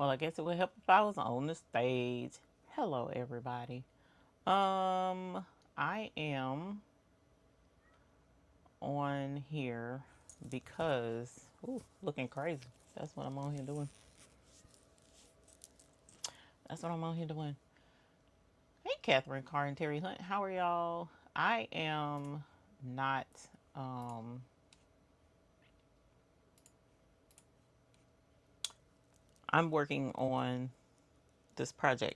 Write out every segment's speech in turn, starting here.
Well, I guess it would help if I was on the stage. Hello, everybody. I am on here because, ooh, looking crazy. That's what I'm on here doing. That's what I'm on here doing. Hey, Catherine Carr and Terry Hunt. How are y'all? I am not, um, I'm working on this project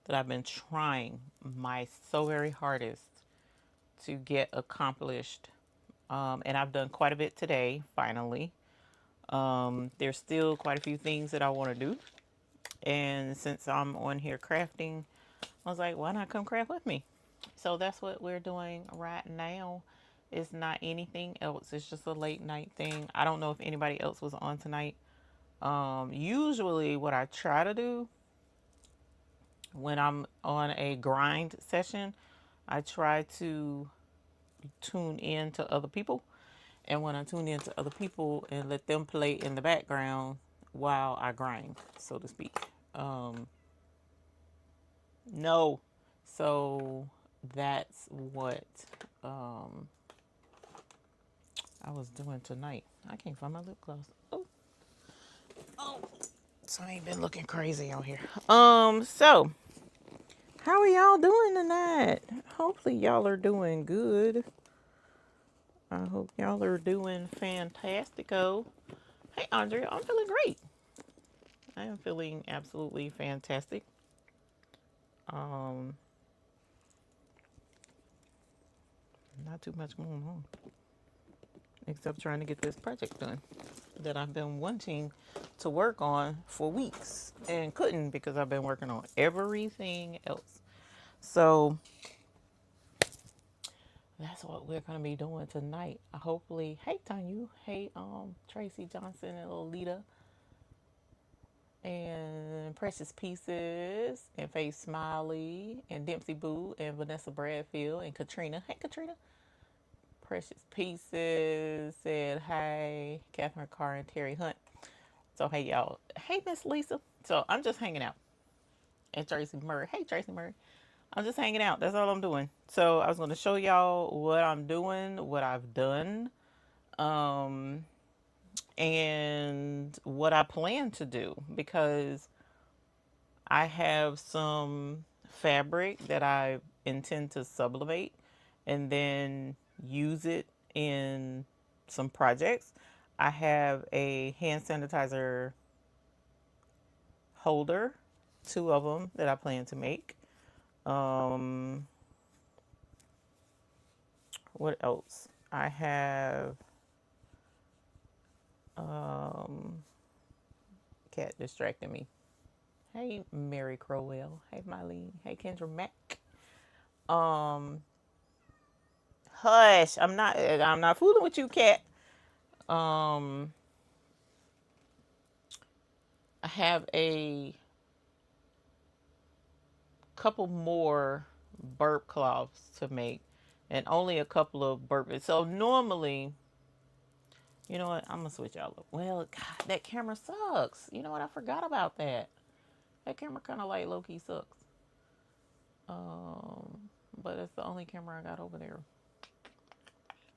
that I've been trying my so very hardest to get accomplished. And I've done quite a bit today, finally. There's still quite a few things that I want to do. And since I'm on here crafting, I was like, why not come craft with me? So that's what we're doing right now. It's not anything else. It's just a late night thing. I don't know if anybody else was on tonight. Usually what I try to do when I'm on a grind session, I try to tune in to other people. And when I tune in to other people and let them play in the background while I grind, so to speak. Um, no. So that's what um, I was doing tonight. I can't find my lip gloss. Oh, oh. So I ain't been looking crazy out here. So how are y'all doing tonight? Hopefully y'all are doing good. I hope y'all are doing fantastico. Hey, Andrea, I'm feeling great. I am feeling absolutely fantastic. Um, Not too much going on except trying to get this project done that I've been wanting to work on for weeks and couldn't because I've been working on everything else. So that's what we're gonna be doing tonight. Hopefully, hey Tanya, hey Tracy Johnson and Lolita and Precious Pieces and Faith Smiley and Dempsey Boo and Vanessa Bradfield and Katrina. Hey Katrina. Precious Pieces said hi. Catherine Carr and Terry Hunt. So hey y'all. Hey Miss Lisa. So I'm just hanging out. And Tracy Murray. Hey Tracy Murray. I'm just hanging out. That's all I'm doing. So I was going to show y'all what I'm doing, what I've done, um, and what I plan to do because I have some fabric that I intend to sublimate and then use it in some projects. I have a hand sanitizer holder, two of them that I plan to make. Um, what else? I have um, cat distracting me. Hey, Mary Crowell. Hey, Mylene. Hey, Kendra Mack. Um, Hush. I'm not fooling with you, cat. Um, I have a couple more burp cloths to make, and only a couple of burp. So normally, you know what? I'm gonna switch y'all up. Well, God, that camera sucks. You know what? I forgot about that. That camera kind of like low key sucks. But it's the only camera I got over there.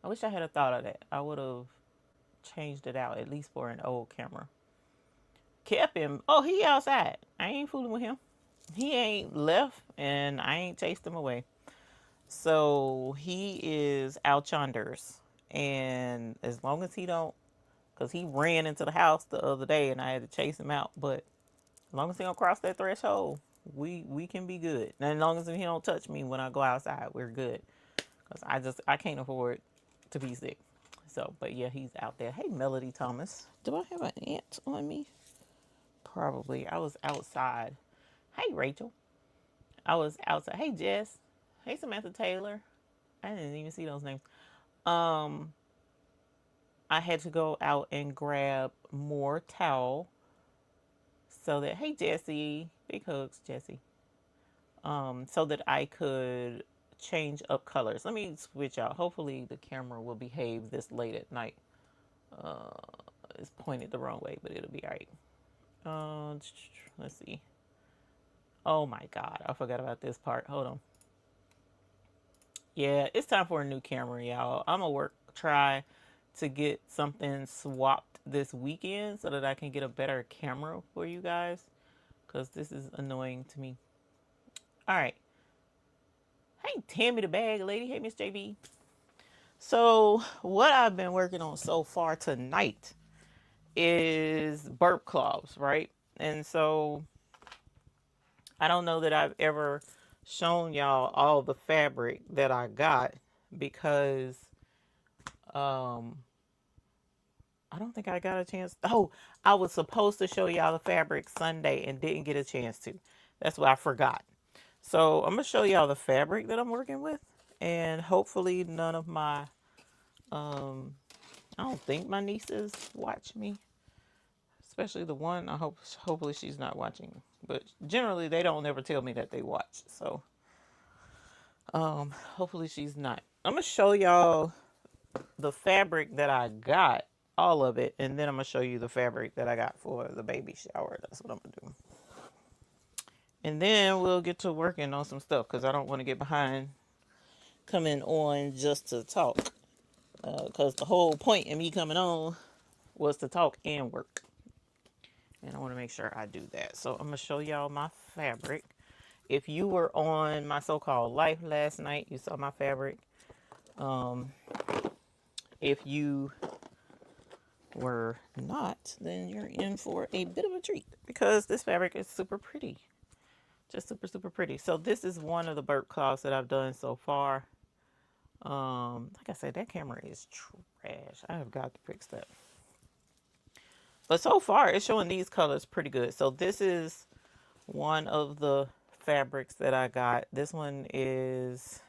I wish I had a thought of that. I would have changed it out at least for an old camera. Kept him. Oh, he outside. I ain't fooling with him. He ain't left, and I ain't chased him away. So he is out yonders, and as long as he don't, cause he ran into the house the other day, and I had to chase him out. But as long as he don't cross that threshold, we can be good. And as long as he don't touch me when I go outside, we're good. Cause I can't afford to be sick. So, but yeah, he's out there. Hey, Melody Thomas. Do I have an ant on me? Probably. I was outside. Hey, Rachel. I was outside. Hey, Jess. Hey, Samantha Taylor. I didn't even see those names. Um, I had to go out and grab more towel so that, hey, Jesse. Big hugs, Jesse. So that I could change up colors. Let me switch out. Hopefully the camera will behave this late at night. Uh, it's pointed the wrong way, but it'll be all right. Let's see. Oh my God, I forgot about this part. Hold on. Yeah, it's time for a new camera, y'all. I'm gonna try to get something swapped this weekend so that I can get a better camera for you guys, because this is annoying to me. All right. Hey, Tammy the bag lady. Hey, Miss JB. So, what I've been working on so far tonight is burp cloths, right? And so, I don't know that I've ever shown y'all all the fabric that I got because um I don't think I got a chance. Oh, I was supposed to show y'all the fabric Sunday and didn't get a chance to. That's what I forgot. So I'm gonna show y'all the fabric that I'm working with, and hopefully none of my I don't think my nieces watch me, especially the one. Hopefully she's not watching, but generally they don't ever tell me that they watch. So hopefully she's not. I'm gonna show y'all the fabric that I got, all of it, and then I'm gonna show you the fabric that I got for the baby shower. That's what I'm gonna do. And then we'll get to working on some stuff because I don't want to get behind coming on just to talk. Because the whole point of me coming on was to talk and work. And I want to make sure I do that. So I'm going to show y'all my fabric. If you were on my so-called life last night, you saw my fabric. If you were not, then you're in for a bit of a treat because this fabric is super pretty. Just super, super pretty. So this is one of the burp cloths that I've done so far. Like I said, that camera is trash. I have got to fix that. But so far, it's showing these colors pretty good. So this is one of the fabrics that I got. This one is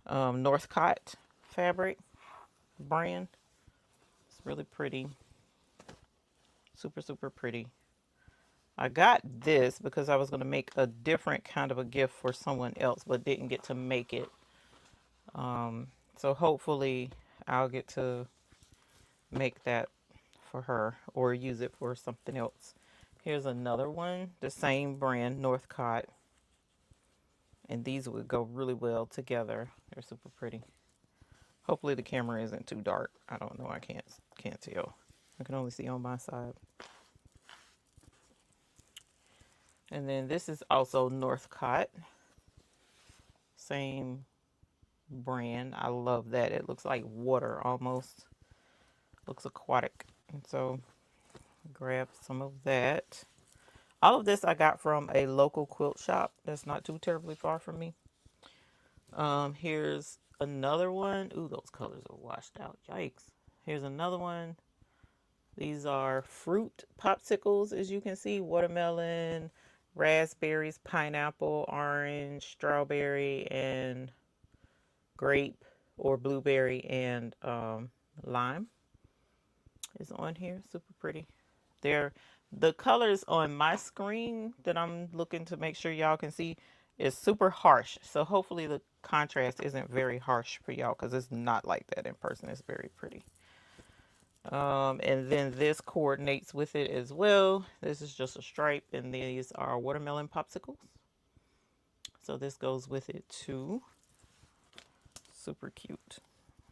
Northcott fabric brand. It's really pretty. Super, super pretty. I got this because I was going to make a different kind of a gift for someone else, but didn't get to make it. So hopefully I'll get to make that for her or use it for something else. Here's another one, the same brand, Northcott. And these would go really well together. They're super pretty. Hopefully the camera isn't too dark. I don't know. I can't tell. I can only see on my side. And then this is also Northcott. Same brand. I love that. It looks like water almost. Looks aquatic. And so grab some of that. All of this I got from a local quilt shop that's not too terribly far from me. Here's another one. Ooh, those colors are washed out. Yikes. Here's another one. These are fruit popsicles, as you can see. Watermelon, raspberries, pineapple, orange, strawberry, and grape or blueberry and lime is on here. Super pretty. The colors on my screen that I'm looking to make sure y'all can see is super harsh. So hopefully the contrast isn't very harsh for y'all because it's not like that in person. It's very pretty. And then this coordinates with it as well. This is just a stripe and these are watermelon popsicles. So this goes with it too. Super cute.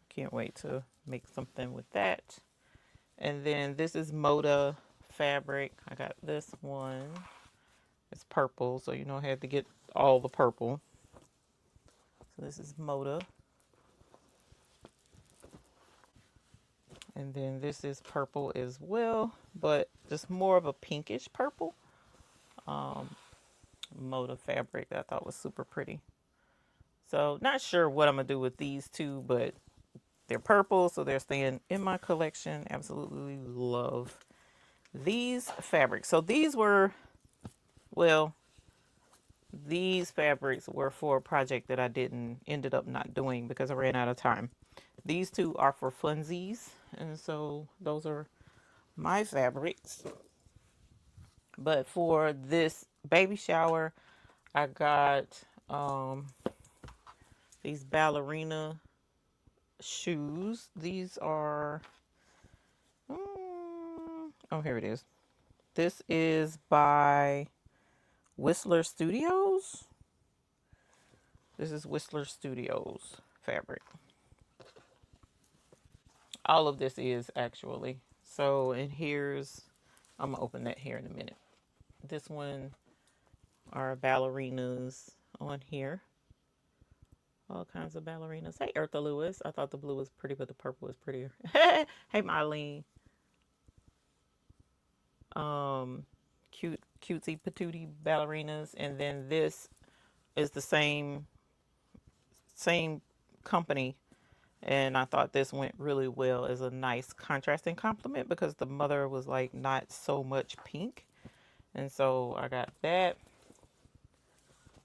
Can't wait to make something with that. And then this is Moda fabric. I got this one. It's purple, so you know I had to get all the purple. So this is Moda. And then this is purple as well, but just more of a pinkish purple. Moda fabric that I thought was super pretty. So not sure what I'm going to do with these two, but they're purple, so they're staying in my collection. Absolutely love these fabrics. So these were, well, these fabrics were for a project that I ended up not doing because I ran out of time. These two are for funsies, and so those are my fabrics. But for this baby shower, I got these ballerina shoes. These are, oh, here it is. This is by Whistler Studios. This is Whistler Studios fabric. All of this is actually. So, and here's, I'm gonna open that here in a minute. This one are ballerinas on here. All kinds of ballerinas. Hey, Eartha Lewis. I thought the blue was pretty, but the purple was prettier. Hey, Mylene. Cutesy patootie ballerinas. And then this is the same company. And I thought this went really well as a nice contrasting complement because the mother was like not so much pink. And so I got that.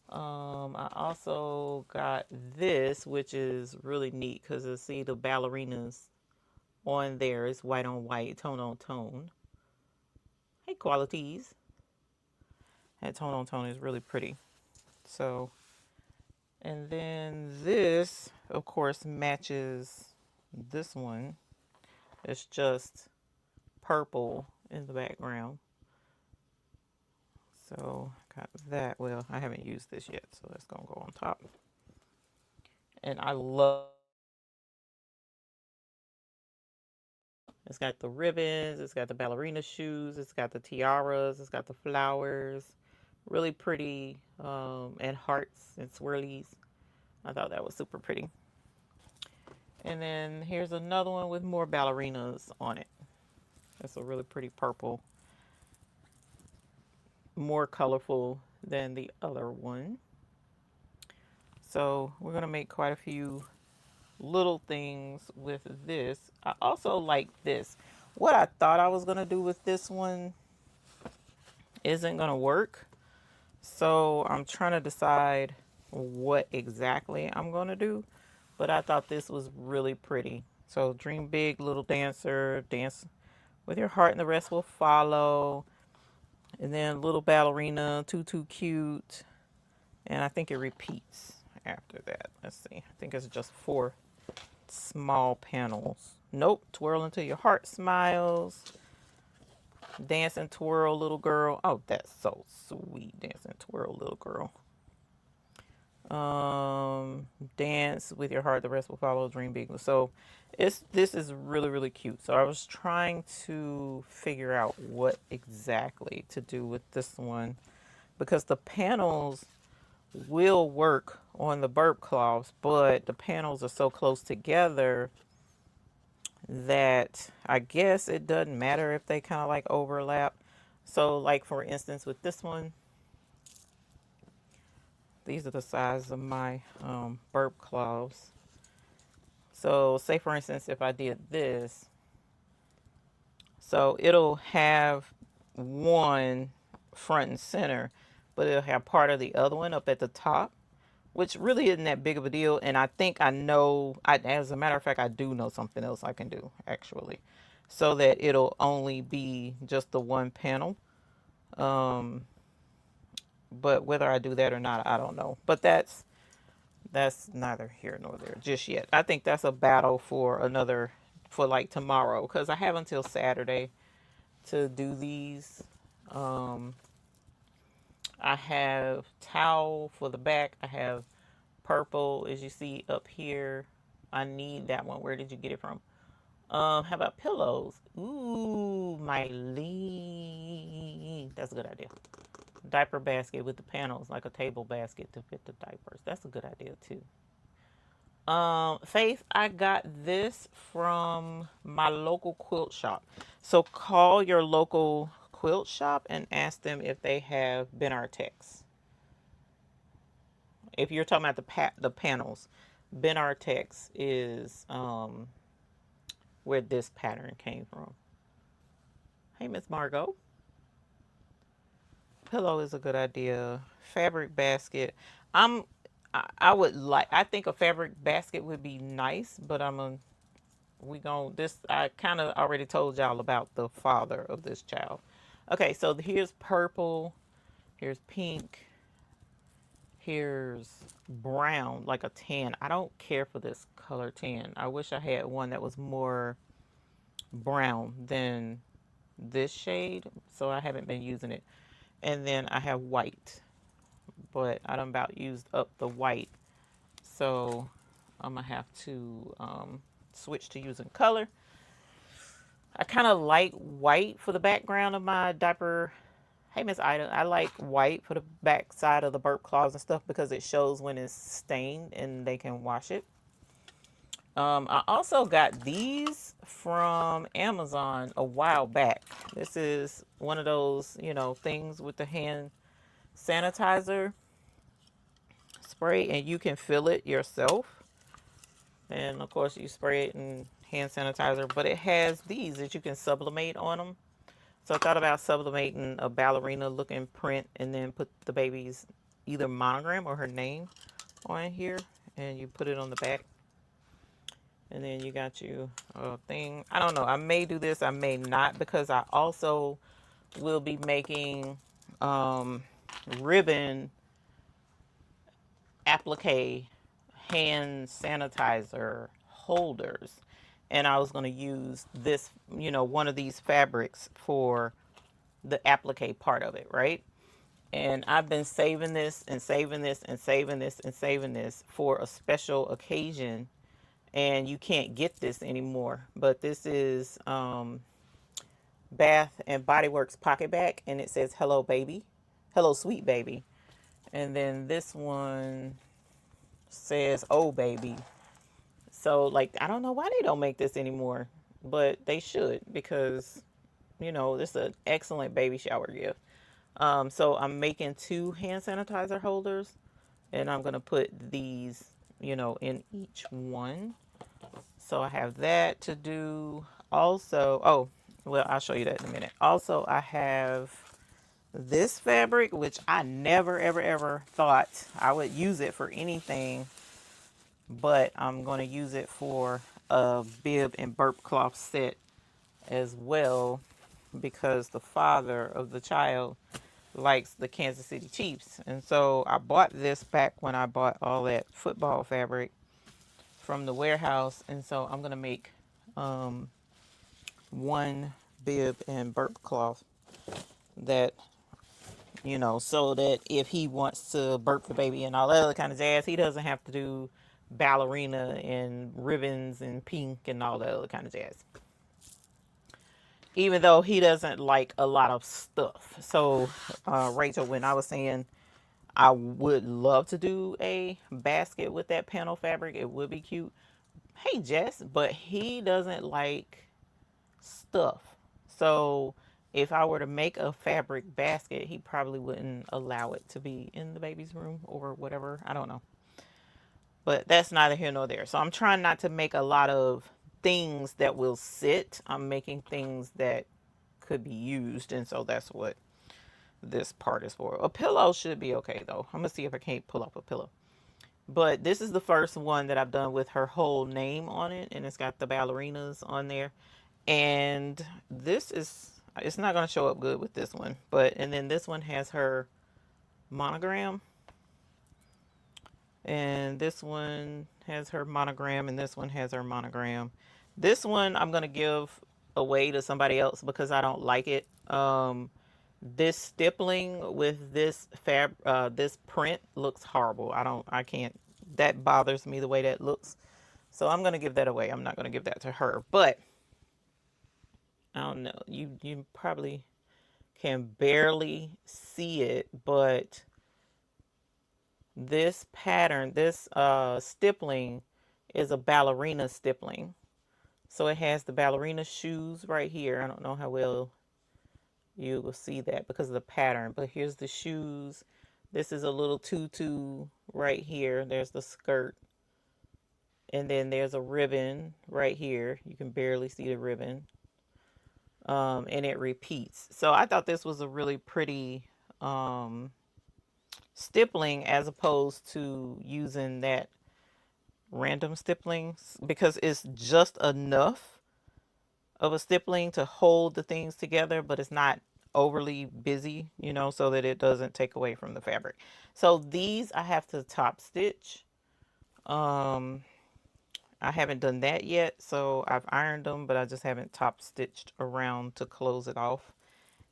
I also got this, which is really neat because you see the ballerinas on there. It's white on white, tone on tone. Hey, qualities. That tone on tone is really pretty. So, and then this, of course, matches this one. It's just purple in the background. So, got that. Well, I haven't used this yet, so that's going to go on top. And I love, it's got the ribbons, it's got the ballerina shoes, it's got the tiaras, it's got the flowers. Really pretty, and hearts and swirlies. I thought that was super pretty. And then here's another one with more ballerinas on it. That's a really pretty purple. More colorful than the other one. So we're going to make quite a few little things with this. I also like this. What I thought I was going to do with this one isn't going to work. So I'm trying to decide what exactly I'm going to do. But I thought this was really pretty. So dream big, little dancer, dance with your heart and the rest will follow. And then little ballerina, too cute. And I think it repeats after that. Let's see. I think it's just 4 small panels. Nope. Twirl until your heart smiles. Dance and twirl, little girl. Oh, that's so sweet. Dance and twirl, little girl. Dance with your heart. The rest will follow. Dream big. So this is really cute. So I was trying to figure out what exactly to do with this one because the panels will work on the burp cloths, but the panels are so close together that I guess it doesn't matter if they kind of like overlap. So like for instance with this one, these are the size of my burp cloths. So say for instance if I did this, so it'll have one front and center, but it'll have part of the other one up at the top, which really isn't that big of a deal. And I think I know, as a matter of fact, I do know something else I can do actually, so that it'll only be just the one panel. But whether I do that or not, I don't know. But that's neither here nor there just yet. I think that's a battle for for like tomorrow, because I have until Saturday to do these. I have towel for the back. I have purple, as you see up here. I need that one. Where did you get it from? How about pillows? Ooh, my lean. That's a good idea. Diaper basket with the panels, like a table basket to fit the diapers. That's a good idea too. Faith, I got this from my local quilt shop. So call your local quilt shop and ask them if they have Benartex. If you're talking about the panels, Benartex is where this pattern came from. Hey, Miss Margot. Pillow is a good idea. Fabric basket. I would like. I think a fabric basket would be nice, but I kind of already told y'all about the father of this child. Okay, so here's purple. Here's pink. Here's brown, like a tan. I don't care for this color tan. I wish I had one that was more brown than this shade, so I haven't been using it. And then I have white, but I done about used up the white, so I'm gonna have to switch to using color. I kind of like white for the background of my diaper. Hey, Miss Ida, I like white for the back side of the burp cloths and stuff because it shows when it's stained and they can wash it. I also got these from Amazon a while back. This is one of those, you know, things with the hand sanitizer spray, and you can fill it yourself. And of course, you spray it in hand sanitizer, but it has these that you can sublimate on them. So I thought about sublimating a ballerina looking print and then put the baby's either monogram or her name on here, and you put it on the back. And then you got you a thing. I don't know. I may do this. I may not, because I also will be making ribbon applique hand sanitizer holders. And I was going to use this, you know, one of these fabrics for the applique part of it, right? And I've been saving this and saving this and saving this and saving this for a special occasion, and you can't get this anymore. But this is Bath and Body Works Pocket Bag, and it says "Hello, baby," "Hello, sweet baby," and then this one says "Oh, baby." So, like, I don't know why they don't make this anymore, but they should, because, you know, this is an excellent baby shower gift. So I'm making 2 hand sanitizer holders, and I'm gonna put these, you know, in each one. So I have that to do. Also, oh, well, I'll show you that in a minute. Also, I have this fabric, which I never, ever, ever thought I would use it for anything, but I'm going to use it for a bib and burp cloth set as well, because the father of the child likes the Kansas City Chiefs. And so I bought this back when I bought all that football fabric from the warehouse. And so I'm going to make one bib and burp cloth that, you know, so that if he wants to burp the baby and all that other kind of jazz, he doesn't have to do ballerina and ribbons and pink and all that other kind of jazz. Even though he doesn't like a lot of stuff. So, Rachel, when I was saying I would love to do a basket with that panel fabric, it would be cute. Hey, Jess, but he doesn't like stuff. So if I were to make a fabric basket, he probably wouldn't allow it to be in the baby's room or whatever. I don't know. But that's neither here nor there. So I'm trying not to make a lot of things that will sit. I'm making things that could be used. And so that's what this part is for. A pillow should be okay, though. I'm going to see if I can't pull up a pillow. But this is the first one that I've done with her whole name on it. And it's got the ballerinas on there. And this is, it's not going to show up good with this one. But, and then this one has her monogram. And this one has her monogram. And this one has her monogram. This one I'm going to give away to somebody else because I don't like it. This stippling with this this print looks horrible. I can't, that bothers me the way that looks. So I'm going to give that away. I'm not going to give that to her, but I don't know. You probably can barely see it, but this pattern, this stippling is a ballerina stippling. So it has the ballerina shoes right here. I don't know how well you will see that because of the pattern, but here's the shoes. This is a little tutu right here. There's the skirt. And then there's a ribbon right here. You can barely see the ribbon. And it repeats. So I thought this was a really pretty stippling as opposed to using that random stippling, because it's just enough of a stippling to hold the things together, but it's not overly busy, you know, so that it doesn't take away from the fabric. So these I have to top stitch. I I haven't done that yet, so I've ironed them, but I just haven't top stitched around to close it off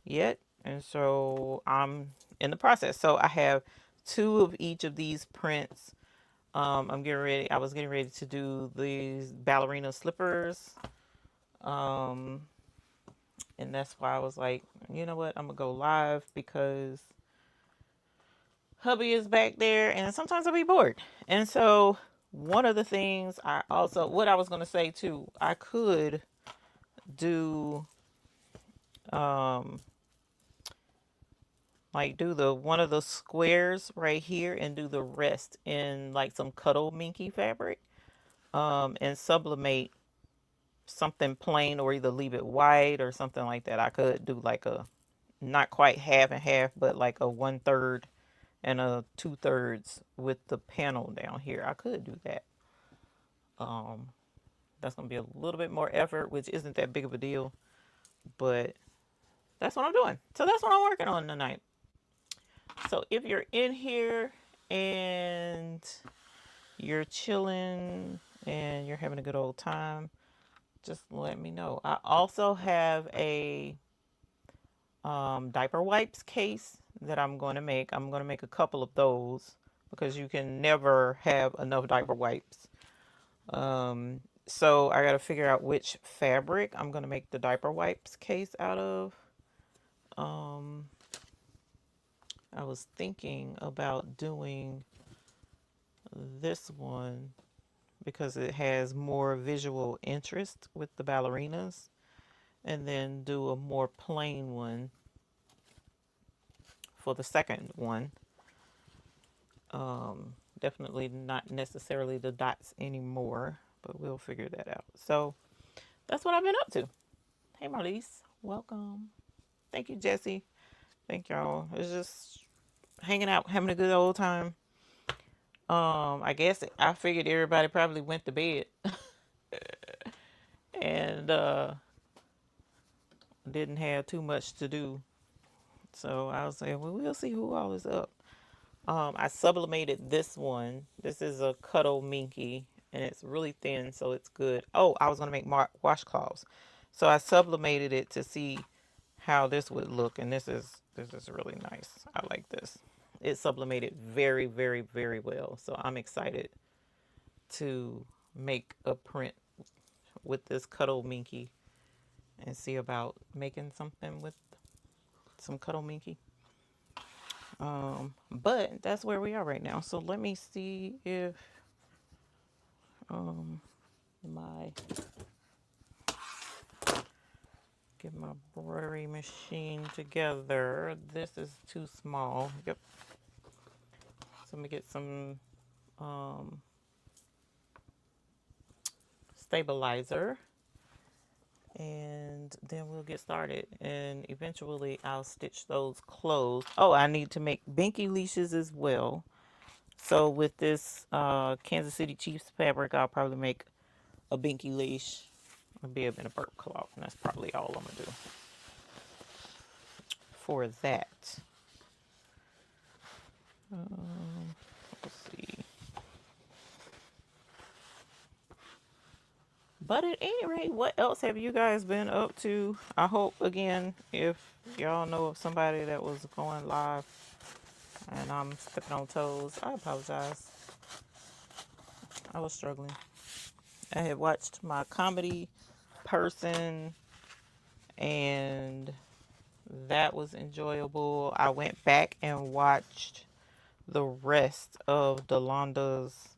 yet. And so I'm in the process. So I have two of each of these prints. I'm getting ready. I was getting ready to do these ballerina slippers. Um, and that's why I was like, you know what? I'm gonna go live because hubby is back there and sometimes I'll be bored. And so one of the things I also, what I was gonna say too, I could do um like do the one of the squares right here and do the rest in like some cuddle minky fabric, and sublimate something plain or either leave it white or something like that. I could do like a not quite half and half, but like a 1/3 and a 2/3 with the panel down here. I could do that. Um, that's gonna be a little bit more effort, which isn't that big of a deal, but that's what I'm doing. So that's what I'm working on tonight. So if you're in here and you're chilling and you're having a good old time, just let me know. I also have a diaper wipes case that I'm going to make. I'm going to make a couple of those because you can never have enough diaper wipes. So I got to figure out which fabric I'm going to make the diaper wipes case out of. I was thinking about doing this one because it has more visual interest with the ballerinas, and then do a more plain one for the second one. Definitely not necessarily the dots anymore, but we'll figure that out. So that's what I've been up to. Hey Marlies, welcome. Thank you, Jesse. Thank y'all. It's just hanging out, having a good old time. I guess I figured everybody probably went to bed and didn't have too much to do. So I was saying, well, we'll see who all is up. I sublimated this one. This is a cuddle minky, and it's really thin, so it's good. Oh, I was gonna make washcloths, so I sublimated it to see how this would look, and this is really nice. I like this. It sublimated very, very, very well. So I'm excited to make a print with this cuddle minky and see about making something with some cuddle minky. But that's where we are right now. So let me see if my get my embroidery machine together. This is too small. Yep. So let me get some stabilizer, and then we'll get started, and eventually I'll stitch those closed. Oh, I need to make binky leashes as well. So with this Kansas City Chiefs fabric, I'll probably make a binky leash, a bib, and a burp cloth, and that's probably all I'm gonna do for that. Let's see. But at any rate, what else have you guys been up to? I hope, again, if y'all know of somebody that was going live and I'm stepping on toes, I apologize. I was struggling. I had watched my comedy person, and that was enjoyable. I went back and watched the rest of Delonda's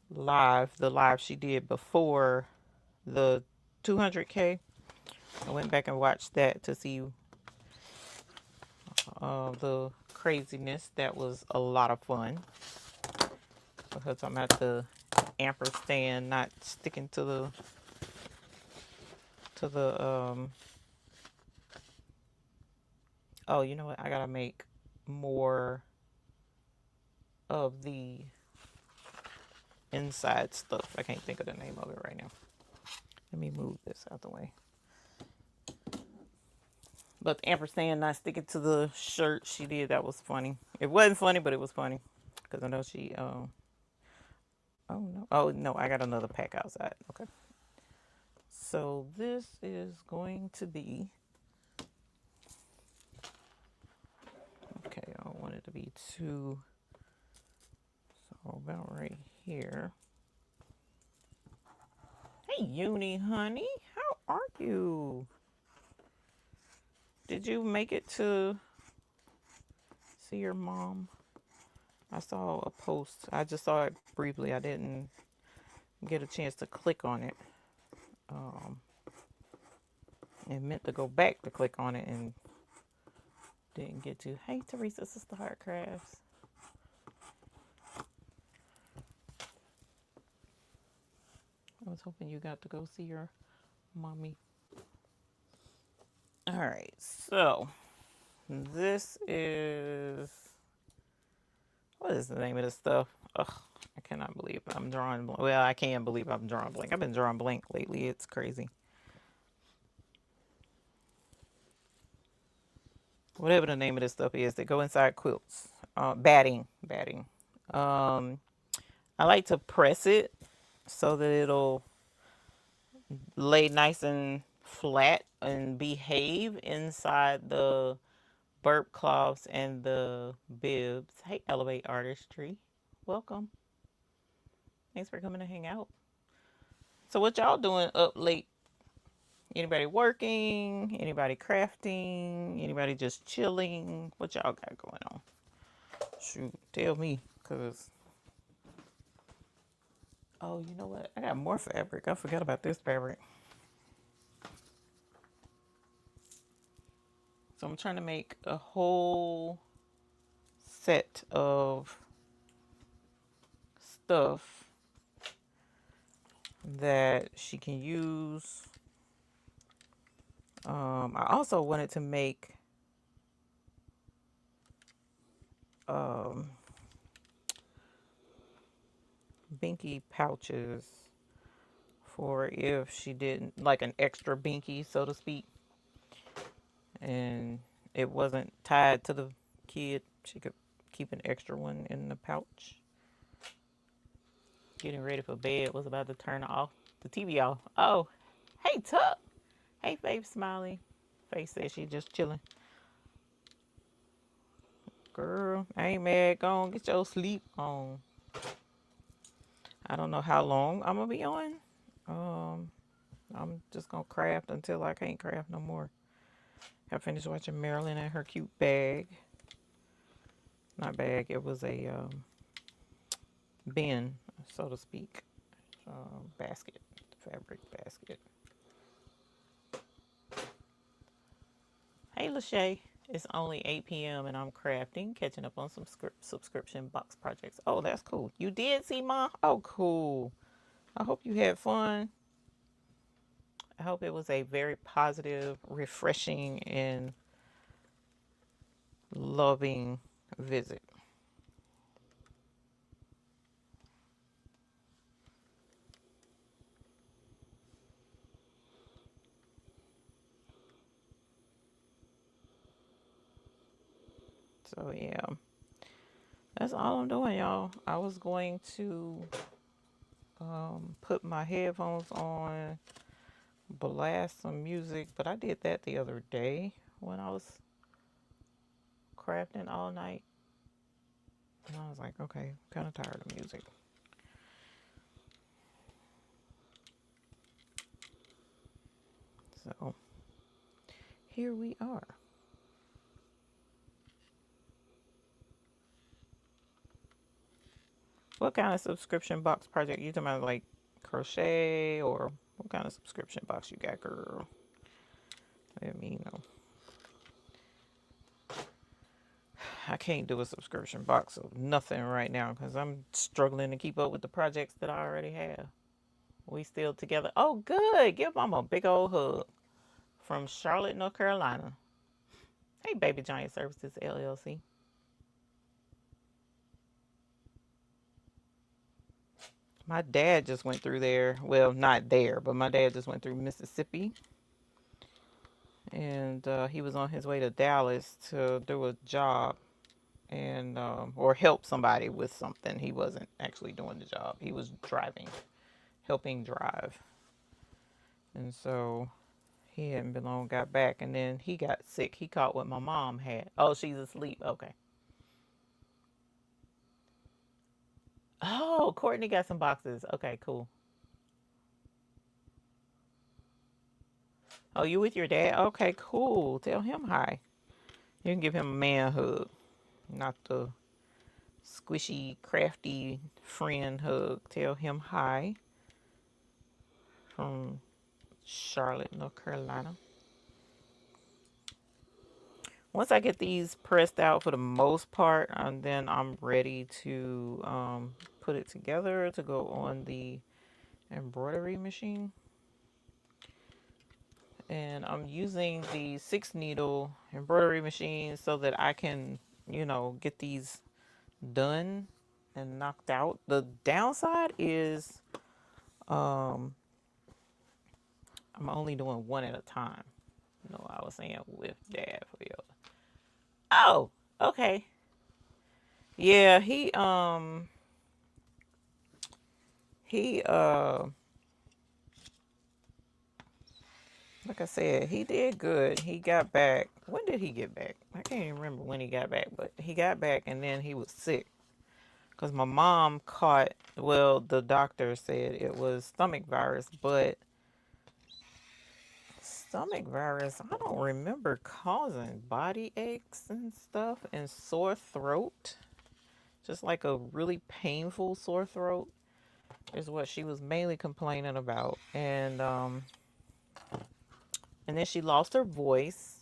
live, the live she did before the 200K. I went back and watched that to see the craziness. That was a lot of fun because I'm at the ampersand not sticking to the oh, you know what, I gotta make more of the inside stuff. I can't think of the name of it right now. Let me move this out the way. But the ampersand not sticking to the shirt she did, that was funny. It wasn't funny, but it was funny because I know she Oh no. Oh no, I got another pack outside. Okay. So this is going to be, okay, I don't want it to be too, so about right here. Hey, Uni, honey, how are you? Did you make it to see your mom? I saw a post. I just saw it briefly. I didn't get a chance to click on it. And meant to go back to click on it and didn't get to. Hey, Teresa, Sister Heart Crafts. I was hoping you got to go see your mommy. All right, so this is, what is the name of this stuff? Ugh, I cannot believe I'm drawing blank. Well, I can believe I'm drawing blank. I've been drawing blank lately. It's crazy. Whatever the name of this stuff is that go inside quilts. Batting. I like to press it so that it'll lay nice and flat and behave inside the burp cloths and the bibs. Hey, Elevate Artistry. Welcome. Thanks for coming to hang out. So what y'all doing up late? Anybody working? Anybody crafting? Anybody just chilling? What y'all got going on? Shoot, tell me, cause oh, you know what? I got more fabric. I forgot about this fabric. So I'm trying to make a whole set of stuff that she can use. I also wanted to make binky pouches for if she didn't, like an extra binky, so to speak, and it wasn't tied to the kid, she could keep an extra one in the pouch. Getting ready for bed, was about to turn off the TV off. Oh, hey Tuck. Hey Faith Smiley. Faith says she just chilling. Girl, I ain't mad. Go on, get your sleep on. I don't know how long I'm gonna be on. I'm just gonna craft until I can't craft no more. I finished watching Marilyn and her cute bag. Not bag, it was a bin, so to speak. Basket, fabric basket. Hey Lachey, it's only 8 p.m. and I'm crafting, catching up on some subscription box projects. Oh, that's cool. You did see Mom? Oh, cool. I hope you had fun. I hope it was a very positive, refreshing, and loving visit. So yeah, that's all I'm doing, y'all. I was going to put my headphones on, blast some music, but I did that the other day when I was crafting all night. And I was like, okay, I'm kind of tired of music. So here we are. What kind of subscription box project? You talking about, like crochet, or what kind of subscription box you got, girl? Let me know. I can't do a subscription box of nothing right now because I'm struggling to keep up with the projects that I already have. We still together. Oh, good. Give Mama a big old hug from Charlotte, North Carolina. Hey, Baby Giant Services LLC. My dad just went through there. Well, not there, but my dad just went through Mississippi. And he was on his way to Dallas to do a job. and or help somebody with something. He wasn't actually doing the job. He was driving, helping drive. And so he hadn't been long, got back, and then he got sick. He caught what my mom had. Oh, she's asleep. Okay. Oh, Courtney got some boxes. Okay, cool. Oh, you with your dad? Okay, cool. Tell him hi. You can give him a man hug, not the squishy, crafty friend hug. Tell him hi from Charlotte, North Carolina. Once I get these pressed out for the most part, and then I'm ready to put it together to go on the embroidery machine. And I'm using the 6 needle embroidery machine so that I can, get these done and knocked out. The downside is I'm only doing one at a time. I was saying with dad for you. Oh, okay. Yeah, he like I said, he did good. He got back. When did he get back? I can't even remember when he got back, but he got back and then he was sick. Because my mom caught, well, the doctor said it was stomach virus, but stomach virus, I don't remember causing body aches and stuff and sore throat. Just like a really painful sore throat is what she was mainly complaining about. And then she lost her voice.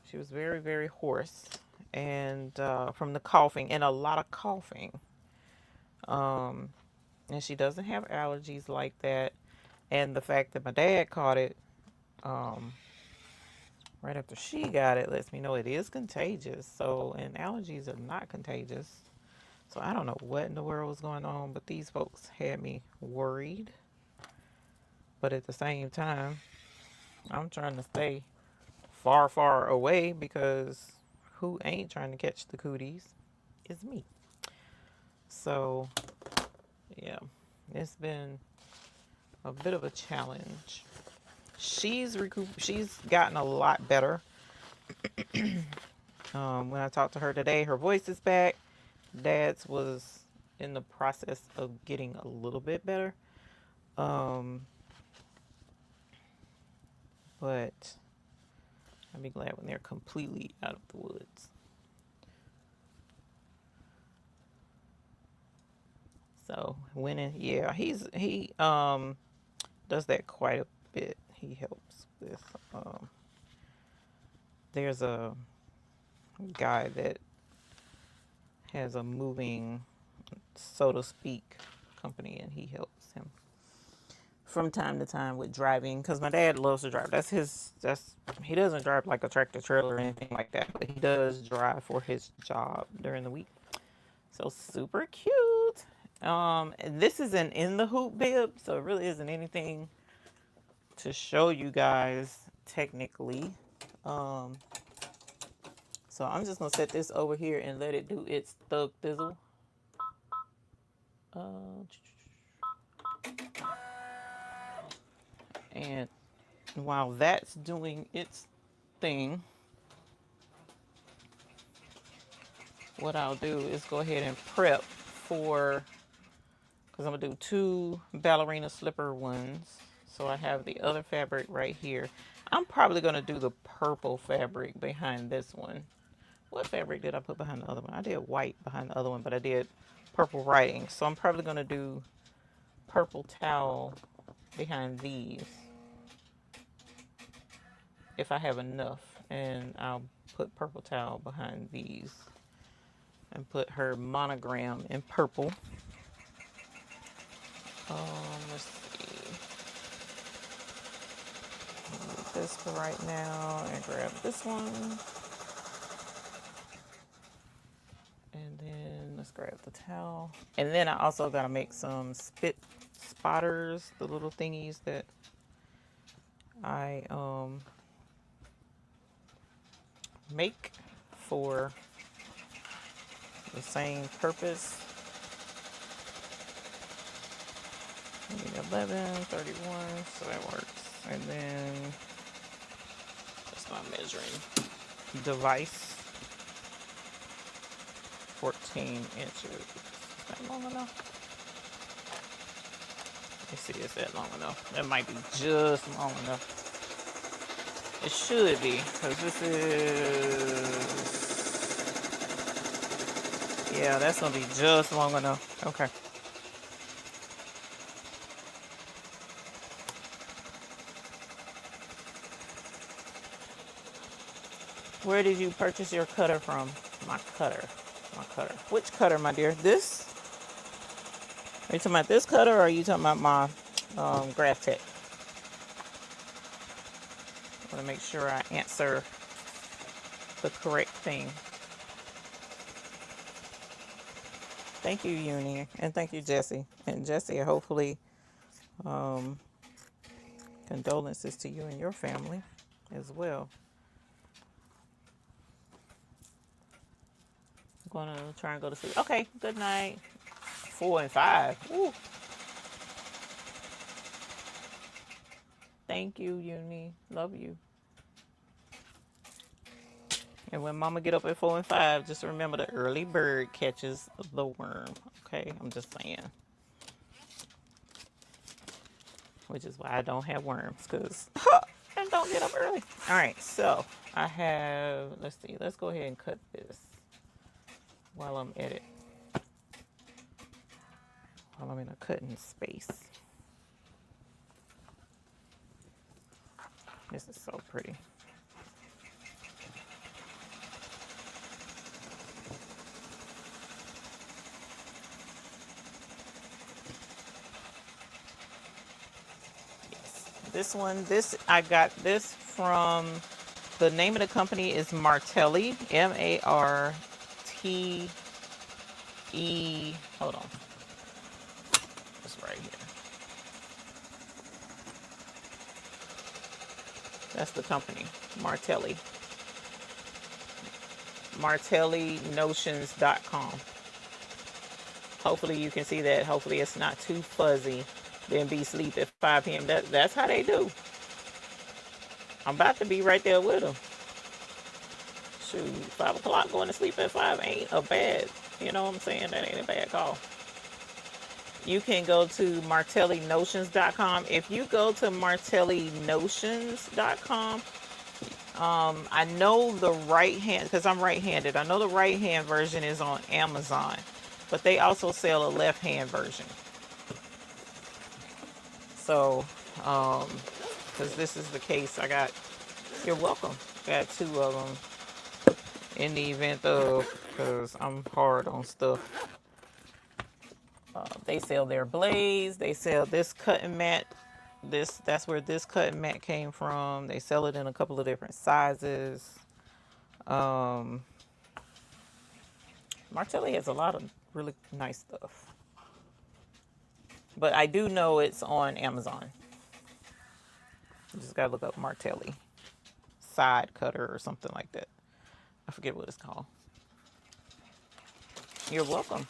She was very, very hoarse and from the coughing and a lot of coughing. Um, and she doesn't have allergies like that. And the fact that my dad caught it um, right after she got it lets me know it is contagious. So, and allergies are not contagious. So I don't know what in the world was going on, but these folks had me worried. But at the same time, I'm trying to stay far, far away because who ain't trying to catch the cooties is me. So, yeah, it's been a bit of a challenge. She's gotten a lot better. When I talked to her today, her voice is back. Dad's was in the process of getting a little bit better. But I'll be glad when they're completely out of the woods. So he does that quite a bit. He helps with there's a guy that has a moving, so to speak, company, and he helps him from time to time with driving because my dad loves to drive. He doesn't drive like a tractor trailer or anything like that, but he does drive for his job during the week. So super cute. And this isn't in the hoop bib, so it really isn't anything to show you guys technically. So I'm just gonna set this over here and let it do its thug thizzle. And while that's doing its thing, what I'll do is go ahead and prep for, because I'm gonna do 2 ballerina slipper ones. So I have the other fabric right here. I'm probably gonna do the purple fabric behind this one. What fabric did I put behind the other one? I did white behind the other one, but I did purple writing. So I'm probably gonna do purple towel behind these if I have enough. And I'll put purple towel behind these and put her monogram in purple. Let's see. I'll do this for right now and grab this one. And then let's grab the towel. And then I also gotta make some spit spotters, the little thingies that I make for the same purpose. 11, 31, so that works. And then that's my measuring device. 14 inches. Is that long enough? Let me see, is that long enough? That might be just long enough. It should be, because this is, yeah, that's going to be just long enough. Okay. Where did you purchase your cutter from? My cutter. My cutter. Which cutter, my dear? This? Are you talking about this cutter, or are you talking about my Graph Tech? I want to make sure I answer the correct thing. Thank you, Uni, and thank you, Jesse. And Jesse, hopefully, condolences to you and your family as well. I'm gonna try and go to sleep. Okay, good night. 4 and 5. Woo. Thank you, Uni. Love you. And when Mama get up at 4 and 5, just remember the early bird catches the worm. Okay, I'm just saying. Which is why I don't have worms, because I don't get up early. All right, so I have, let's see, let's go ahead and cut this while I'm at it. While I'm in a cutting space. This is so pretty. This one, I got this from, the name of the company is Martelli, M-A-R-T-E, hold on, it's right here. That's the company, Martelli. MartelliNotions.com. Hopefully you can see that. Hopefully it's not too fuzzy. Then be asleep at 5 p.m. That's how they do. I'm about to be right there with them. Shoot, 5 o'clock going to sleep at 5 ain't a bad, you know what I'm saying? That ain't a bad call. You can go to MartelliNotions.com. If you go to MartelliNotions.com, I know the right hand, because I'm right-handed. I know the right-hand version is on Amazon, but they also sell a left-hand version. So, because this is the case, you're welcome. Got 2 of them in the event of, because I'm hard on stuff. They sell their blades. They sell this cutting mat. That's where this cutting mat came from. They sell it in a couple of different sizes. Martelli has a lot of really nice stuff. But I do know it's on Amazon. You just gotta look up Martelli side cutter or something like that. I forget what it's called. You're welcome.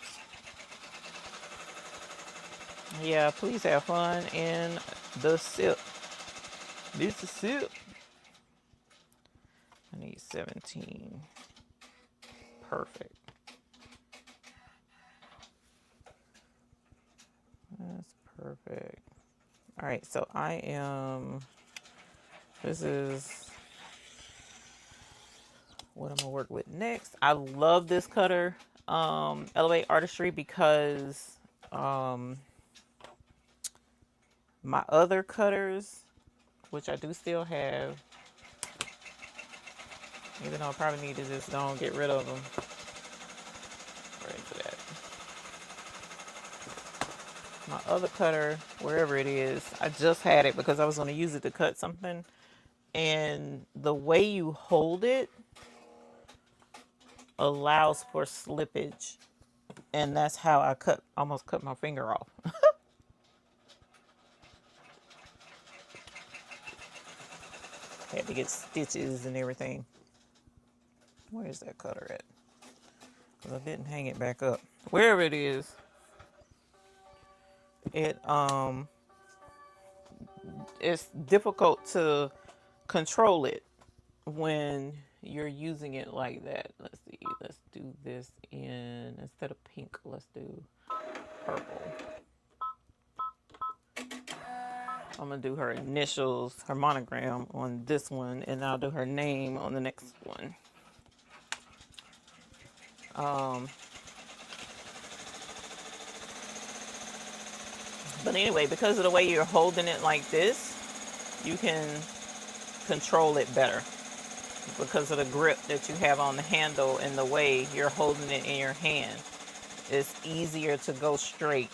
Yeah, please have fun in the sip. This is sip. I need 17. Perfect. That's perfect. All right, so this is what I'm gonna work with next. I love this cutter, Elevate Artistry, because my other cutters, which I do still have, even though I probably need to just don't get rid of them. Right into that. My other cutter, wherever it is, I just had it because I was going to use it to cut something. And the way you hold it allows for slippage. And that's how I almost cut my finger off. Had to get stitches and everything. Where's that cutter at? I didn't hang it back up. Wherever it is, it it's difficult to control it when you're using it like that. Let's see. Let's do this in, instead of pink, let's do purple. I'm gonna do her initials, her monogram on this one, and I'll do her name on the next one. But anyway, because of the way you're holding it like this, you can control it better because of the grip that you have on the handle and the way you're holding it in your hand. It's easier to go straight.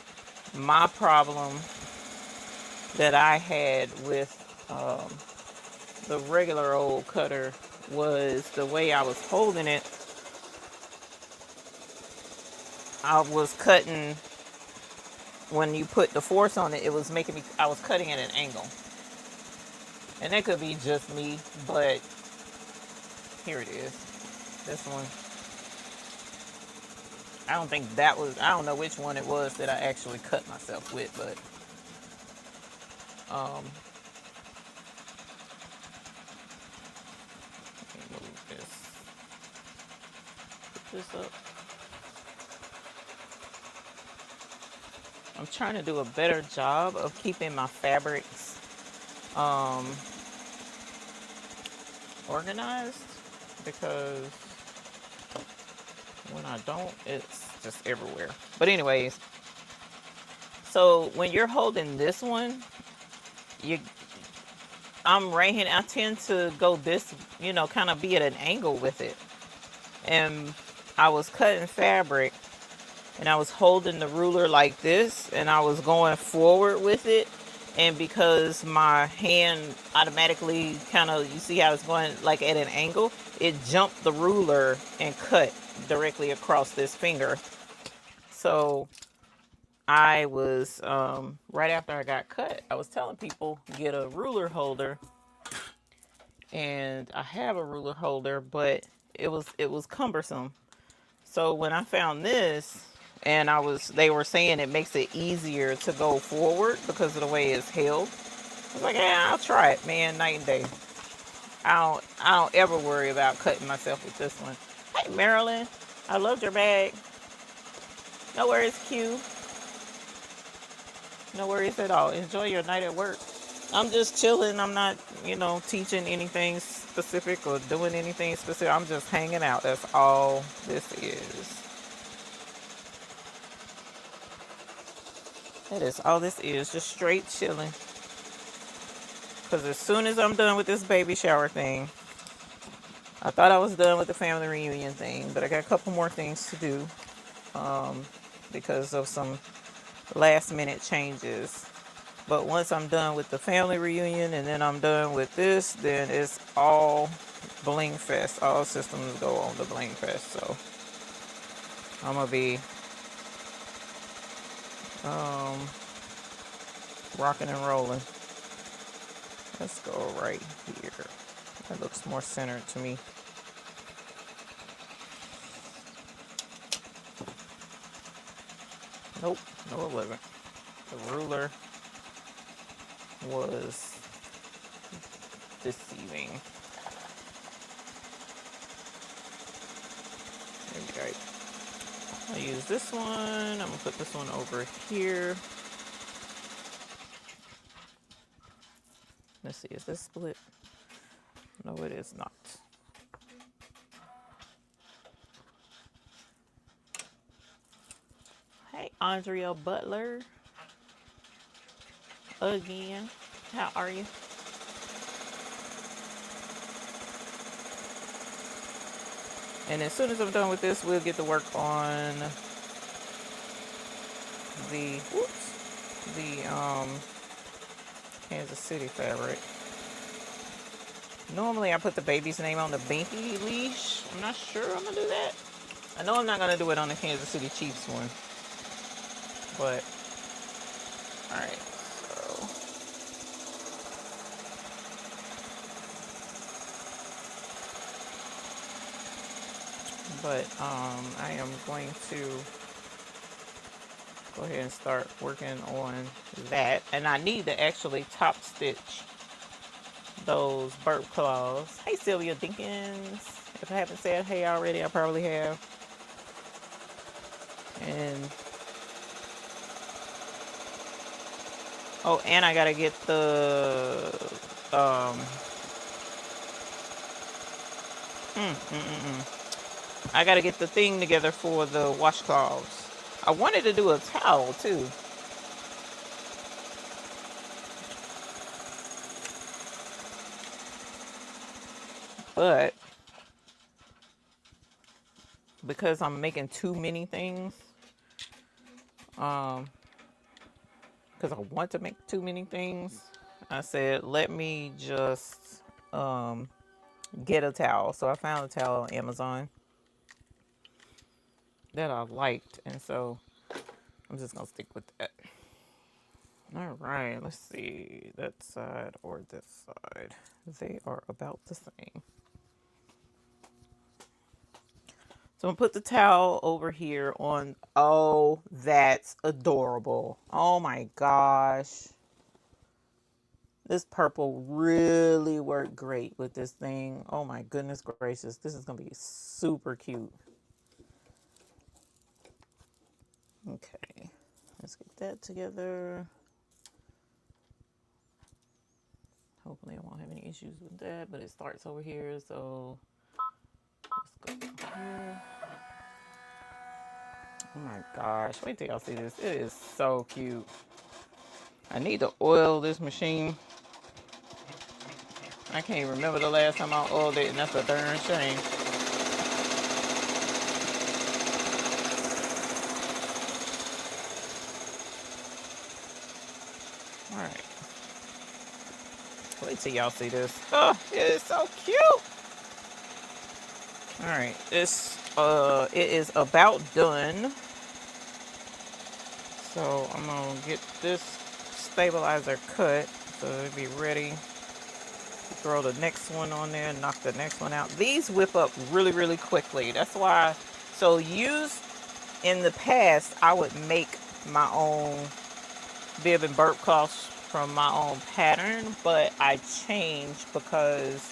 My problem that I had with the regular old cutter was the way I was holding it. I was cutting, when you put the force on it, it was making me, I was cutting at an angle. And that could be just me, but here it is. This one. I don't think that was, I don't know which one it was that I actually cut myself with, but let me move this. Put this up. I'm trying to do a better job of keeping my fabrics organized, because when I don't, it's just everywhere. But anyways, so when you're holding this one, I'm right-handed. I tend to go this, kind of be at an angle with it. And I was cutting fabric, and I was holding the ruler like this, and I was going forward with it. And because my hand automatically kind of, you see how it's going like at an angle, it jumped the ruler and cut directly across this finger. So I was, right after I got cut, I was telling people, get a ruler holder. And I have a ruler holder, but it was cumbersome. So when I found this, and they were saying it makes it easier to go forward because of the way it's held. I was like, yeah, I'll try it, man, night and day. I don't ever worry about cutting myself with this one. Hey, Marilyn, I loved your bag. No worries, Q. No worries at all. Enjoy your night at work. I'm just chilling. I'm not, teaching anything specific or doing anything specific. I'm just hanging out. That's all this is. That is all this is. Just straight chilling. Because as soon as I'm done with this baby shower thing, I thought I was done with the family reunion thing, but I got a couple more things to do because of some last minute changes. But once I'm done with the family reunion and then I'm done with this, then it's all Bling Fest. All systems go on the Bling Fest. So I'm going to be rocking and rolling. Let's go right here. That looks more centered to me. Nope, no 11. The ruler was deceiving. Okay. I'll use this one. I'm gonna put this one over here. Let's see, is this split? No, it is not. Hey, Andrea Butler. Again, how are you? And as soon as I'm done with this, we'll get to work on the Kansas City fabric. Normally I put the baby's name on the Binky leash. I'm not sure I'm gonna do that. I know I'm not gonna do it on the Kansas City Chiefs one. But alright, so But I am going to go ahead and start working on that. And I need to actually top stitch those burp claws. Hey, Sylvia Dinkins. If I haven't said hey already, I probably have. And oh, and I gotta get the um I gotta get the thing together for the washcloths. I wanted to do a towel too, but because I'm making too many things, um, because I want to make too many things, I said let me just um get a towel. So I found a towel on Amazon that I liked, and so I'm just gonna stick with that. All right, let's see, that side or this side. They are about the same. So I'm gonna put the towel over here on. Oh, that's adorable. Oh my gosh. This purple really worked great with this thing. Oh my goodness gracious. This is gonna be super cute. Okay, let's get that together. Hopefully I won't have any issues with that, but it starts over here, so let's go here. Oh my gosh, wait till y'all see this. It is so cute. I need to oil this machine. I can't remember the last time I oiled it, and that's a darn shame. All right, wait till y'all see this. Oh, it is so cute. All right, this it is about done. So I'm gonna get this stabilizer cut so it'll be ready. Throw the next one on there, knock the next one out. These whip up really, really quickly. That's why. So in the past, I would make my own bib and burp cloths from my own pattern, but I changed because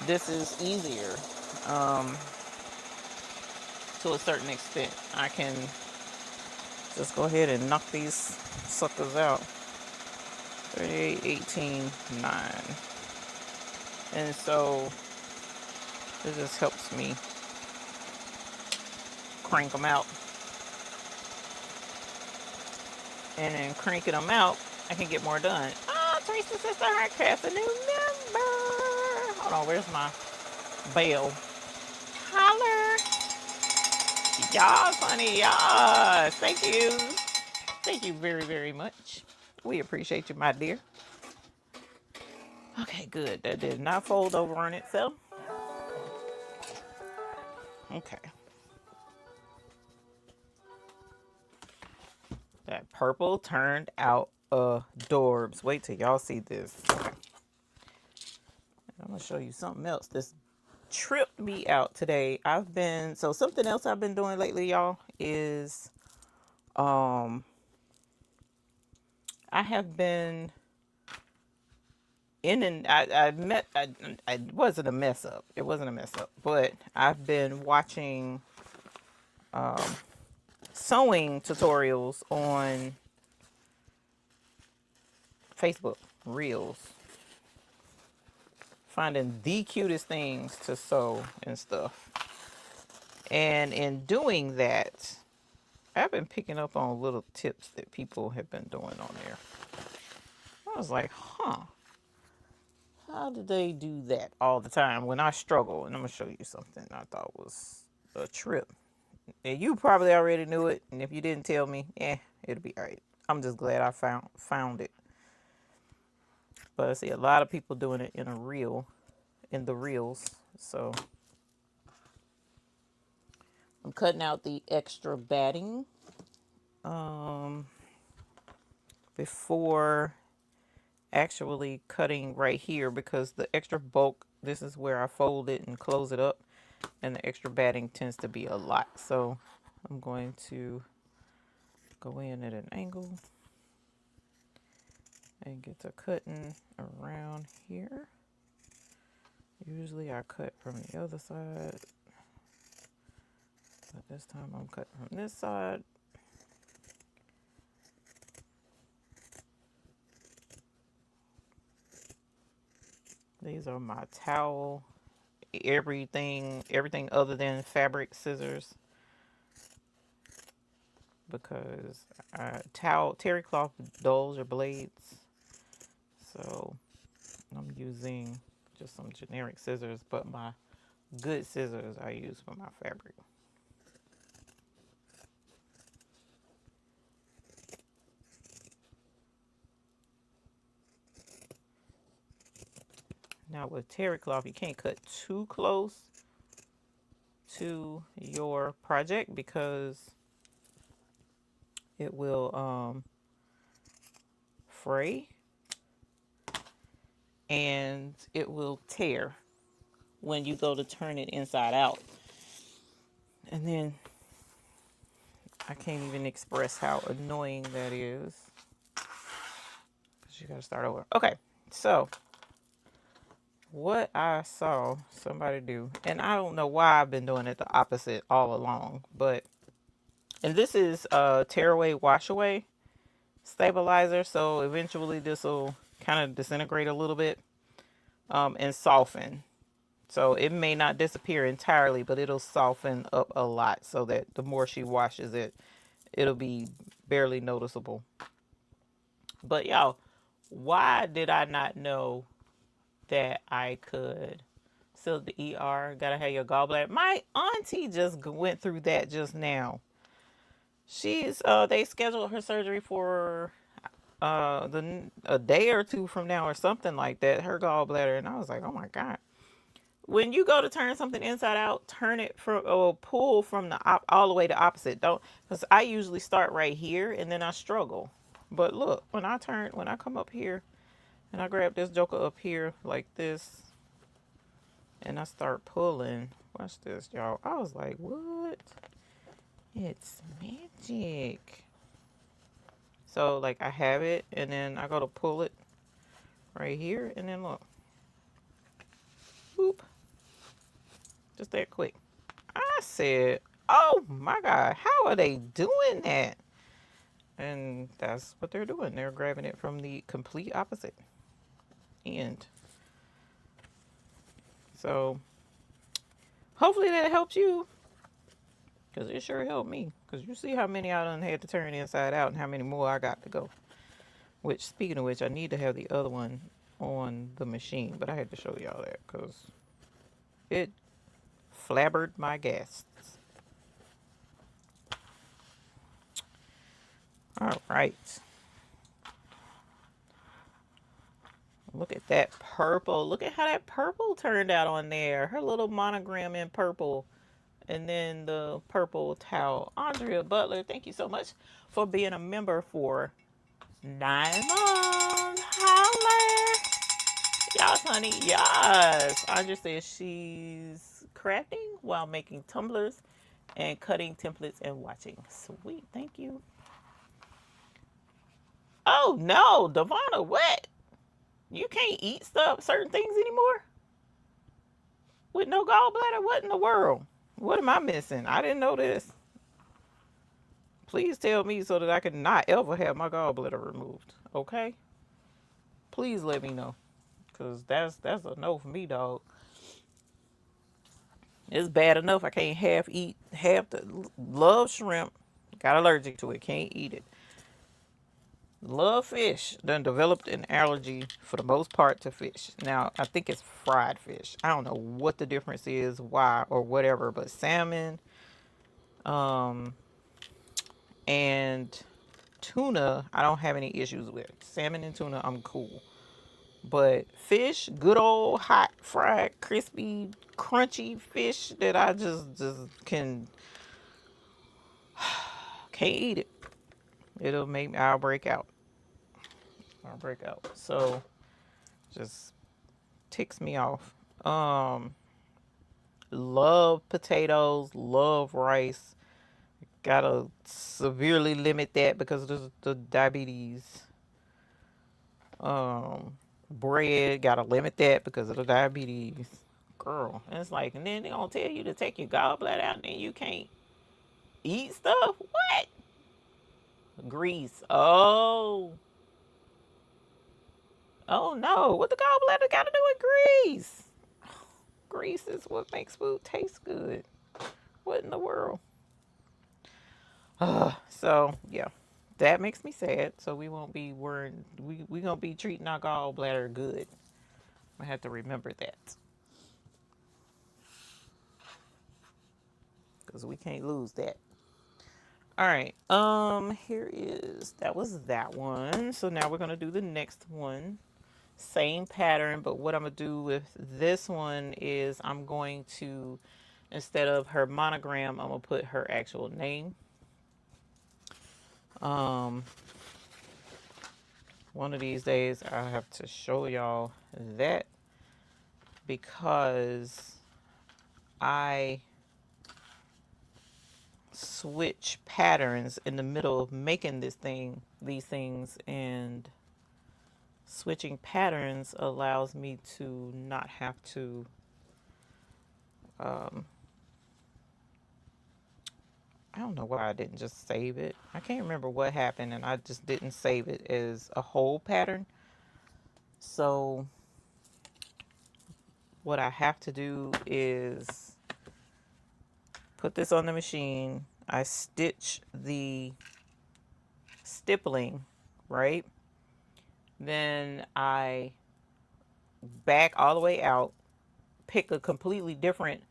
this is easier to a certain extent. I can just go ahead and knock these suckers out. 38, 18, 9. And so it just helps me crank them out. And then cranking them out, I can get more done. Ah, Teresa Sister Heartcraft, a new member. Hold on, where's my bell? Holler. Yes, honey, yes. Thank you. Thank you very, very much. We appreciate you, my dear. Okay, good. That did not fold over on itself. Okay. That purple turned out adorbs. Wait till y'all see this. I'm gonna show you something else. This tripped me out today. Something else I've been doing lately, y'all, is I have been in and I wasn't a mess up. It wasn't a mess up, but I've been watching sewing tutorials on Facebook Reels, finding the cutest things to sew and stuff. And in doing that, I've been picking up on little tips that people have been doing on there. I was like, huh, how do they do that all the time when I struggle? And I'm going to show you something I thought was a trip. And you probably already knew it. And if you didn't tell me, it'll be all right. I'm just glad I found it. But I see a lot of people doing it in the reels. So I'm cutting out the extra batting before actually cutting right here, because the extra bulk, this is where I fold it and close it up. and the extra batting tends to be a lot. So I'm going to go in at an angle and get to cutting around here. Usually I cut from the other side, but this time I'm cutting from this side. These are my towel, everything other than fabric scissors, because terry cloth dulls or blades. So I'm using just some generic scissors, but my good scissors I use for my fabric. Now with terry cloth, you can't cut too close to your project because it will fray and it will tear when you go to turn it inside out. And then I can't even express how annoying that is, because you gotta start over. Okay, so what I saw somebody do, and I don't know why I've been doing it the opposite all along, but, and this is a tear away, wash away stabilizer, so eventually this will kind of disintegrate a little bit and soften. So it may not disappear entirely, but it'll soften up a lot so that the more she washes it, it'll be barely noticeable. But y'all, why did I not know that I could seal the ER? Gotta have your gallbladder. My auntie just went through that just now. She's they scheduled her surgery for a day or two from now or something like that, her gallbladder, and I was like, oh my God. When you go to turn something inside out, turn it from, or pull from the all the way to opposite. Don't, because I usually start right here and then I struggle. But look, when I come up here and I grab this joker up here like this and I start pulling, watch this, y'all. I was like, what? It's magic. So like I have it and then I go to pull it right here and then look. Boop. Just that quick. I said, oh my God, how are they doing that? And that's what they're doing. They're grabbing it from the complete opposite end. So hopefully that helps you, because it sure helped me. Because you see how many I done had to turn inside out and how many more I got to go. Which, speaking of which, I need to have the other one on the machine. But I had to show y'all that because it flabbered my guests. All right. Look at that purple. Look at how that purple turned out on there. Her little monogram in purple. And then the purple towel. Andrea Butler, thank you so much for being a member for 9 months. Holla. Yes, honey. Yes. Andrea says she's crafting while making tumblers and cutting templates and watching. Sweet. Thank you. Oh, no. Devonna, what? You can't eat certain things anymore? With no gallbladder? What in the world? What am I missing? I didn't know this. Please tell me so that I can not ever have my gallbladder removed. Okay? Please let me know. Because that's a no for me, dog. It's bad enough I can't love shrimp. Got allergic to it. Can't eat it. Love fish. Done developed an allergy for the most part to fish. Now, I think it's fried fish. I don't know what the difference is, why, or whatever, but salmon, and tuna, I don't have any issues with. Salmon and tuna, I'm cool. But fish, good old hot, fried, crispy, crunchy fish that I just can't eat it. I'll break out. So just ticks me off. Love potatoes, love rice. Gotta severely limit that because of the diabetes. Bread, gotta limit that because of the diabetes. Girl, and it's like, and then they gonna tell you to take your gallbladder out, and then you can't eat stuff. What? Grease. Oh no. What the gallbladder got to do with grease? Grease is what makes food taste good. What in the world? So yeah, that makes me sad. So we won't be worrying. We gonna be treating our gallbladder good. I have to remember that because we can't lose that. All right. Here is that was that one. So now we're gonna do the next one. Same pattern, but what I'm gonna do with this one is I'm going to, instead of her monogram, I'm gonna put her actual name. Um, one of these days I have to show y'all that because I switch patterns in the middle of making these things, and switching patterns allows me to not have to I don't know why I didn't just save it. I can't remember what happened, and I just didn't save it as a whole pattern. So what I have to do is put this on the machine. I stitch the stippling, right? Then I back all the way out, pick a completely different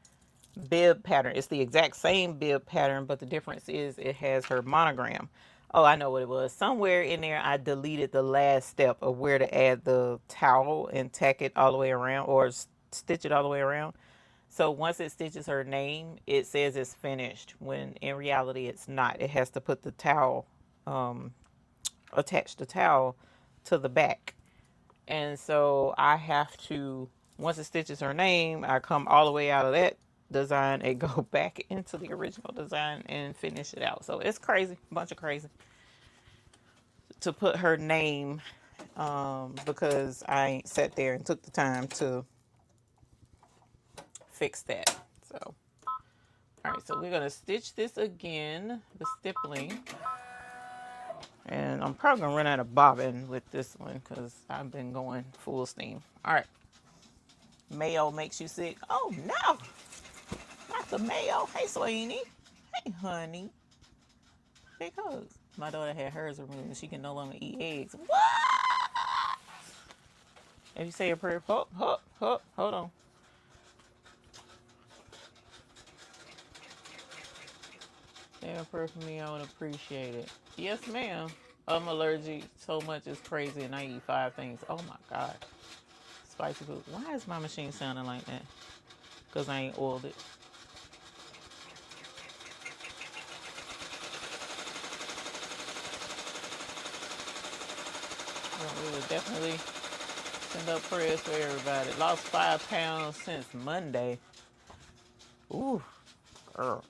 bib pattern. It's the exact same bib pattern, but the difference is it has her monogram. Oh, I know what it was. Somewhere in there, I deleted the last step of where to add the towel and tack it all the way around, or stitch it all the way around. So once it stitches her name, it says it's finished, when in reality it's not. It has to put the towel, attach the towel to the back. And so I have to, once it stitches her name, I come all the way out of that design and go back into the original design and finish it out. So it's crazy, a bunch of crazy to put her name, because I ain't sat there and took the time to fix that. So, all right, so we're gonna stitch this again, the stippling. And I'm probably gonna run out of bobbin with this one because I've been going full steam. All right. Mayo makes you sick. Oh no, not the mayo. Hey, Sweeney. Hey, honey. Big hugs. My daughter had hers removed and she can no longer eat eggs. What? If you say a prayer, hold on. Say a prayer for me, I would appreciate it. Yes, ma'am. I'm allergic so much it's crazy, and I eat 5 things. Oh my God. Spicy food. Why is my machine sounding like that? Because I ain't oiled it. Well, we would definitely send up prayers for everybody. Lost 5 pounds since Monday. Ooh, girl.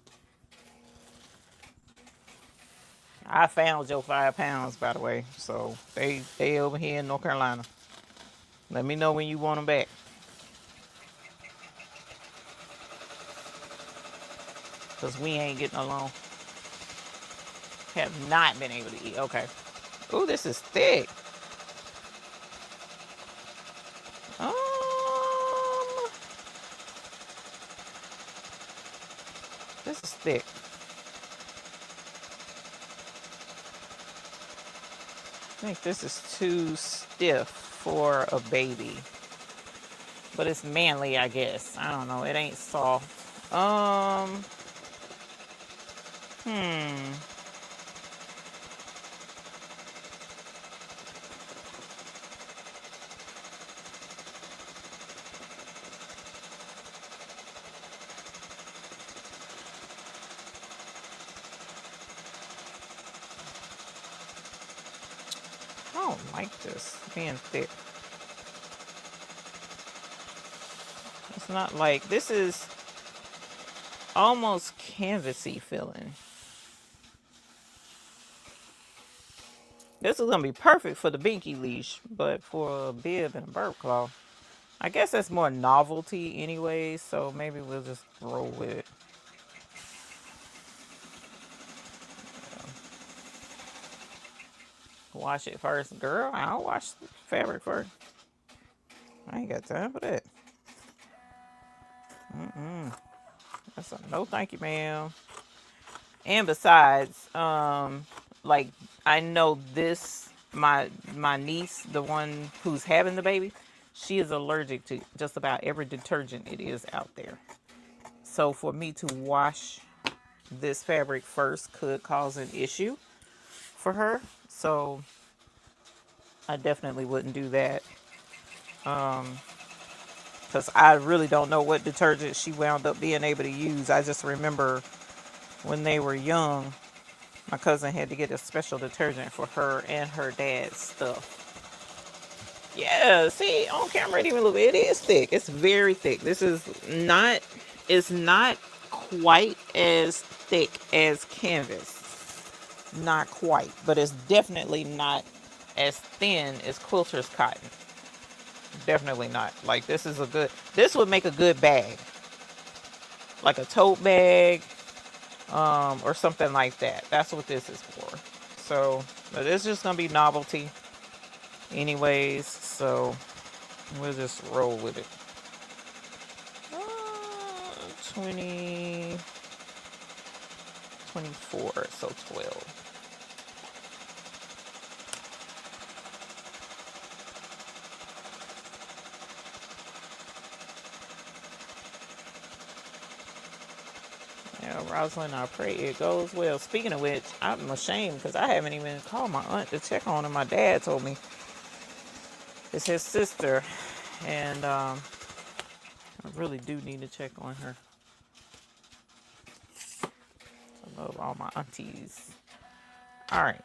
I found your 5 pounds, by the way. So they over here in North Carolina. Let me know when you want them back. Because we ain't getting along. Have not been able to eat. Okay. Ooh, this is thick. Um, this is thick. I think this is too stiff for a baby. But it's manly, I guess. I don't know. It ain't soft. Hmm. I don't like this being thick. It's not like, this is almost canvasy feeling. This is going to be perfect for the binky leash, but for a bib and a burp cloth, I guess that's more novelty anyway, so maybe we'll just roll with it. Wash it first. Girl, I'll wash the fabric first. I ain't got time for that. That's a no thank you, ma'am. And besides, like, I know this, my niece, the one who's having the baby, she is allergic to just about every detergent it is out there. So for me to wash this fabric first could cause an issue for her. So I definitely wouldn't do that. Because I really don't know what detergent she wound up being able to use. I just remember when they were young, my cousin had to get a special detergent for her and her dad's stuff. Yeah, see, on camera it even look, it is thick. It's very thick. This is not, it's not quite as thick as canvas. Not quite, but it's definitely not as thin as quilter's cotton. Definitely not. Like, this is a good, this would make a good bag. Like a tote bag, or something like that. That's what this is for. So, but it's just gonna be novelty anyways, so we'll just roll with it. 20, 24, so 12. Yeah, Rosalind, I pray it goes well. Speaking of which, I'm ashamed because I haven't even called my aunt to check on her. My dad told me it's his sister, and I really do need to check on her. I love all my aunties. All right.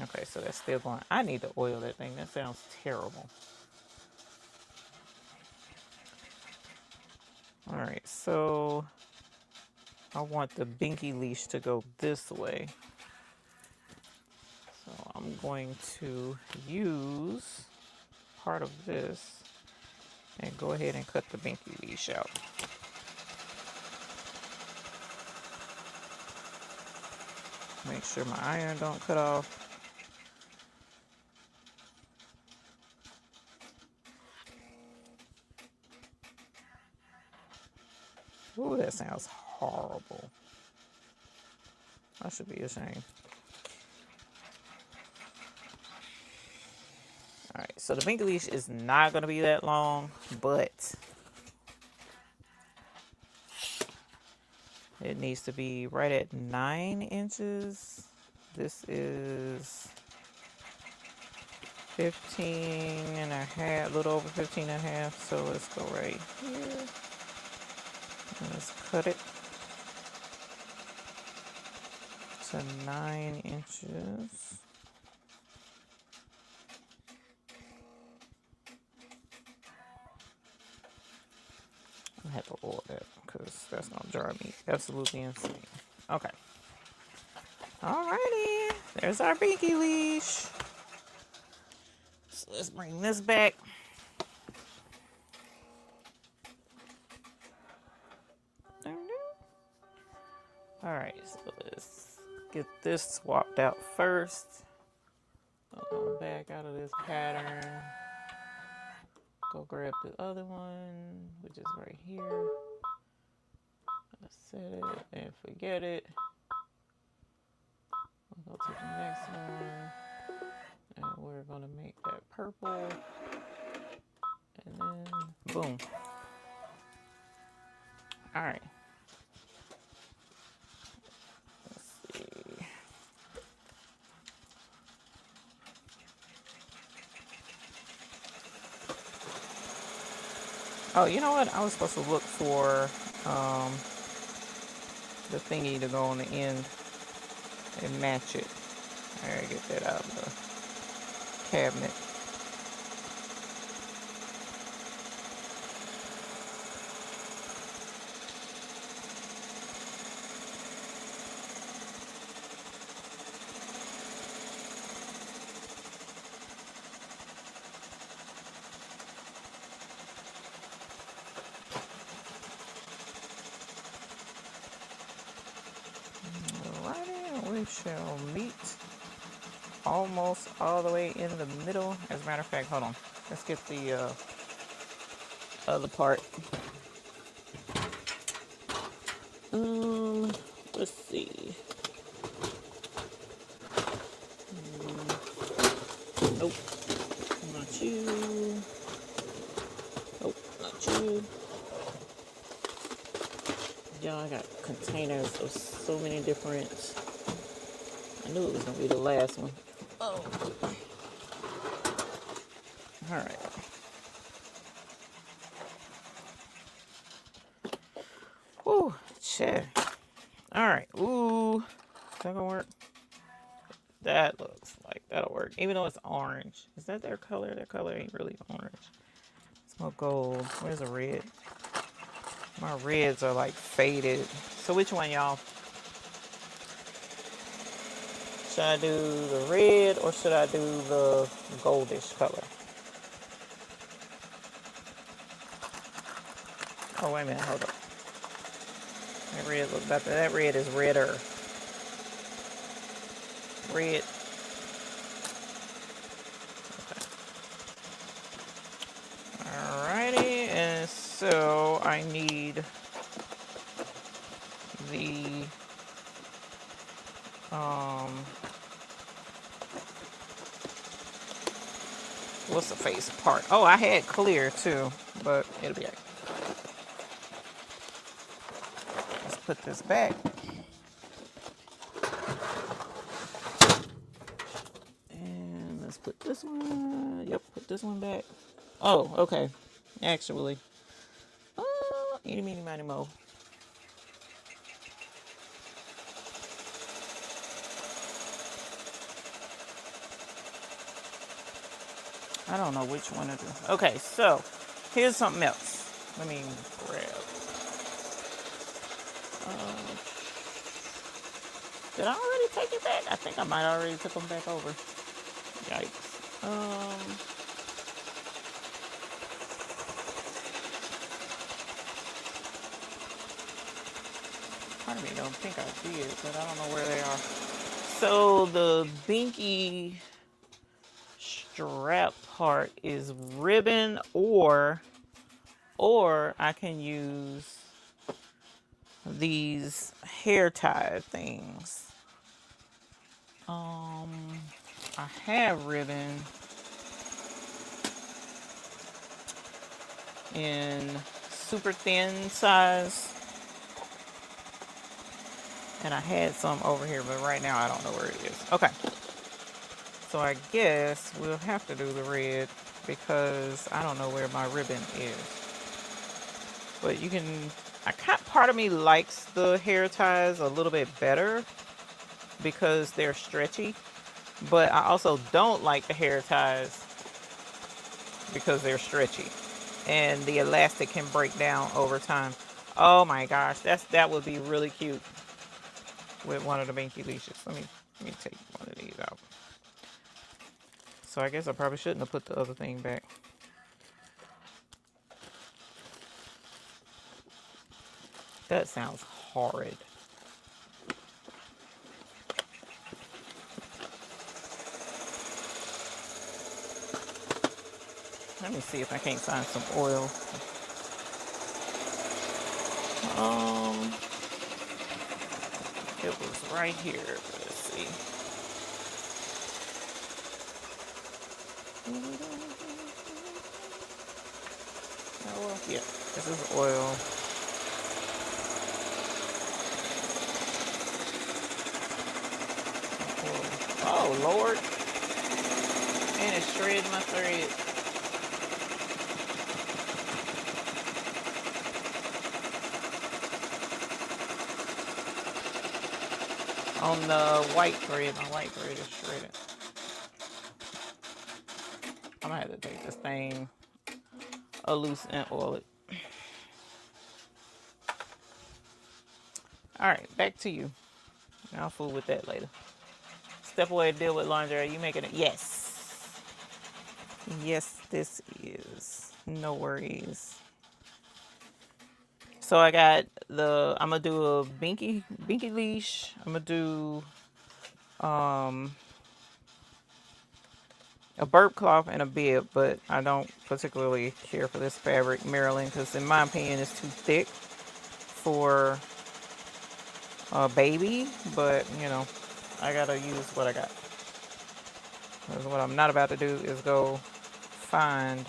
Okay, so that's still going. I need to oil that thing. That sounds terrible. All right, so I want the binky leash to go this way. So I'm going to use part of this and go ahead and cut the binky leash out. Make sure my iron don't cut off. Ooh, that sounds horrible. I should be ashamed. Alright, so the binky leash is not going to be that long, but it needs to be right at 9 inches. This is 15 and a half, a little over 15 and a half. So let's go right here. And let's cut it to 9 inches. I have to oil that because that's gonna drive me absolutely insane. Okay. Alrighty. There's our binky leash. So let's bring this back. Alright, so let's get this swapped out first. I'll go back out of this pattern. Go grab the other one, which is right here. Set it and forget it. We'll go to the next one. And we're going to make that purple. And then, boom. Alright. Let's see. Oh, you know what? I was supposed to look for the thingy to go on the end and match it. I gotta get that out of the cabinet. shall meet almost all the way in the middle. As a matter of fact, hold on. Let's get the other part. Let's see. Nope, not you. Nope, not you. Y'all, I got containers of so many different. I knew it was gonna be the last one. Oh, all right. Ooh, shit. All right. Ooh, is that gonna work? That looks like that'll work. Even though it's orange. Is that their color? Their color ain't really orange. It's more gold. Where's the red? My reds are like faded. So which one, y'all? Should I do the red or should I do the goldish color? Oh, wait a minute. Hold up. That red looks better. That red is redder. Red. Alrighty. And so I need the what's the face part? Oh, I had clear too, but it'll be right. Let's put this back. And let's put this one. Yep, put this one back. Oh, okay. Actually, eeny, meeny, miny, mo. I don't know which one it is. Okay, so here's something else. Let me grab. Did I already take it back? I think I might already took them back over. Yikes. Part of me don't think I did, but I don't know where they are. So the binky strap part is ribbon, or I can use these hair tie things. I have ribbon in super thin size, and I had some over here, but right now I don't know where it is. Okay, so I guess we'll have to do the red because I don't know where my ribbon is. But you can, part of me likes the hair ties a little bit better because they're stretchy, but I also don't like the hair ties because they're stretchy and the elastic can break down over time. Oh my gosh, that would be really cute with one of the binky leashes. Let me take one of these out. So I guess I probably shouldn't have put the other thing back. That sounds horrid. Let me see if I can't find some oil. It was right here. Let's see. Oh, yeah, this is oil. Oh, Lord. And it shredded my thread. On the white thread, my white thread is shredded. I'm gonna have to take this thing loose and oil it. Alright, back to you. I'll fool with that later. Step away to deal with laundry. Are you making it? Yes. Yes, this is. No worries. So I got I'm gonna do a binky leash. I'm gonna do um, a burp cloth and a bib, but I don't particularly care for this fabric, Maryland, because in my opinion it's too thick for a baby, but you know, I gotta use what I got. Because what I'm not about to do is go find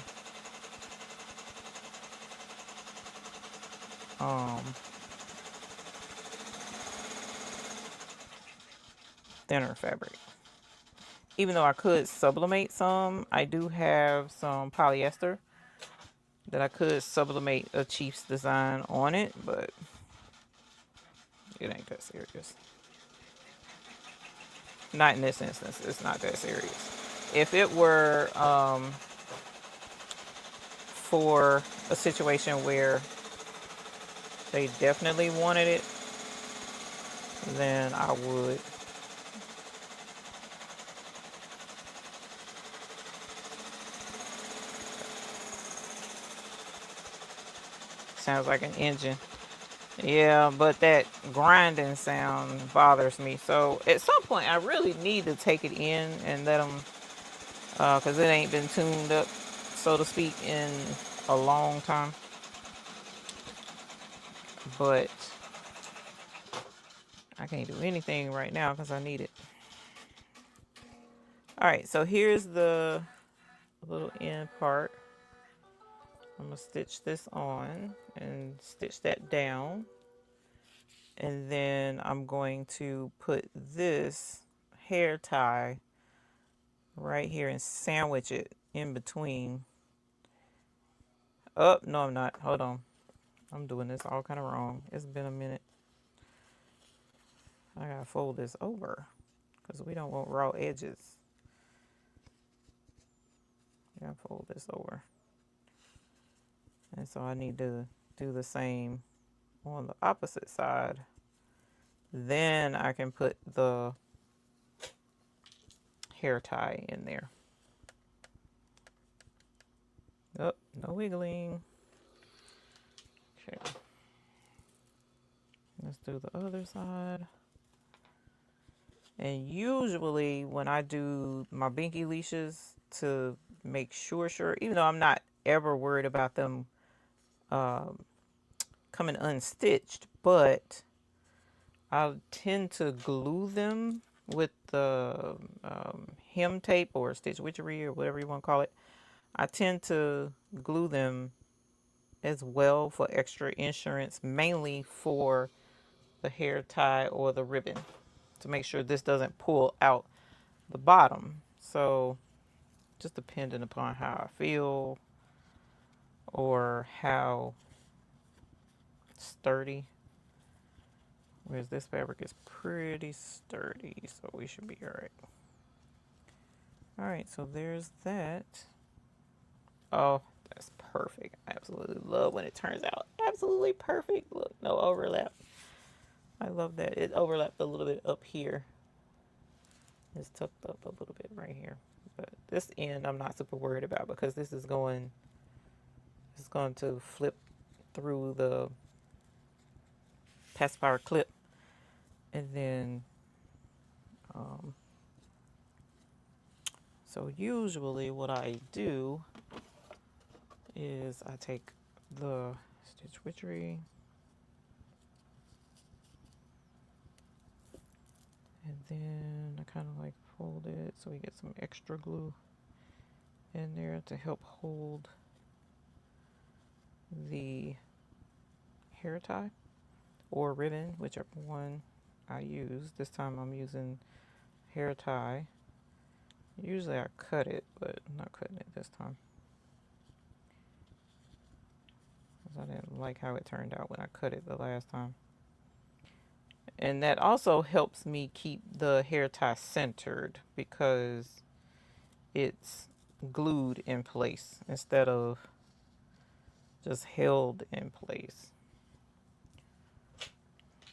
um, thinner fabric. Even though I could sublimate some, I do have some polyester that I could sublimate a Chiefs design on it, but it ain't that serious. Not in this instance. It's not that serious. If it were for a situation where they definitely wanted it, then I would. Sounds like an engine. Yeah, but that grinding sound bothers me. So at some point, I really need to take it in and let them, because it ain't been tuned up, so to speak, in a long time. But I can't do anything right now because I need it. All right, so here's the little end part. I'm gonna stitch this on and stitch that down. And then I'm going to put this hair tie right here and sandwich it in between. Oh, no, I'm not. Hold on. I'm doing this all kind of wrong. It's been a minute. I gotta fold this over because we don't want raw edges. I gotta fold this over. And so I need to do the same on the opposite side. Then I can put the hair tie in there. Oh, no wiggling. Okay. Let's do the other side. And usually when I do my binky leashes, to make sure, even though I'm not ever worried about them coming unstitched, but I tend to glue them with the hem tape or stitch witchery or whatever you want to call it. I tend to glue them as well for extra insurance, mainly for the hair tie or the ribbon, to make sure this doesn't pull out the bottom. So just depending upon how I feel or how sturdy. Whereas this fabric is pretty sturdy, so we should be all right. All right, so there's that. Oh, that's perfect. I absolutely love when it turns out absolutely perfect. Look, no overlap. I love that. It overlapped a little bit up here. It's tucked up a little bit right here. But this end I'm not super worried about because this is going to flip through the pacifier clip. And then so usually what I do is I take the stitch witchery and then I kind of like fold it so we get some extra glue in there to help hold the hair tie or ribbon, whichever one I use. This time I'm using hair tie. Usually I cut it, but I'm not cutting it this time. I didn't like how it turned out when I cut it the last time. And that also helps me keep the hair tie centered because it's glued in place instead of just held in place.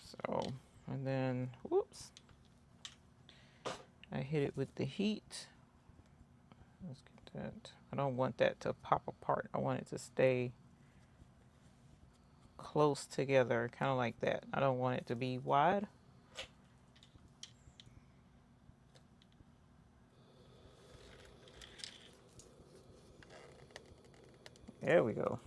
So, and then, whoops, I hit it with the heat. Let's get that. I don't want that to pop apart. I want it to stay close together, kind of like that. I don't want it to be wide. There we go.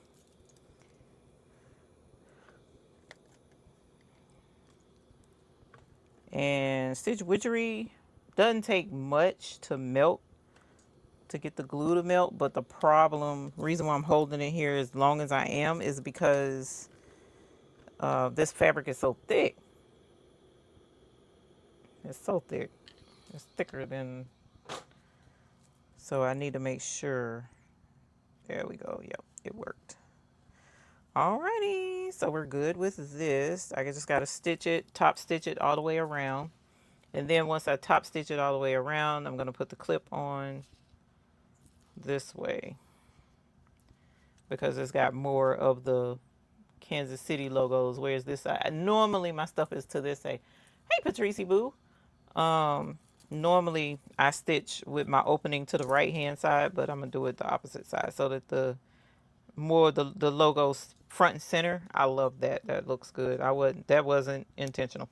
And stitch witchery doesn't take much to melt, to get the glue to melt, but the reason why I'm holding it here as long as I am is because this fabric is so thick. It's so thick. It's thicker than, so I need to make sure. There we go. Yep, it worked. Alrighty, so we're good with this. I just got to stitch it, top stitch it all the way around. And then once I top stitch it all the way around, I'm going to put the clip on this way because it's got more of the Kansas City logos, whereas this side, normally my stuff is to this side. Hey, Patrice Boo. Normally I stitch with my opening to the right hand side, but I'm going to do it the opposite side so that the logos front and center. I love that. That looks good. That wasn't intentional.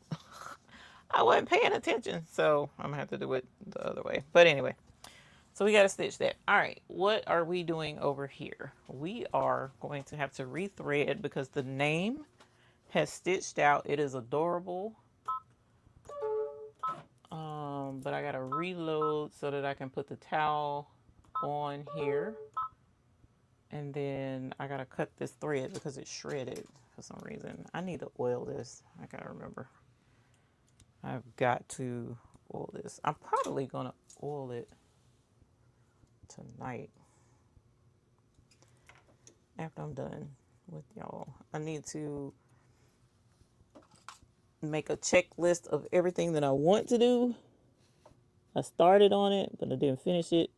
I wasn't paying attention, so I'm gonna have to do it the other way. But anyway, so we got to stitch that. All right, what are we doing over here? We are going to have to rethread because the name has stitched out. It is adorable. But I gotta reload so that I can put the towel on here. And then I gotta cut this thread because it's shredded for some reason. I need to oil this. I gotta remember. I've got to oil this. I'm probably gonna oil it tonight after I'm done with y'all. I need to make a checklist of everything that I want to do. I started on it, but I didn't finish it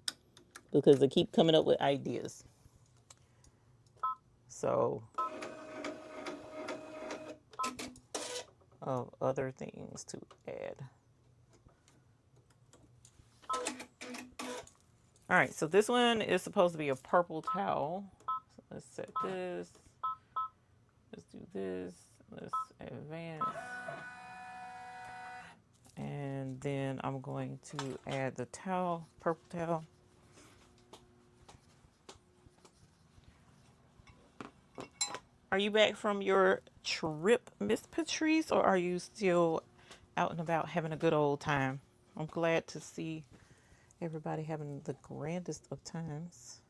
because I keep coming up with ideas. So, of other things to add. All right, so this one is supposed to be a purple towel. So let's set this. Let's do this. Let's advance. And then I'm going to add the towel, purple towel. Are you back from your trip, Miss Patrice, or are you still out and about having a good old time? I'm glad to see everybody having the grandest of times.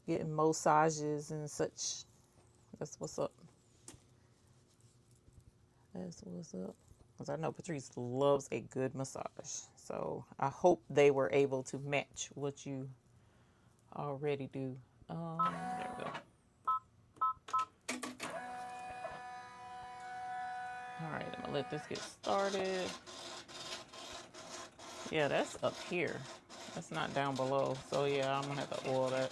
Getting massages and such. That's what's up. That's what's up. Because I know Patrice loves a good massage. So I hope they were able to match what you already do. There we go. All right, I'm gonna let this get started. Yeah, that's up here. That's not down below. So yeah, I'm gonna have to oil that.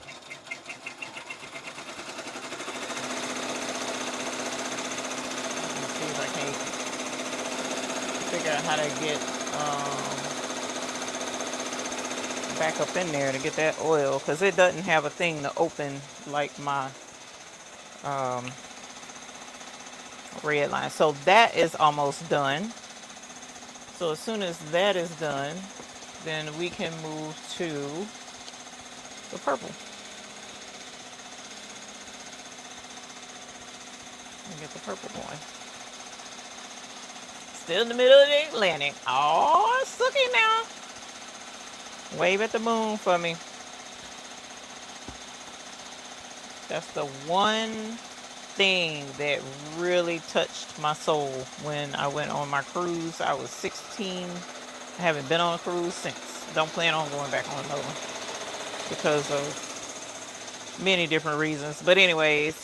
Let's see if I can figure out how to get back up in there to get that oil, because it doesn't have a thing to open like my red line. So that is almost done. So as soon as that is done, then we can move to the purple. And get the purple going. Still in the middle of the Atlantic. Oh, sucky now. Wave at the moon for me. That's the one thing that really touched my soul when I went on my cruise. I was 16. I haven't been on a cruise since. Don't plan on going back on another one because of many different reasons. But anyways,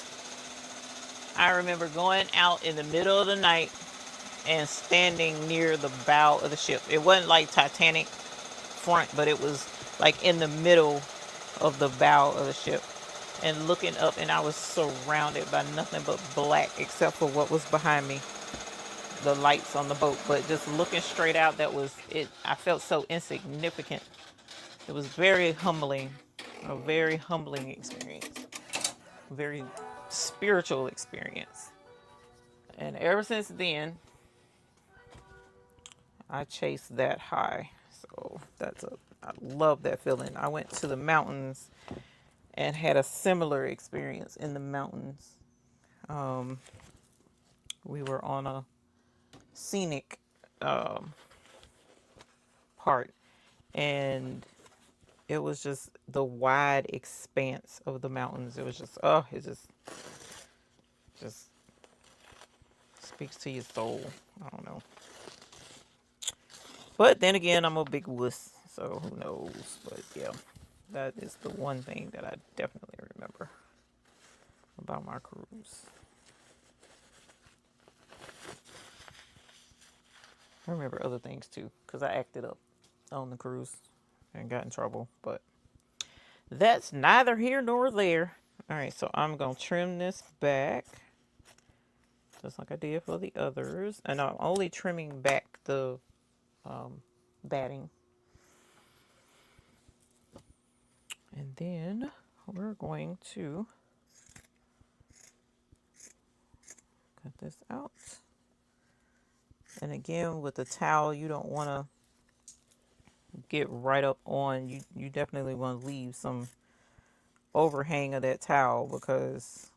I remember going out in the middle of the night and standing near the bow of the ship. It wasn't like Titanic front, but it was like in the middle of the bow of the ship. And looking up, and I was surrounded by nothing but black except for what was behind me, the lights on the boat. But just looking straight out, that was it. I felt so insignificant. It was very humbling, a very humbling experience, a very spiritual experience. And ever since then, I chased that high. So I love that feeling. I went to the mountains and had a similar experience in the mountains. Um, we were on a scenic um, part, and it was just the wide expanse of the mountains. It was just, oh, it just speaks to your soul. I don't know. But then again, I'm a big wuss, so who knows? But yeah, that is the one thing that I definitely remember about my cruise. I remember other things too, because I acted up on the cruise and got in trouble, but that's neither here nor there. All right, so I'm going to trim this back just like I did for the others. And I'm only trimming back the batting. And then we're going to cut this out. And again, with the towel, you don't want to get right up on. You definitely want to leave some overhang of that towel, because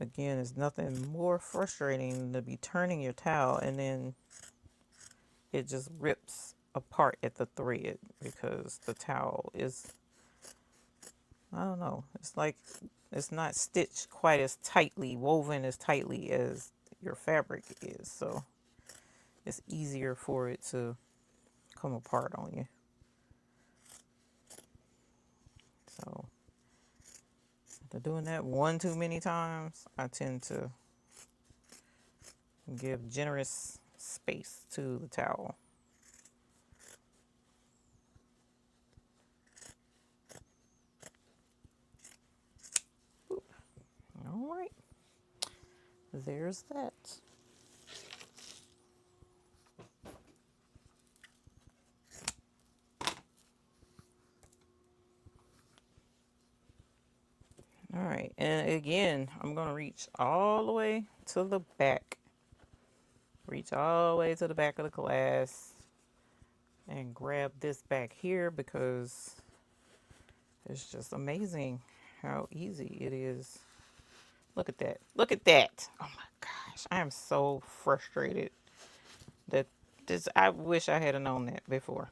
again, there's nothing more frustrating than to be turning your towel and then it just rips apart at the thread because the towel is, I don't know, it's like it's not stitched quite as tightly, woven as tightly as your fabric is. So it's easier for it to come apart on you. So after doing that one too many times, I tend to give generous space to the towel. All right, there's that. All right, and again, I'm going to reach all the way to the back. Reach all the way to the back of the glass and grab this back here, because it's just amazing how easy it is. Look at that. Look at that. Oh my gosh. I am so frustrated that this, I wish I had known that before.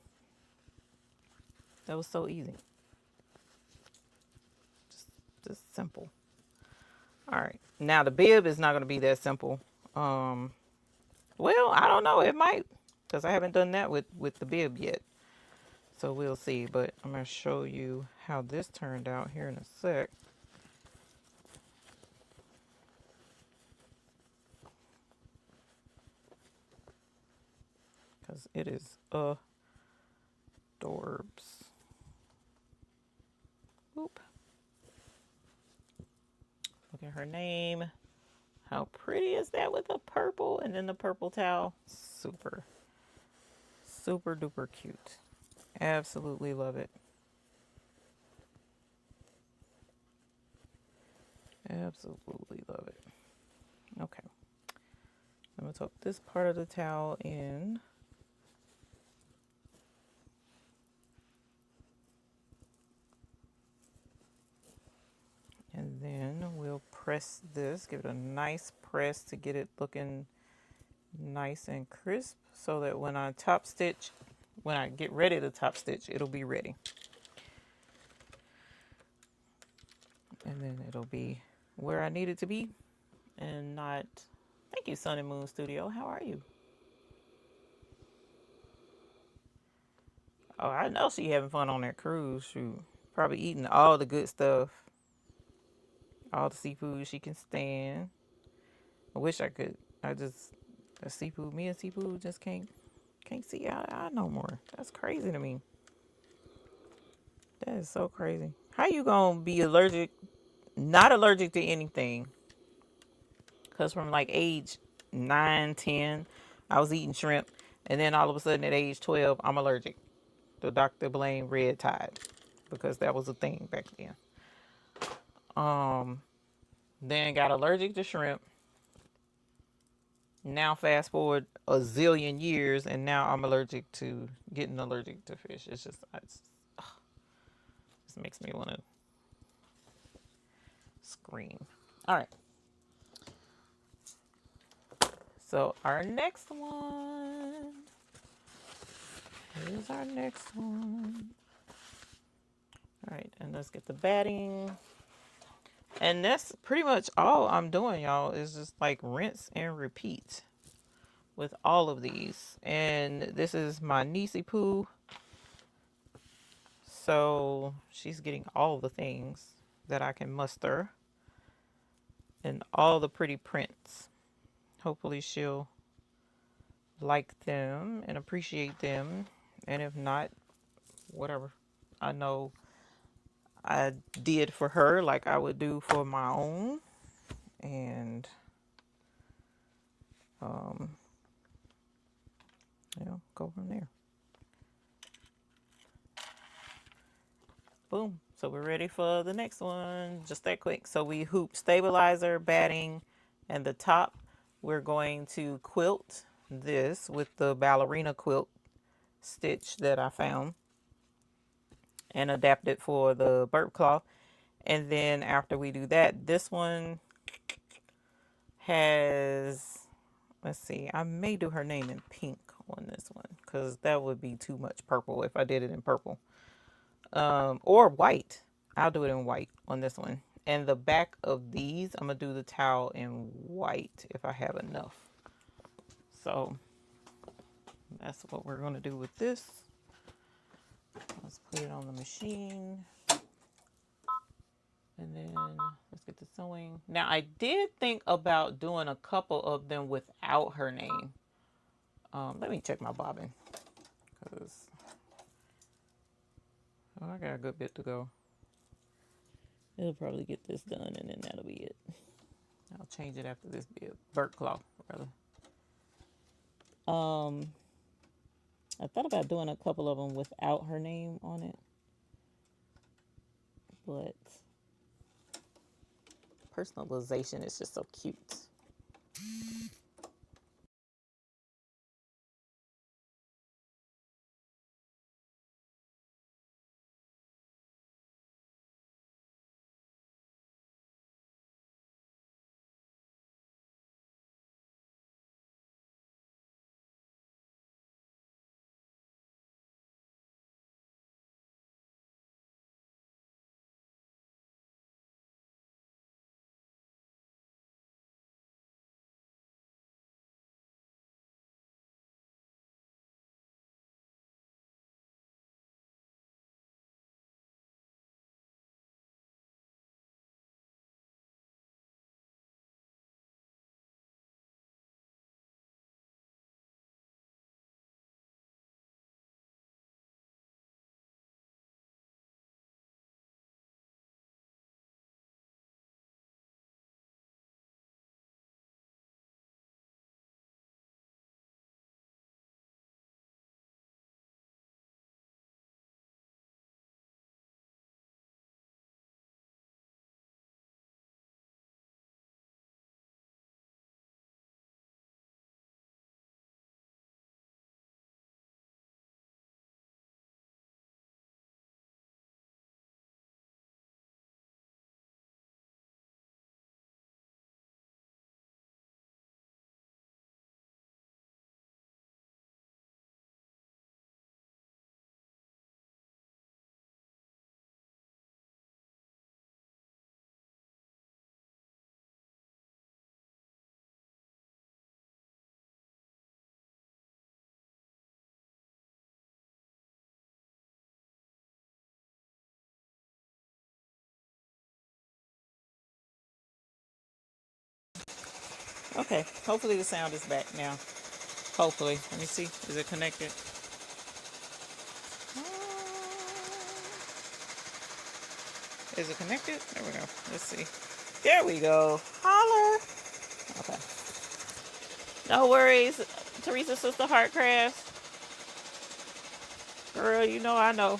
That was so easy. Just simple. All right. Now the bib is not going to be that simple. Well, I don't know. It might, because I haven't done that with the bib yet. So we'll see. But I'm going to show you how this turned out here in a sec. Because it is adorbs. Oop. Look at her name. How pretty is that with the purple and then the purple towel? Super. Super duper cute. Absolutely love it. Absolutely love it. Okay. I'm going to tuck this part of the towel in. And then we'll press this, give it a nice press to get it looking nice and crisp, so that when I top stitch, when I get ready to top stitch, it'll be ready. And then it'll be where I need it to be and not. Thank you, Sun and Moon Studio. How are you? Oh, I know she having fun on that cruise. Shoot, probably eating all the good stuff, all the seafood she can stand. I wish I could. I just seafood. Me and seafood just can't see eye no more. That's crazy to me. That is so crazy. How you gonna be allergic? Not allergic to anything? Cause from like age 9, 10, I was eating shrimp, and then all of a sudden at age 12, I'm allergic. The doctor blamed red tide because that was a thing back then. Then got allergic to shrimp. Now fast forward a zillion years, and now I'm getting allergic to fish. It's just makes me want to scream. All right. So our next one. Here's our next one. All right, and let's get the batting. And that's pretty much all I'm doing, y'all, is just like rinse and repeat with all of these. And this is my niecey poo. So she's getting all the things that I can muster and all the pretty prints. Hopefully she'll like them and appreciate them. And if not, whatever. I know I did for her like I would do for my own. And go from there. Boom. So we're ready for the next one. Just that quick. So we hoop stabilizer, batting, and the top. We're going to quilt this with the ballerina quilt stitch that I found and adapt it for the burp cloth. And then after we do that, this one has, let's see, I may do her name in pink on this one because that would be too much purple if I did it in purple. Or white. I'll do it in white on this one. And the back of these, I'm going to do the towel in white if I have enough. So that's what we're going to do with this. Let's put it on the machine. And then let's get the sewing. Now, I did think about doing a couple of them without her name. Let me check my bobbin. Because I got a good bit to go. It'll probably get this done and then that'll be it. I'll change it after this bit. Burp cloth, rather. I thought about doing a couple of them without her name on it. But personalization is just so cute. Okay, hopefully the sound is back now. Hopefully. Let me see. Is it connected? Is it connected? There we go. Let's see. There we go. Holler. Okay. No worries, Teresa Sister Heartcrafts. Girl, you know I know.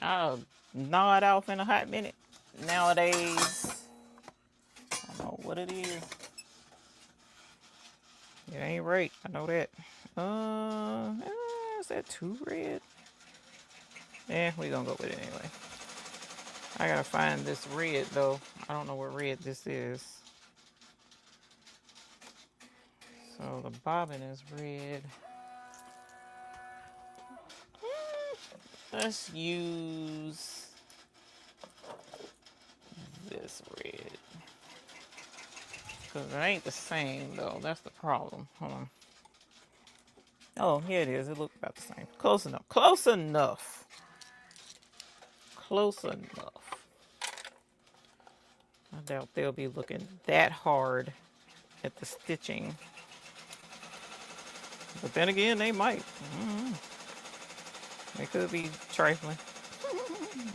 I'll gnaw it off in a hot minute. Nowadays, I don't know what it is. It ain't right. I know that. Is that too red? We're gonna go with it anyway. I gotta find this red though. I don't know what red this is. So the bobbin is red. Let's use this red. Because it ain't the same though. That's the problem. Hold on. Oh, here it is. It looked about the same. Close enough. Close enough. Close enough. I doubt they'll be looking that hard at the stitching. But then again, they might. They could be trifling.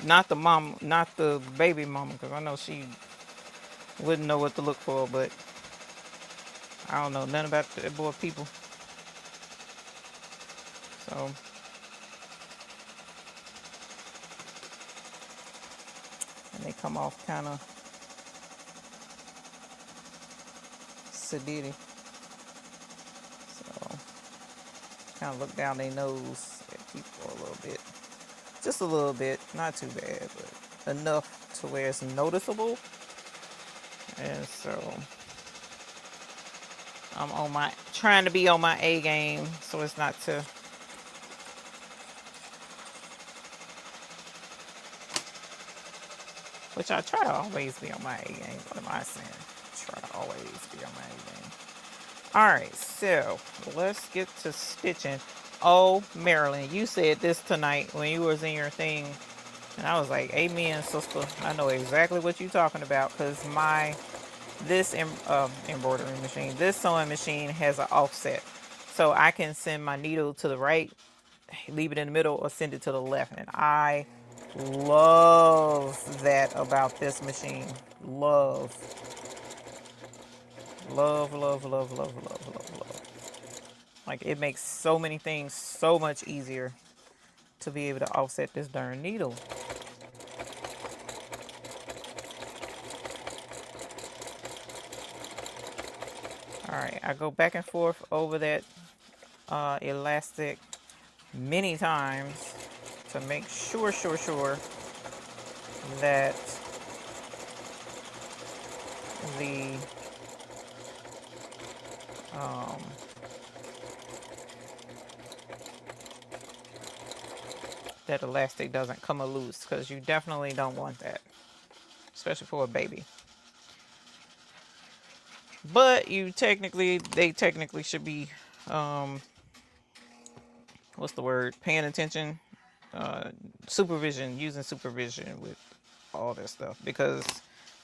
Not the mom, not the baby mama, because I know she wouldn't know what to look for, but I don't know nothing about the boy people. So and they come off kind of sedity. So kind of look down their nose at people a little bit. Just a little bit, not too bad, but enough to where it's noticeable. And so I'm on my, trying to be on my A game, so it's not to, which I try to always be on my A game. What am I saying? Try to always be on my A game. All right, so let's get to stitching. Oh, Marilyn, you said this tonight when you was in your thing, and I was like, amen, sister. I know exactly what you're talking about, because this embroidery machine, this sewing machine has an offset. So I can send my needle to the right, leave it in the middle, or send it to the left. And I love that about this machine. Love. Love, love, love, love, love, love, love. Like, it makes so many things so much easier to be able to offset this darn needle. All right, I go back and forth over that elastic many times to make sure that the that elastic doesn't come loose, because you definitely don't want that, especially for a baby. But they technically should be, what's the word? Paying attention, using supervision with all that stuff, because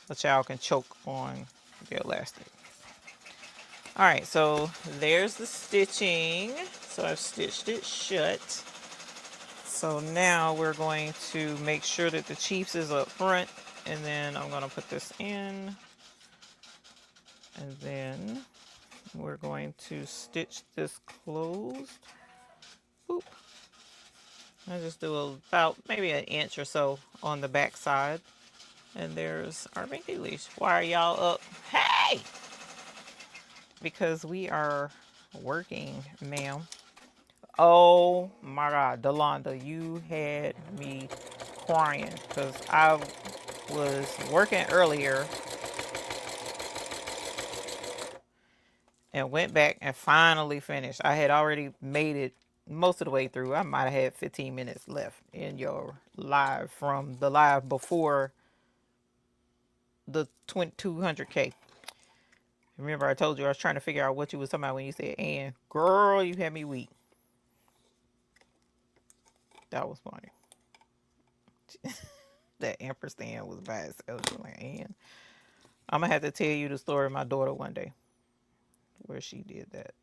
a child can choke on the elastic. All right, so there's the stitching. So I've stitched it shut. So now we're going to make sure that the Chiefs is up front, and then I'm going to put this in, and then we're going to stitch this closed. Boop. I just do about maybe an inch or so on the back side. And there's our baby leash. Why are y'all up? Hey! Because we are working, ma'am. Oh my God, Delonda, you had me crying, because I was working earlier and went back and finally finished. I had already made it most of the way through. I might have had 15 minutes left in your live from the live before the 200K. Remember, I told you I was trying to figure out what you was talking about when you said, and girl, you had me weak. That was funny. That ampersand was by itself. She was like, and I'm going to have to tell you the story of my daughter one day where she did that.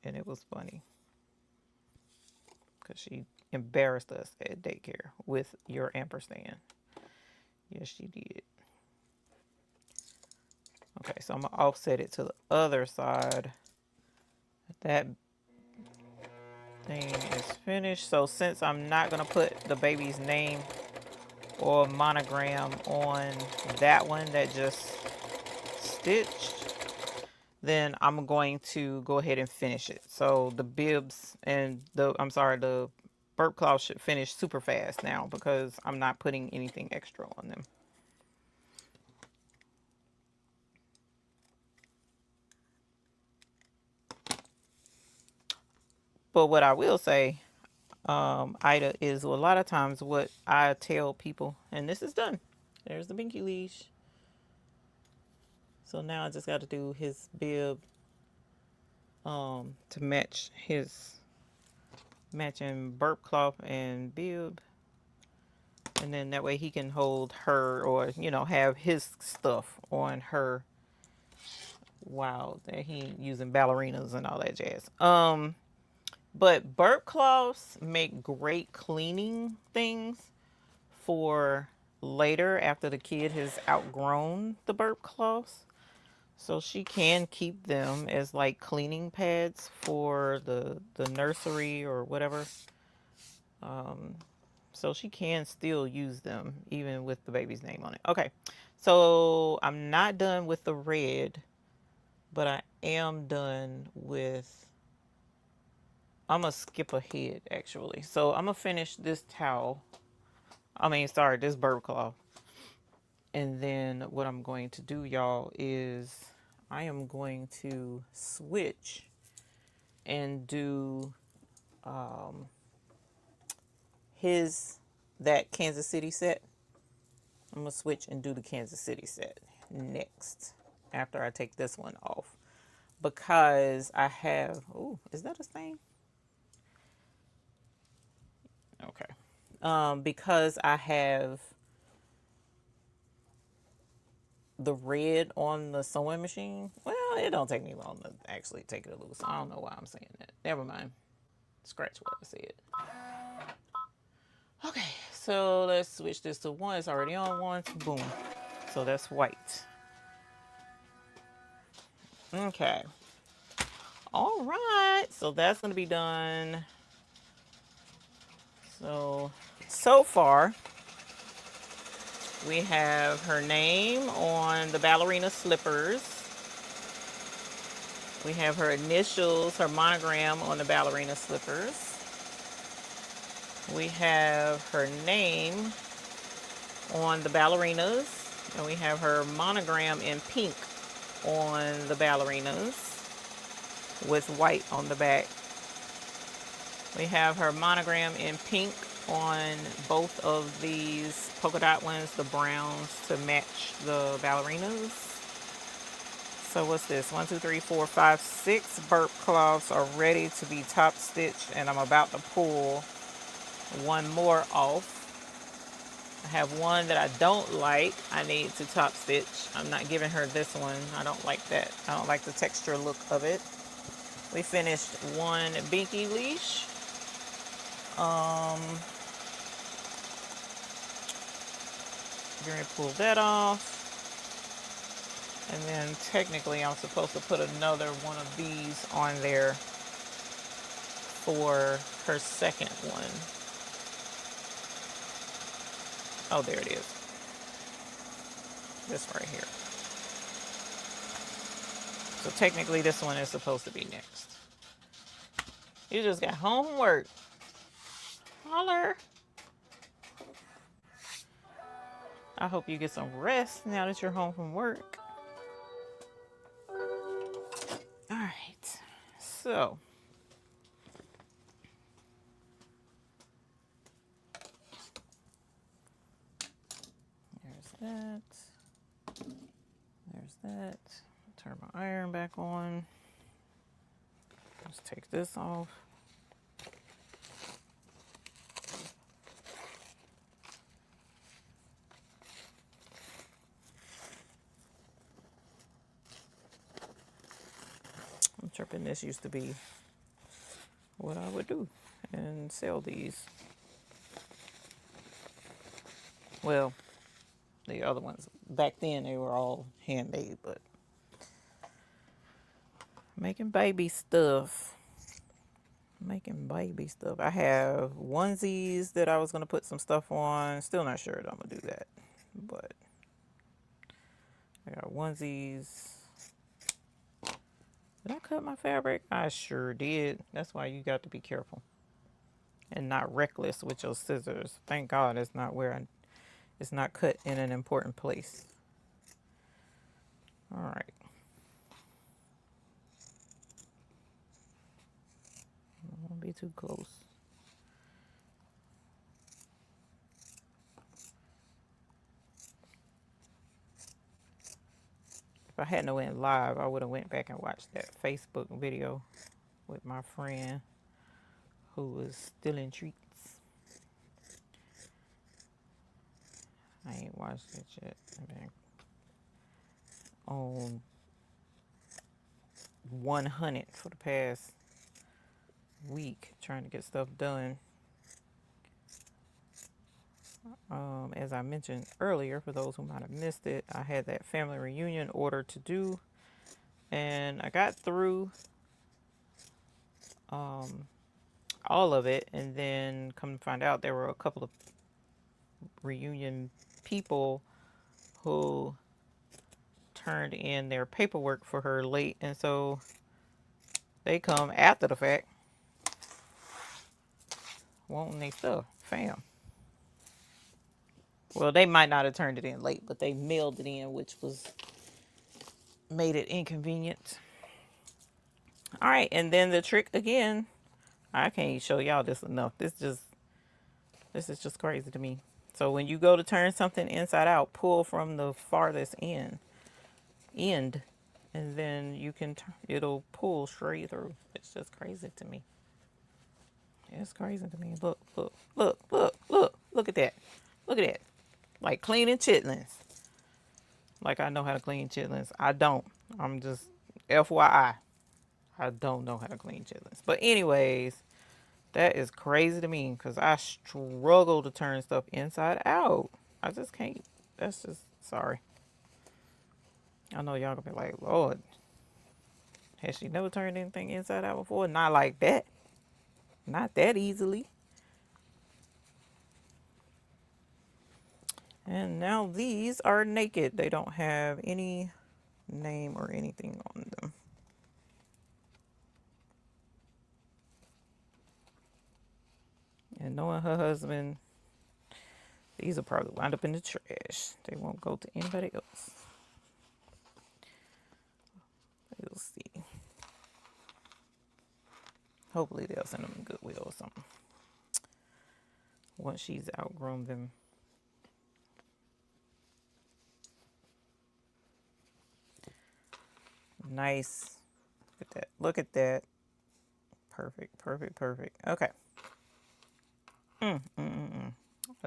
And it was funny, because she embarrassed us at daycare with your ampersand. Yes, she did. Okay, so I'm going to offset it to the other side. That thing is finished. So since I'm not going to put the baby's name or monogram on that one that just stitched, then I'm going to go ahead and finish it. So the bibs and the burp cloths should finish super fast now because I'm not putting anything extra on them. But what I will say, Ida, is a lot of times what I tell people, and this is done. There's the binky leash. So now I just got to do his bib to match his matching burp cloth and bib. And then that way he can hold her, or, you know, have his stuff on her while he using ballerinas and all that jazz. But burp cloths make great cleaning things for later after the kid has outgrown the burp cloths. So she can keep them as like cleaning pads for the nursery or whatever. So she can still use them even with the baby's name on it. Okay, so I'm not done with the red, but I am done with, I'm going to skip ahead actually. So I'm going to finish this towel. This burp cloth. And then what I'm going to do, y'all, is I am going to switch and do that Kansas City set. I'm going to switch and do the Kansas City set next after I take this one off. Because I have, oh, is that a stain? Okay. Because I have the red on the sewing machine. Well, it don't take me long to actually take it loose. I don't know why I'm saying that. Never mind. Scratch what I said. Okay, so let's switch this to one. It's already on one. Boom. So that's white. Okay. All right. So that's going to be done. So far, we have her name on the ballerina slippers. We have her initials, her monogram on the ballerina slippers. We have her name on the ballerinas, and we have her monogram in pink on the ballerinas with white on the back. We have her monogram in pink on both of these polka dot ones, the browns, to match the ballerinas. So what's this? 1, 2, 3, 4, 5, 6 burp cloths are ready to be top stitched, and I'm about to pull one more off. I have one that I don't like. I need to top stitch. I'm not giving her this one. I don't like that. I don't like the texture look of it. We finished one binky leash. You're going to pull that off. And then technically I'm supposed to put another one of these on there for her second one. Oh, there it is. This right here. So technically this one is supposed to be next. You just got home from work. Holler. I hope you get some rest now that you're home from work. All right. So there's that. There's that. Turn my iron back on. Let's take this off. I'm tripping. This used to be what I would do and sell these. Well, the other ones back then, they were all handmade, but making baby stuff. I have onesies that I was going to put some stuff on. Still not sure that I'm going to do that, but I got onesies. Did I cut my fabric? I sure did. That's why you got to be careful. and not reckless with your scissors. Thank God it's not it's not cut in an important place. All right. Don't be too close. If I hadn't went live, I would have went back and watched that Facebook video with my friend who was stealing treats. I ain't watched it yet. I've been on 100 for the past week trying to get stuff done. As I mentioned earlier, for those who might have missed it, I had that family reunion order to do, and I got through all of it, and then come to find out there were a couple of reunion people who turned in their paperwork for her late, and so they come after the fact wanting their stuff. Fam. Well, they might not have turned it in late, but they mailed it in, which made it inconvenient. All right, and then the trick again, I can't show y'all this enough. This is just crazy to me. So when you go to turn something inside out, pull from the farthest end, and then you can it'll pull straight through. It's just crazy to me. It's crazy to me. Look at that. Look at that. Like cleaning chitlins. Like I know how to clean chitlins. I don't. I'm just FYI. I don't know how to clean chitlins. But anyways, that is crazy to me because I struggle to turn stuff inside out. I just can't. That's just, sorry. I know y'all gonna be like, Lord, has she never turned anything inside out before? Not like that. Not that easily. And now these are naked. They don't have any name or anything on them. And knowing her husband, these will probably wind up in the trash. They won't go to anybody else. We'll see. Hopefully they'll send them in Goodwill or something. Once she's outgrown them. Nice. Look at that. Look at that. Perfect, perfect, perfect. Okay. I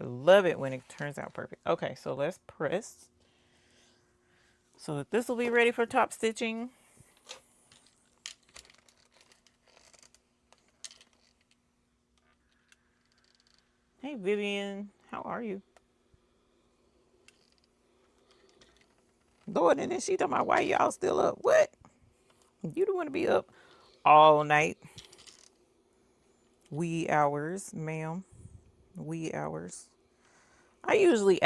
love it when it turns out perfect. Okay, so let's press. So this will be ready for top stitching. Hey Vivian, how are you? Lord, and then she talking about why y'all still up. What? You don't want to be up all night. Wee hours, ma'am. Wee hours. I usually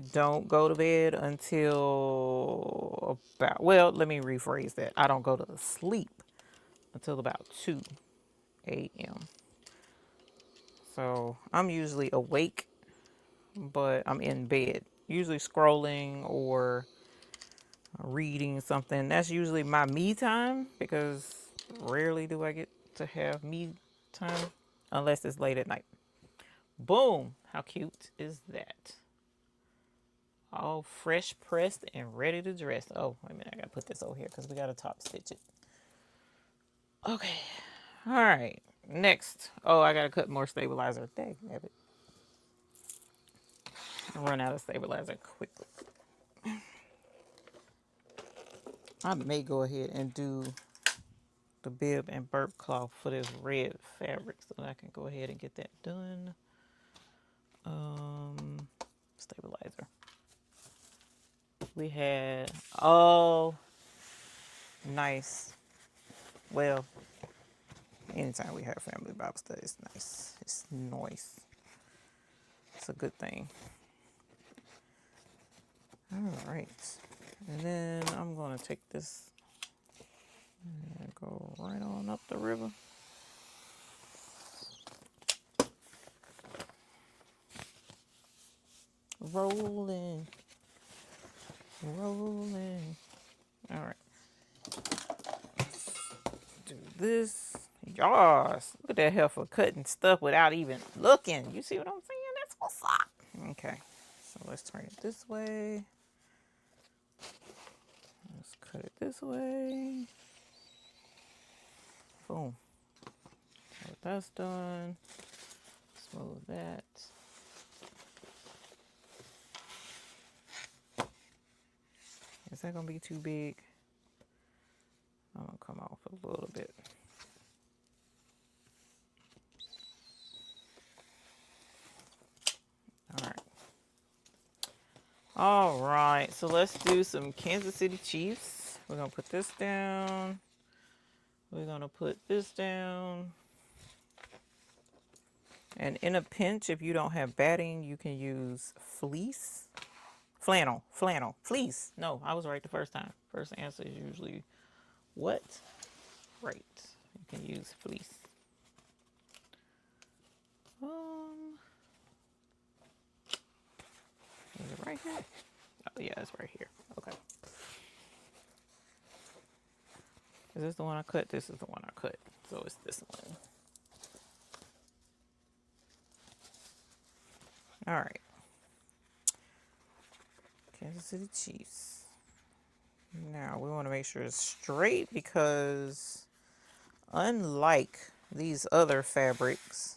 don't go to bed until about, well, let me rephrase that. I don't go to sleep until about 2 a.m. So I'm usually awake, but I'm in bed, usually scrolling or reading something. That's usually my me time because rarely do I get to have me time unless it's late at night. Boom! How cute is that? All fresh pressed and ready to dress. Oh, wait a minute. I gotta put this over here because we gotta top stitch it. Okay. All right. Next. Oh, I gotta cut more stabilizer. Dang, it. Run out of stabilizer quickly. I may go ahead and do the bib and burp cloth for this red fabric so that I can go ahead and get that done. Stabilizer. We had, oh, nice. Well, anytime we have family Bible study, it's nice. It's nice. It's a good thing. All right. And then I'm going to take this and go right on up the river. rolling, rolling. All right. Do this. Yas. Look at that heifer cutting stuff without even looking. You see what I'm saying? That's what's up. Okay. So let's turn it this way. Let's cut it this way. Boom. So that's done. Smooth that. Is that gonna be too big? I'm gonna come off a little bit. All right. All right. So let's do some Kansas City Chiefs. We're gonna put this down. We're gonna put this down. And in a pinch, if you don't have batting, you can use fleece. Flannel, fleece. No, I was right the first time. First answer is usually what? Right. You can use fleece. Is it right here? Oh yeah, it's right here. Okay. Is this the one I cut? This is the one I cut. So it's this one. All right. Kansas City Chiefs. Now we want to make sure it's straight because unlike these other fabrics,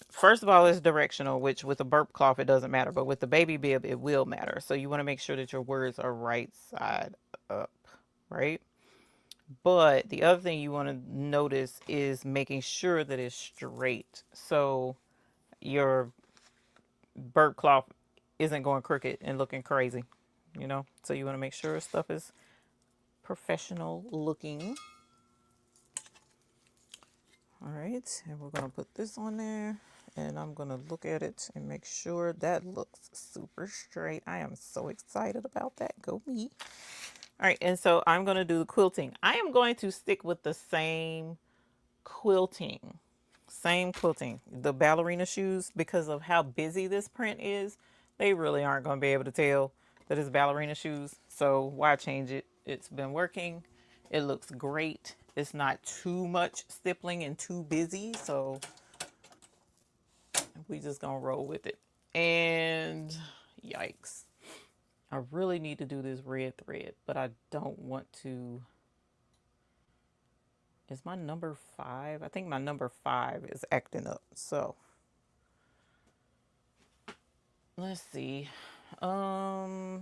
first of all, it's directional, which with a burp cloth, it doesn't matter. But with the baby bib, it will matter. So you want to make sure that your words are right side up, right? But the other thing you want to notice is making sure that it's straight. So your burp cloth isn't going crooked and looking crazy, you know? So you want to make sure stuff is professional looking. All right, and we're gonna put this on there and I'm gonna look at it and make sure that looks super straight. I am so excited about that. Go me. All right, and so I'm gonna do the quilting. I am going to stick with the same quilting. The ballerina shoes, because of how busy this print is, they really aren't going to be able to tell that it's ballerina shoes. So why change it? It's been working. It looks great. It's not too much stippling and too busy. So we just going to roll with it. And yikes. I really need to do this red thread, but I don't want to. Is my number 5? I think my number 5 is acting up. So let's see. Let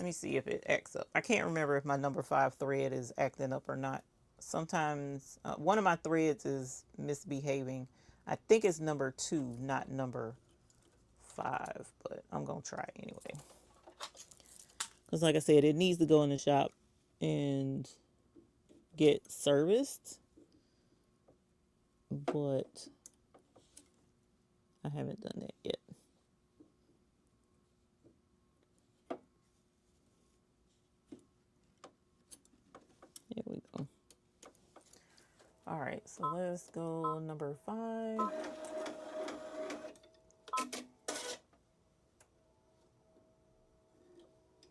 me see if it acts up. I can't remember if my number 5 thread is acting up or not. Sometimes one of my threads is misbehaving. I think it's number 2, not number 5, but I'm going to try it anyway. Because like I said, it needs to go in the shop and get serviced, but I haven't done that yet. Here we go. All right, so let's go number 5.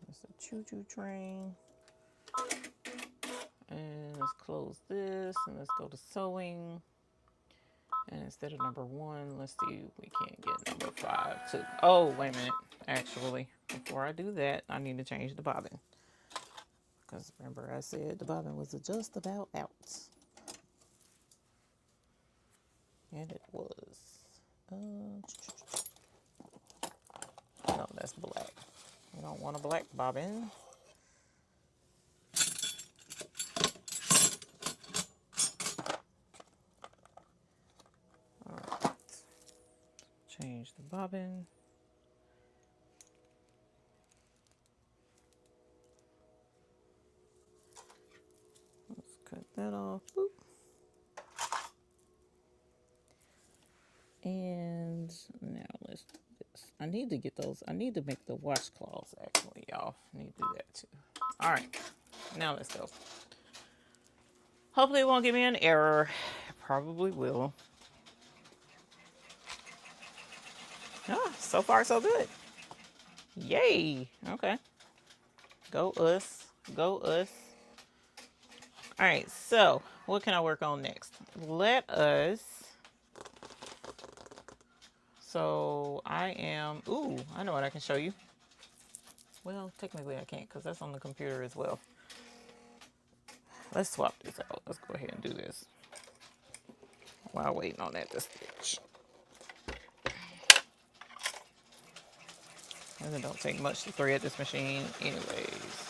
That's a choo-choo train. And let's close this and let's go to sewing. And instead of number 1, let's see if we can't get number 5 too. Oh, wait a minute. Actually, before I do that, I need to change the bobbin. Because remember I said the bobbin was just about out. And it was. No, that's black. We don't want a black bobbin. Alright. Change the bobbin. Let's cut that off. Boop. And now let's do this. I need to get those. I need to make the washcloths actually, y'all. I need to do that too. All right, now let's go. Hopefully it won't give me an error. It probably will. Ah, so far so good. Yay. Okay. Go us. Go us. All right, so what can I work on next? Let us. So I am. Ooh, I know what I can show you. Well, technically I can't because that's on the computer as well. Let's swap this out. Let's go ahead and do this while waiting on that to stitch. And it don't take much to thread this machine anyways.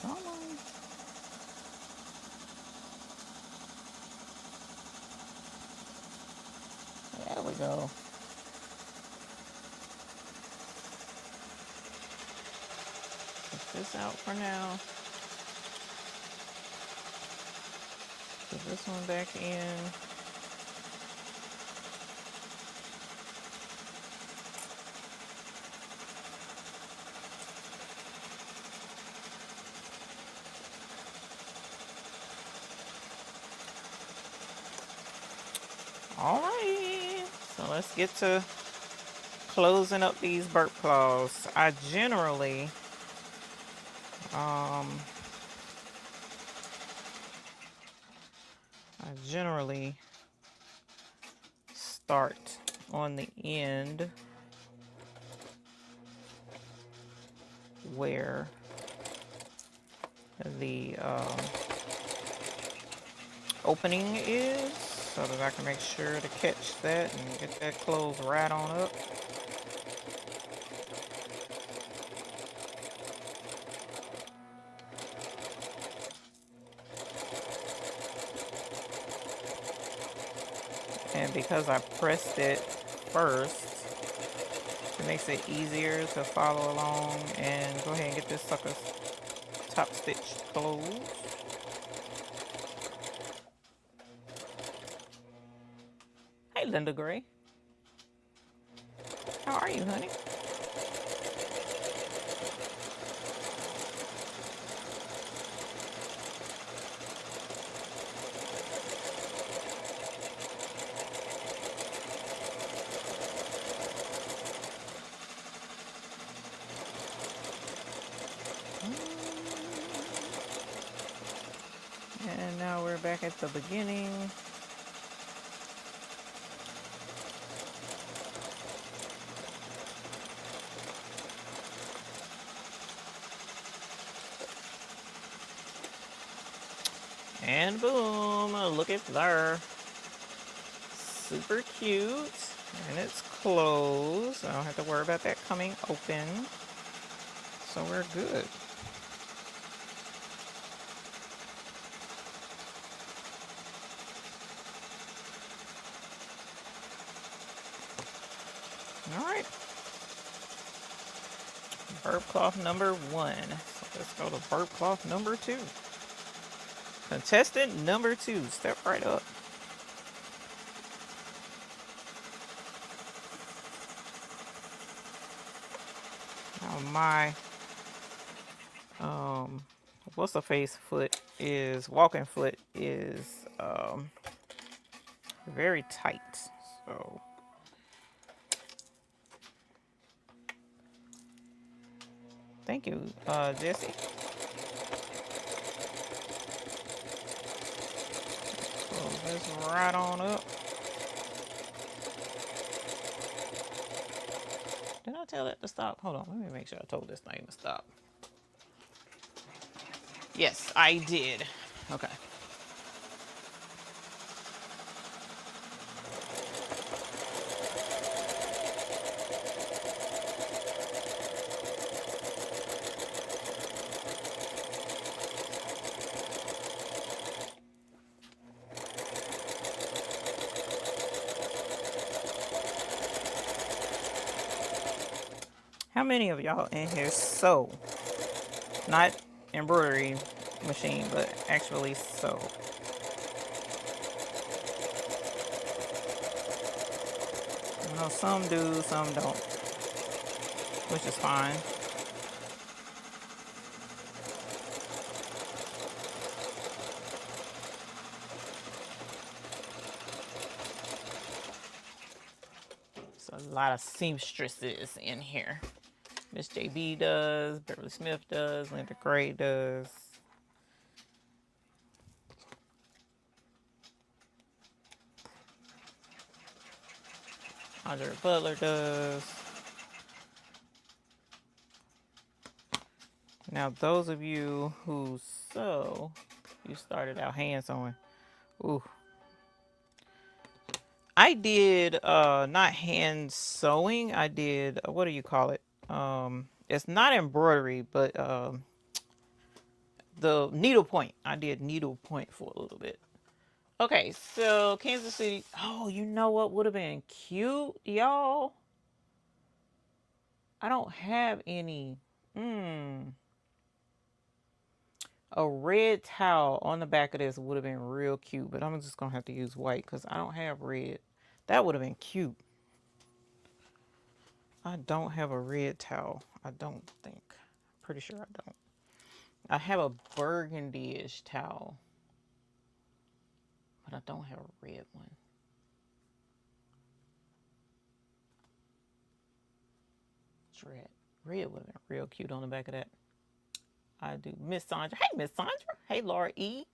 Come on. There we go. Put this out for now. Put this one back in. Alright, so let's get to closing up these burp claws. I generally start on the end where the opening is, so that I can make sure to catch that and get that closed right on up. And because I pressed it first, it makes it easier to follow along and go ahead and get this sucker's top stitch closed. Hey, Linda Gray. How are you, honey? And now we're back at the beginning. And boom, look at there. Super cute. And it's closed. I don't have to worry about that coming open. So we're good. All right. Burp cloth number 1. So let's go to burp cloth number 2. Contestant number 2. Step right up. Now my what's the face foot is, walking foot is very tight. So thank you, Jesse. Close this right on up. Did I tell it to stop? Hold on, let me make sure I told this thing to stop. Yes, I did. Okay. How many of y'all in here sew? Not embroidery machine, but actually sew. I know some do, some don't, which is fine. So a lot of seamstresses in here. Miss JB does, Beverly Smith does, Linda Gray does. Andre Butler does. Now, those of you who sew, you started out hand sewing. Ooh. I did not hand sewing. I did, what do you call it? It's not embroidery, but the needlepoint. I did needlepoint for a little bit. Okay, so Kansas City. Oh, you know what would have been cute, y'all? I don't have any. A red towel on the back of this would have been real cute, but I'm just going to have to use white because I don't have red. That would have been cute. I don't have a red towel. I don't think. Pretty sure I don't. I have a burgundy-ish towel, but I don't have a red one. Red. Red would have been real cute on the back of that. I do. Miss Sandra. Hey, Miss Sandra. Hey, Laura E.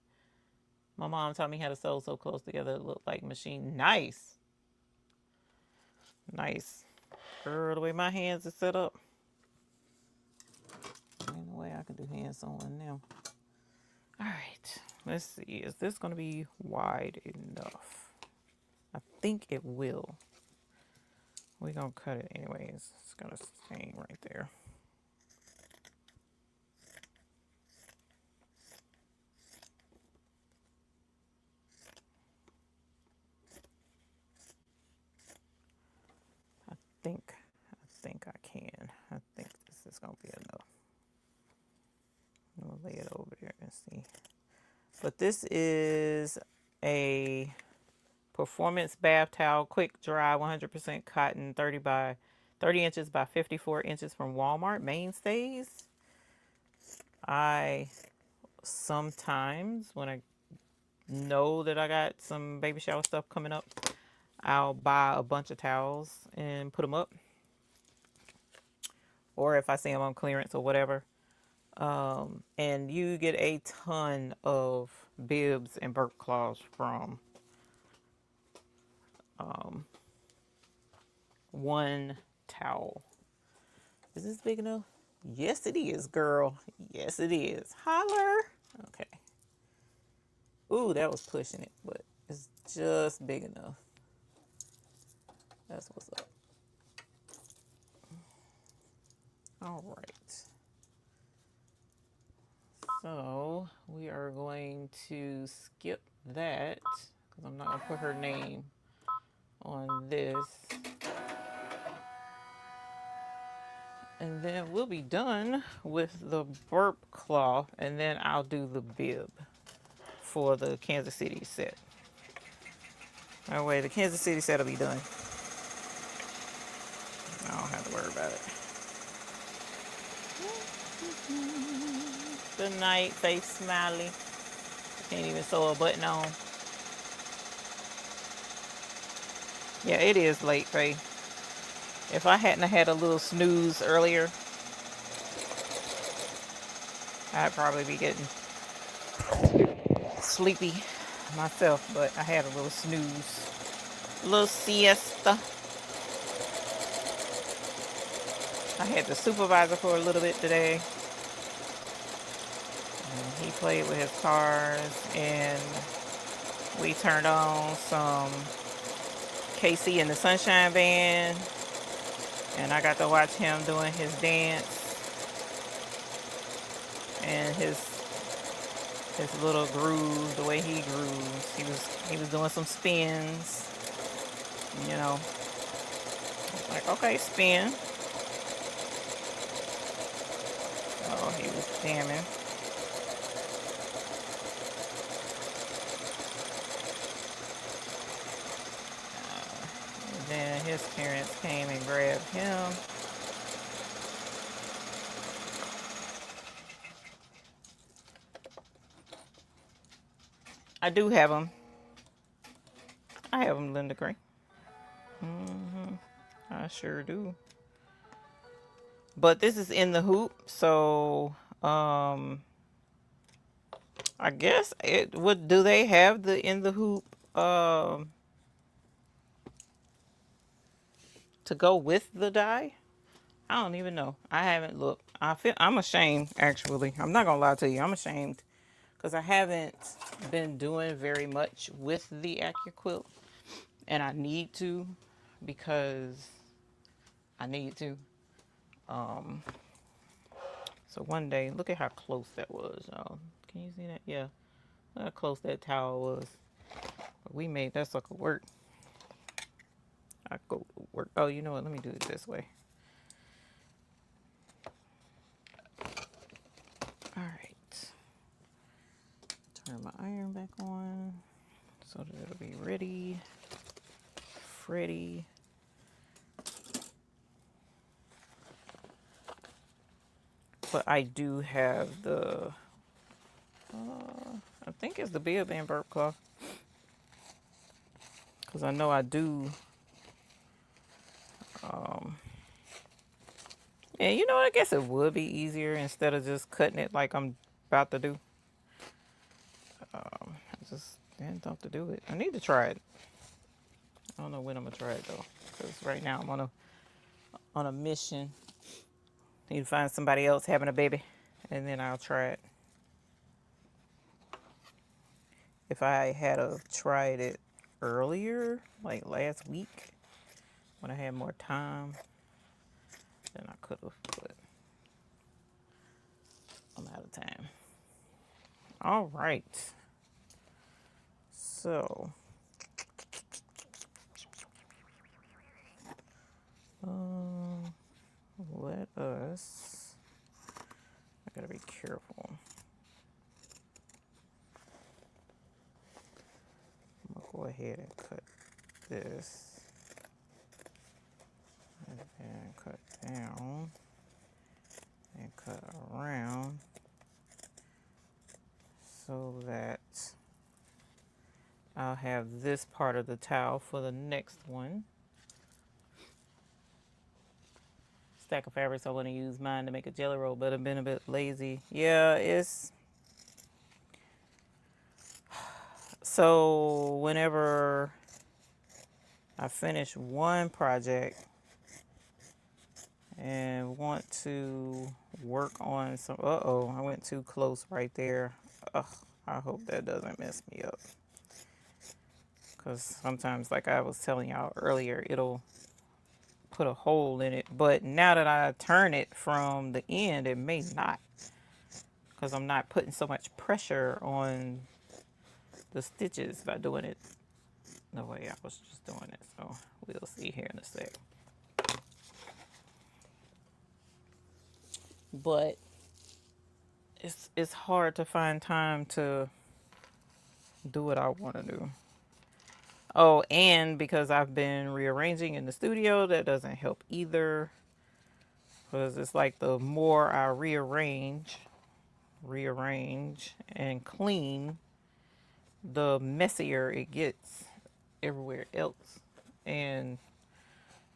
My mom taught me how to sew so close together it looked like machine. Nice. Nice. Girl, the way my hands are set up. Ain't no way I can do hand sewing now. All right. Let's see. Is this going to be wide enough? I think it will. We're going to cut it anyways. It's going to hang right there. I think I can. I think this is going to be enough. I'm going to lay it over there and see. But this is a performance bath towel, quick dry, 100% cotton, 30 inches by 54 inches from Walmart. Mainstays. I sometimes, when I know that I got some baby shower stuff coming up, I'll buy a bunch of towels and put them up. Or if I see them on clearance or whatever. And you get a ton of bibs and burp cloths from one towel. Is this big enough? Yes, it is, girl. Yes, it is. Holler. Okay. Ooh, that was pushing it, but it's just big enough. That's what's up. All right. So we are going to skip that because I'm not going to put her name on this. And then we'll be done with the burp cloth, and then I'll do the bib for the Kansas City set. That way the Kansas City set will be done. I don't have to worry about it. Good night, face smiley. Can't even sew a button on. Yeah, it is late, Faye. If I hadn't had a little snooze earlier, I'd probably be getting sleepy myself, but I had a little snooze. A little siesta. I had the supervisor for a little bit today. And he played with his cars, and we turned on some KC and the Sunshine Band, and I got to watch him doing his dance and his little groove, the way he grooves. He was doing some spins, you know. Like, okay, spin. Oh, he was jamming. And then his parents came and grabbed him. I do have them. I have them, Linda Gray. I sure do. But this is in the hoop, so I guess it would. Do they have the in the hoop to go with the die? I don't even know. I haven't looked. I'm ashamed, actually. I'm not gonna lie to you. I'm ashamed because I haven't been doing very much with the AccuQuilt, and I need to because I need to. So one day, look at how close that was, y'all. Can you see that? Yeah, look how close that towel was. We made that sucker work. I go to work. Oh, you know what? Let me do it this way. All right. Turn my iron back on so that it'll be ready. Freddy. But I do have the, I think it's the Bib and burp cloth. Because I know I do. And you know what? I guess it would be easier instead of just cutting it like I'm about to do. I just didn't think to do it. I need to try it. I don't know when I'm going to try it though. Because right now I'm on a mission. Need to find somebody else having a baby. And then I'll try it. If I had tried it earlier, like last week, when I had more time, then I could have, but I'm out of time. All right. So, let us, I gotta be careful. I'm gonna go ahead and cut this. And then cut down. And cut around. So that I'll have this part of the towel for the next one. Stack of fabrics. I want to use mine to make a jelly roll, but I've been a bit lazy. Yeah, it's so whenever I finish one project and want to work on some, I went too close right there. Ugh, I hope that doesn't mess me up. Because sometimes, like I was telling y'all earlier, it'll put a hole in it. But now that I turn it from the end, it may not. Because I'm not putting so much pressure on the stitches by doing it the way I was just doing it. So we'll see here in a sec. But it's hard to find time to do what I want to do. Oh, and because I've been rearranging in the studio, that doesn't help either. Because it's like the more I rearrange and clean, the messier it gets everywhere else. And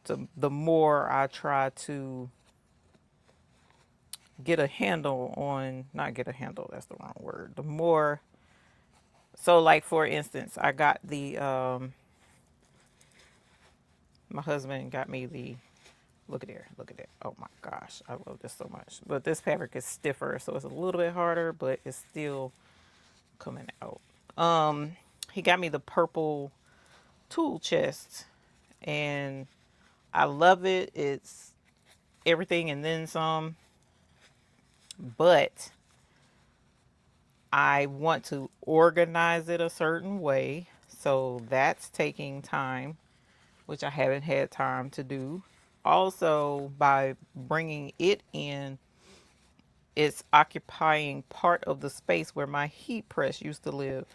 the more I try to get a handle on, not get a handle, that's the wrong word. The more, so like for instance, I got the, my husband got me the, look at there, look at that. Oh my gosh, I love this so much. But this fabric is stiffer, so it's a little bit harder, but it's still coming out. He got me the purple tool chest, and I love it. It's everything and then some, but I want to organize it a certain way, so that's taking time, which I haven't had time to do. Also, by bringing it in, it's occupying part of the space where my heat press used to live.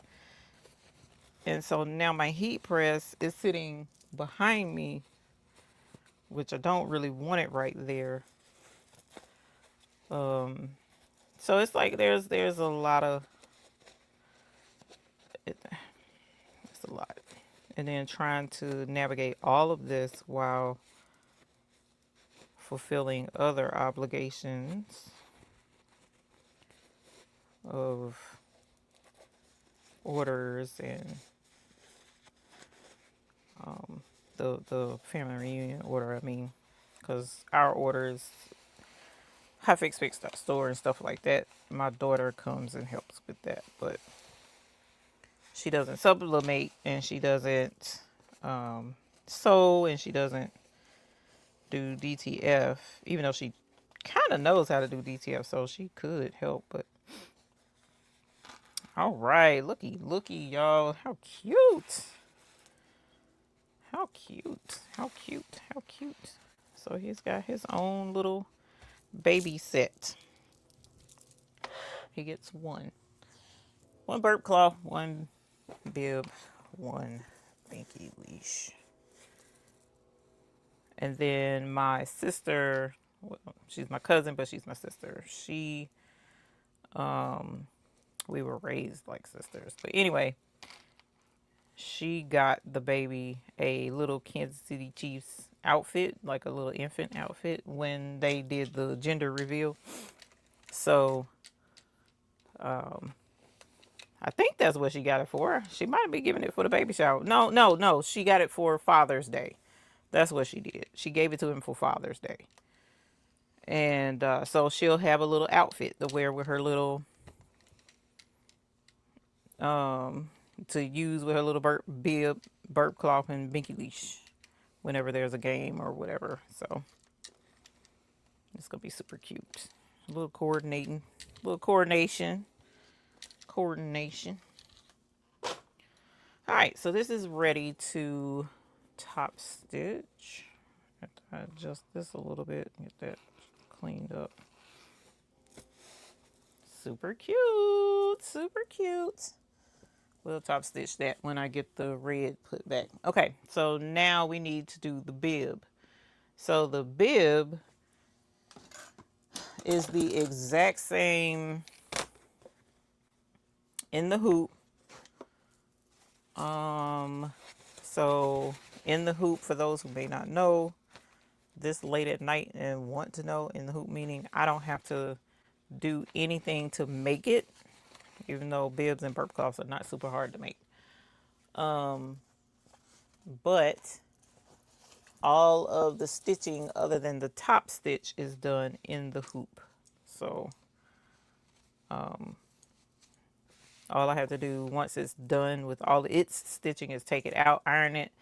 And so now my heat press is sitting behind me, which I don't really want it right there. So it's like there's a lot of it's a lot. And then trying to navigate all of this while fulfilling other obligations of orders and the family reunion order, I mean, because our orders have fixed store and stuff like that. My daughter comes and helps with that, but she doesn't sublimate and she doesn't sew and she doesn't do DTF, even though she kind of knows how to do DTF, so she could help. But all right, looky, y'all, how cute. How cute. How cute. How cute. So he's got his own little baby set. He gets one burp cloth, one bib, one binky leash. And then my sister, well, she's my cousin, but she's my sister. She, we were raised like sisters. But anyway, she got the baby a little Kansas City Chiefs outfit, like a little infant outfit, when they did the gender reveal. So, I think that's what she got it for. She might be giving it for the baby shower. No. She got it for Father's Day. That's what she did. She gave it to him for Father's Day. And so she'll have a little outfit to wear with her little, to use with her little bib, burp cloth, and binky leash whenever there's a game or whatever. So it's going to be super cute. A little coordination. All right, so this is ready to top stitch. I have to adjust this a little bit, get that cleaned up. Super cute, super cute. We'll top stitch that when I get the red put back. Okay, so now we need to do the bib. So the bib is the exact same in the hoop. So in the hoop, for those who may not know, this late at night and want to know, in the hoop meaning I don't have to do anything to make it, even though bibs and burp cloths are not super hard to make. But all of the stitching other than the top stitch is done in the hoop. So all I have to do once it's done with all its stitching is take it out, iron it,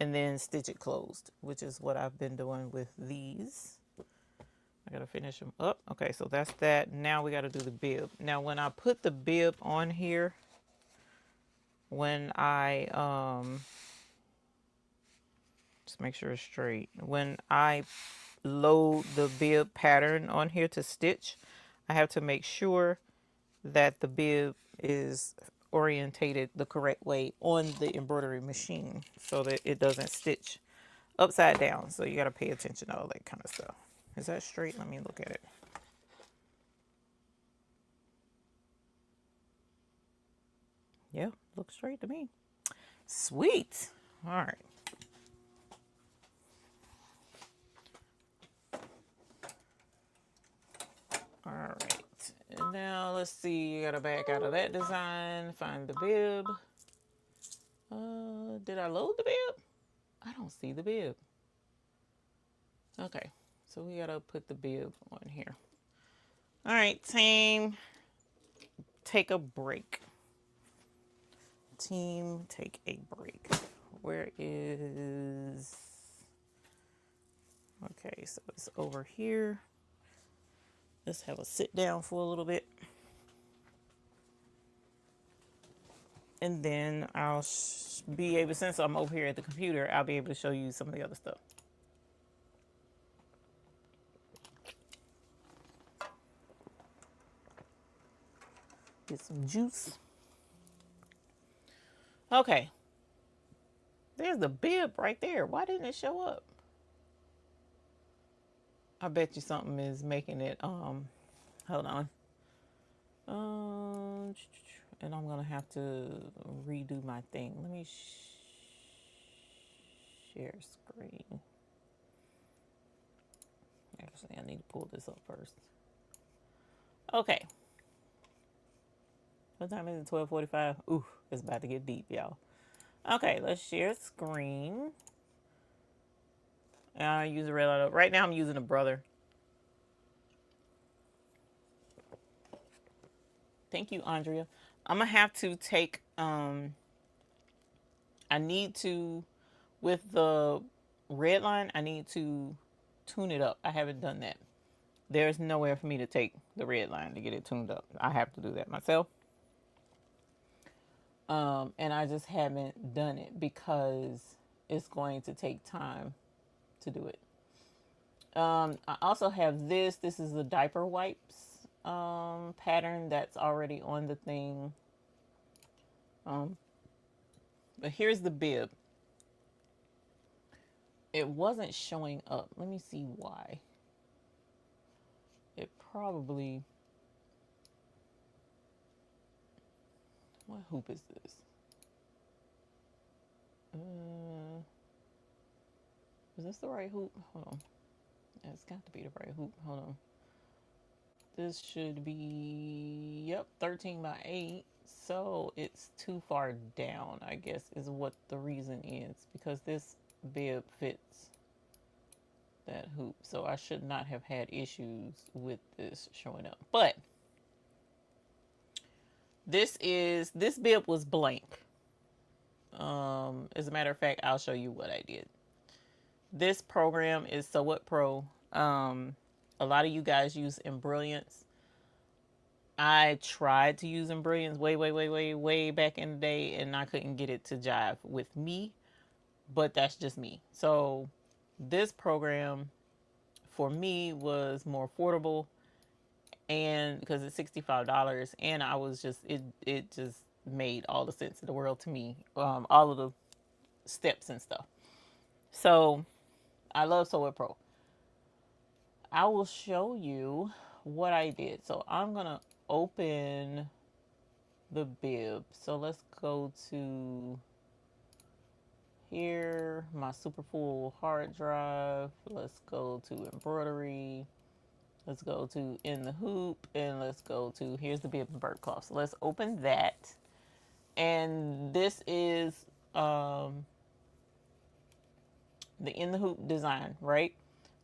and then stitch it closed, which is what I've been doing with these. I gotta finish them up. Okay, so that's that. Now we gotta do the bib. Now when I put the bib on here, when I just make sure it's straight. When I load the bib pattern on here to stitch, I have to make sure that the bib is orientated the correct way on the embroidery machine so that it doesn't stitch upside down. So you got to pay attention to all that kind of stuff. Is that straight? Let me look at it. Yeah, looks straight to me. Sweet. All right. All right. And now let's see. You got to back out of that design. Find the bib. Did I load the bib? I don't see the bib. Okay. So we got to put the bib on here. All right, team. Take a break. Team, take a break. Where is... Okay, so it's over here. Let's have a sit down for a little bit. And then I'll be able, since I'm over here at the computer, I'll be able to show you some of the other stuff. Get some juice. Okay. There's the bib right there. Why didn't it show up? I bet you something is making it, hold on. And I'm gonna have to redo my thing. Let me share screen. Actually, I need to pull this up first. Okay. What time is it? 12:45. Ooh, it's about to get deep, y'all. Okay, let's share screen. And I use a red light. Right now, I'm using a brother. Thank you, Andrea. I'm gonna have to take. I need to, with the red line, I need to tune it up. I haven't done that. There's nowhere for me to take the red line to get it tuned up. I have to do that myself. And I just haven't done it because it's going to take time to do it. I also have this. This is the diaper wipes pattern that's already on the thing. But here's the bib. It wasn't showing up. Let me see why. It probably... What hoop is this? Is this the right hoop? Hold on. It's got to be the right hoop. Hold on. This should be, yep, 13 by 8. So it's too far down, I guess, is what the reason is. Because this bib fits that hoop. So I should not have had issues with this showing up. But this bib was blank. As a matter of fact, I'll show you what I did. This program is Sew What Pro. A lot of you guys use Embrilliance. I tried to use Embrilliance way back in the day, and I couldn't get it to jive with me. But that's just me. So this program for me was more affordable, and because it's $65, and I was just it just made all the sense in the world to me. All of the steps and stuff. So I love Sew What Pro. I will show you what I did. So I'm gonna open the bib. So let's go to here, my super full hard drive. Let's go to embroidery. Let's go to in the hoop, and let's go to, here's the bib and bird cloth. So let's open that. And this is the in the hoop design, right?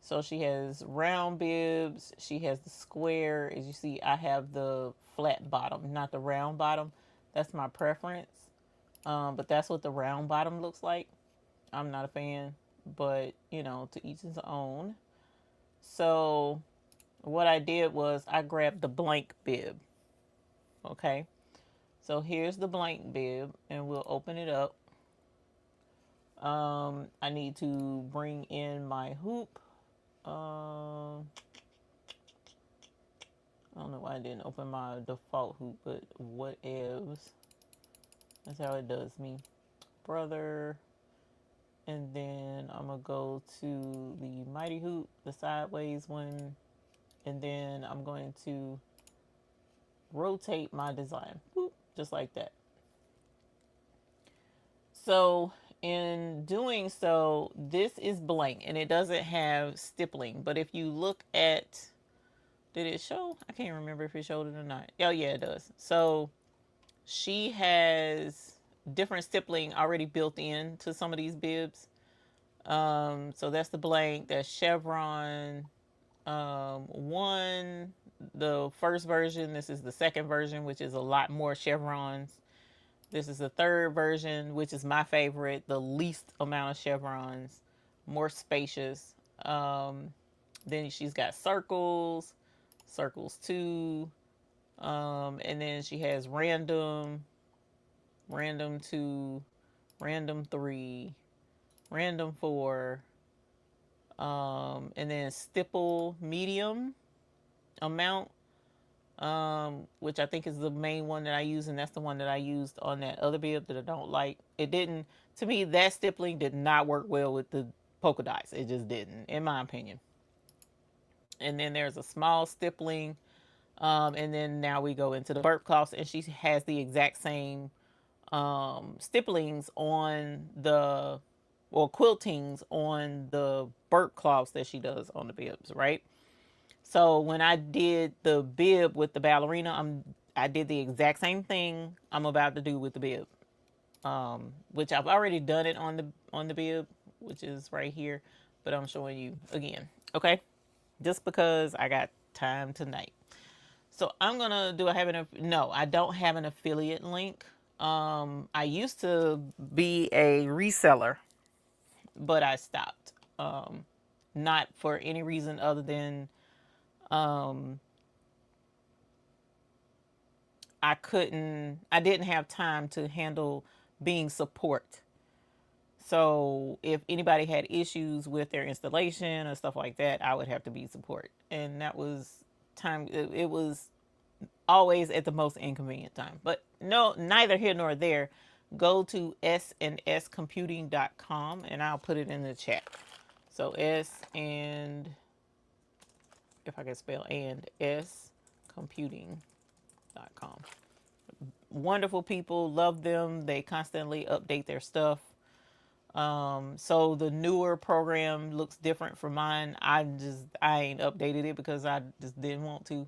So she has round bibs. She has the square. As you see, I have the flat bottom, not the round bottom. That's my preference. But that's what the round bottom looks like. I'm not a fan, but you know, to each his own. So what I did was I grabbed the blank bib. Okay. So here's the blank bib, and we'll open it up. I need to bring in my hoop. I don't know why I didn't open my default hoop, but whatevs. That's how it does me. Brother. And then I'm going to go to the mighty hoop, the sideways one. And then I'm going to rotate my design. Whoop, just like that. So in doing so, this is blank and it doesn't have stippling. But if you look at, did it show? I can't remember if it showed it or not. Oh yeah, it does. So she has different stippling already built in to some of these bibs. So that's the blank, that's chevron. One, the first version, this is the second version, which is a lot more chevrons. This is the third version, which is my favorite, the least amount of chevrons, more spacious. Then she's got circles, circles 2, and then she has random, random 2, random 3, random 4, and then stipple medium amount. which I think is the main one that I use, and that's the one that I used on that other bib that I don't like. It didn't, to me, that stippling did not work well with the polka dots. It just didn't, in my opinion. And then there's a small stippling, and then now we go into the burp cloths, and she has the exact same stipplings on the, or quiltings on the burp cloths that she does on the bibs, right? So when I did the bib with the ballerina, I did the exact same thing I'm about to do with the bib, which I've already done it on the bib, which is right here, but I'm showing you again, okay? Just because I got time tonight. So I'm gonna do. No, I don't have an affiliate link. I used to be a reseller, but I stopped. Not for any reason other than um, I didn't have time to handle being support. So if anybody had issues with their installation or stuff like that, I would have to be support. And that was time, it was always at the most inconvenient time. But no, neither here nor there. Go to sandscomputing.com and I'll put it in the chat. So S and, if I can spell and, scomputing.com. Wonderful people, love them. They constantly update their stuff. So the newer program looks different from mine. I ain't updated it because I just didn't want to.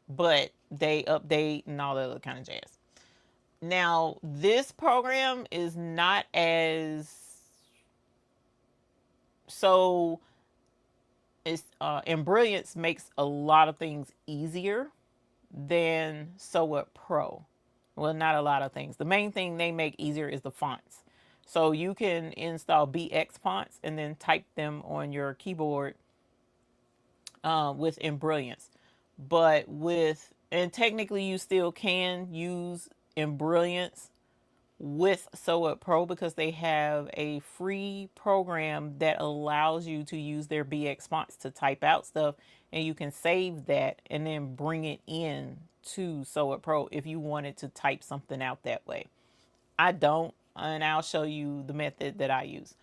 But they update and all that other kind of jazz. Now, this program is not as, so it's Embrilliance makes a lot of things easier than Sew Up Pro. Well, not a lot of things. The main thing they make easier is the fonts. So you can install BX fonts and then type them on your keyboard with Embrilliance. But and technically you still can use Embrilliance with Sew Up Pro because they have a free program that allows you to use their BX fonts to type out stuff, and you can save that and then bring it in to Sew Up Pro if you wanted to type something out that way. I don't, and I'll show you the method that I use.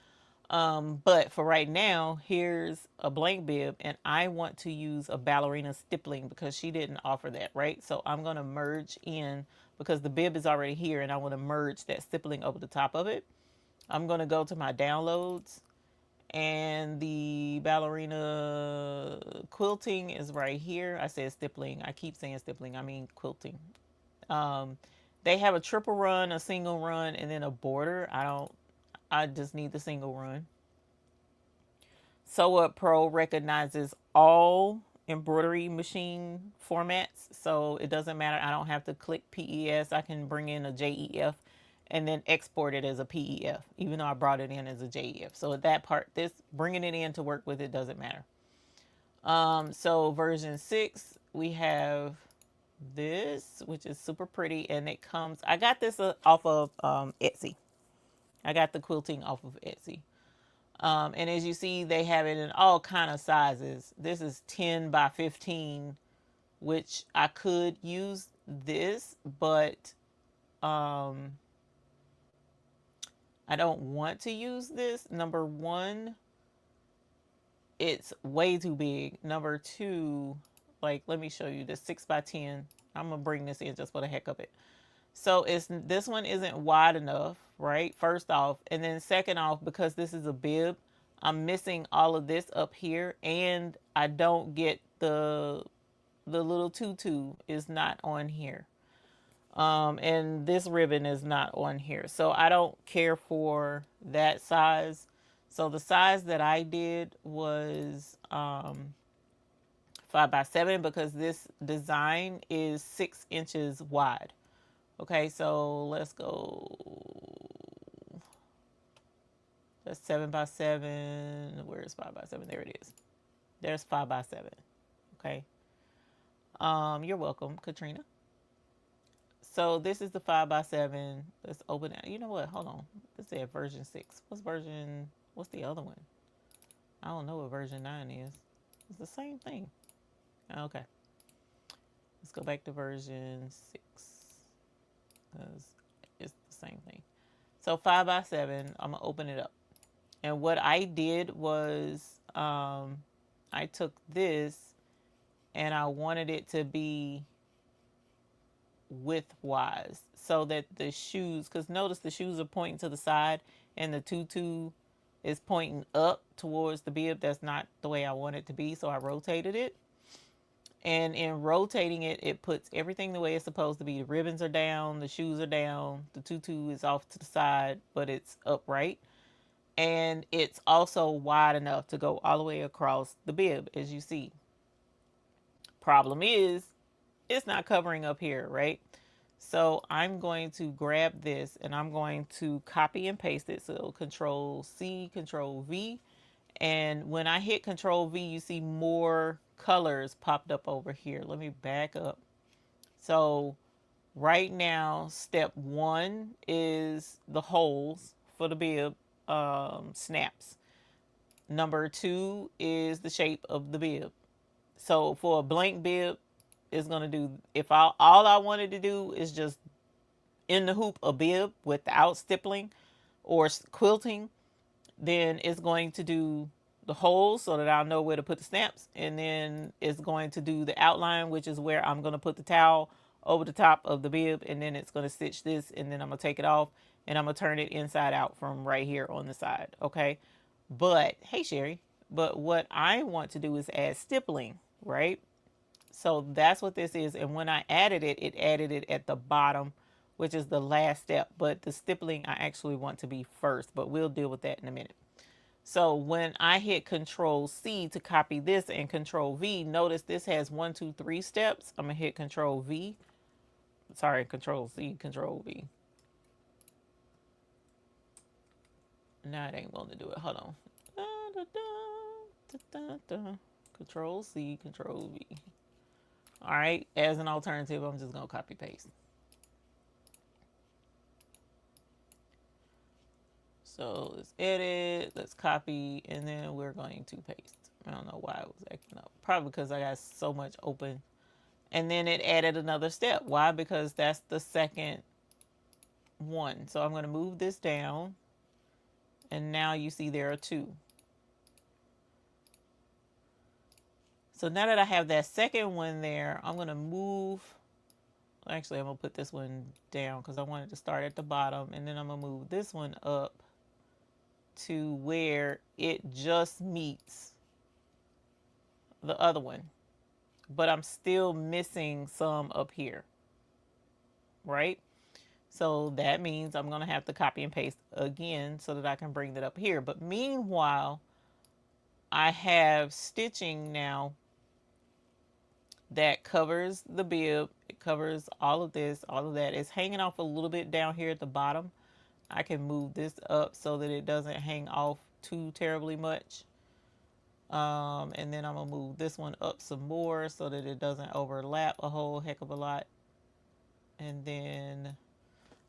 But for right now, here's a blank bib, and I want to use a ballerina stippling because she didn't offer that, right? So I'm going to merge in, because the bib is already here, and I want to merge that stippling over the top of it. I'm going to go to my downloads, and the ballerina quilting is right here. I said stippling. I keep saying stippling. I mean quilting. They have a triple run, a single run, and then a border. I just need the single run. Sew Up Pro recognizes all embroidery machine formats, so it doesn't matter. I don't have to click PES. I can bring in a JEF and then export it as a PEF, even though I brought it in as a JEF. So at that part, bringing it in to work with it doesn't matter. So version 6, we have this, which is super pretty, and it comes, I got this off of Etsy. I got the quilting off of Etsy. And as you see, they have it in all kind of sizes. This is 10 by 15, which I could use this, but I don't want to use this. Number one, it's way too big. Number two, like, let me show you this 6 by 10. I'm going to bring this in just for the heck of it. So this one isn't wide enough, right? First off, and then second off, because this is a bib, I'm missing all of this up here, and I don't get the little tutu is not on here. And this ribbon is not on here. So I don't care for that size. So the size that I did was 5 by 7 because this design is 6 inches wide. Okay, so let's go. That's 7 by 7. Where's 5 by 7? There it is. There's 5 by 7. Okay. You're welcome, Katrina. So this is the 5 by 7. Let's open it. You know what? Hold on. This is version 6. What's the other one? I don't know what version 9 is. It's the same thing. Okay. Let's go back to version 6 because it's the same thing. So 5x7, I'm gonna open it up. And what I did was I took this and I wanted it to be widthwise so that the shoes, because notice the shoes are pointing to the side and the tutu is pointing up towards the bib. That's not the way I want it to be, so I rotated it. And in rotating it, it puts everything the way it's supposed to be. The ribbons are down, the shoes are down, the tutu is off to the side, but it's upright. And it's also wide enough to go all the way across the bib, as you see. Problem is, it's not covering up here, right? So I'm going to grab this and I'm going to copy and paste it. So Control C, Control V. And when I hit Control V, you see more colors popped up over here. Let me back up. So right now, step 1 is the holes for the bib snaps. Number 2 is the shape of the bib. So for a blank bib, it's going to do, if all I wanted to do is just in the hoop a bib without stippling or quilting, then it's going to do the holes so that I'll know where to put the snaps. And then it's going to do the outline, which is where I'm going to put the towel over the top of the bib. And then it's going to stitch this, and then I'm going to take it off and I'm going to turn it inside out from right here on the side. Okay. But hey, Sherry, but what I want to do is add stippling, right? So that's what this is. And when I added it, it added it at the bottom, which is the last step. But the stippling I actually want to be first, but we'll deal with that in a minute. So when I hit Control C to copy this and Control V, notice this has 1, 2, 3 steps. I'm going to hit Control V. Sorry, Control C, Control V. Now it ain't going to do it. Hold on. Control C, Control V. All right, as an alternative, I'm just going to copy paste. So let's edit, let's copy, and then we're going to paste. I don't know why it was acting up. Probably because I got so much open. And then it added another step. Why? Because that's the second one. So I'm going to move this down. And now you see there are 2. So now that I have that second one there, I'm going to move. Actually, I'm going to put this one down because I wanted to start at the bottom. And then I'm going to move this one up to where it just meets the other one. But I'm still missing some up here. Right? So that means I'm going to have to copy and paste again so that I can bring that up here. But meanwhile, I have stitching now that covers the bib. It covers all of this, all of that. It's hanging off a little bit down here at the bottom. I can move this up so that it doesn't hang off too terribly much. And then I'm going to move this one up some more so that it doesn't overlap a whole heck of a lot. And then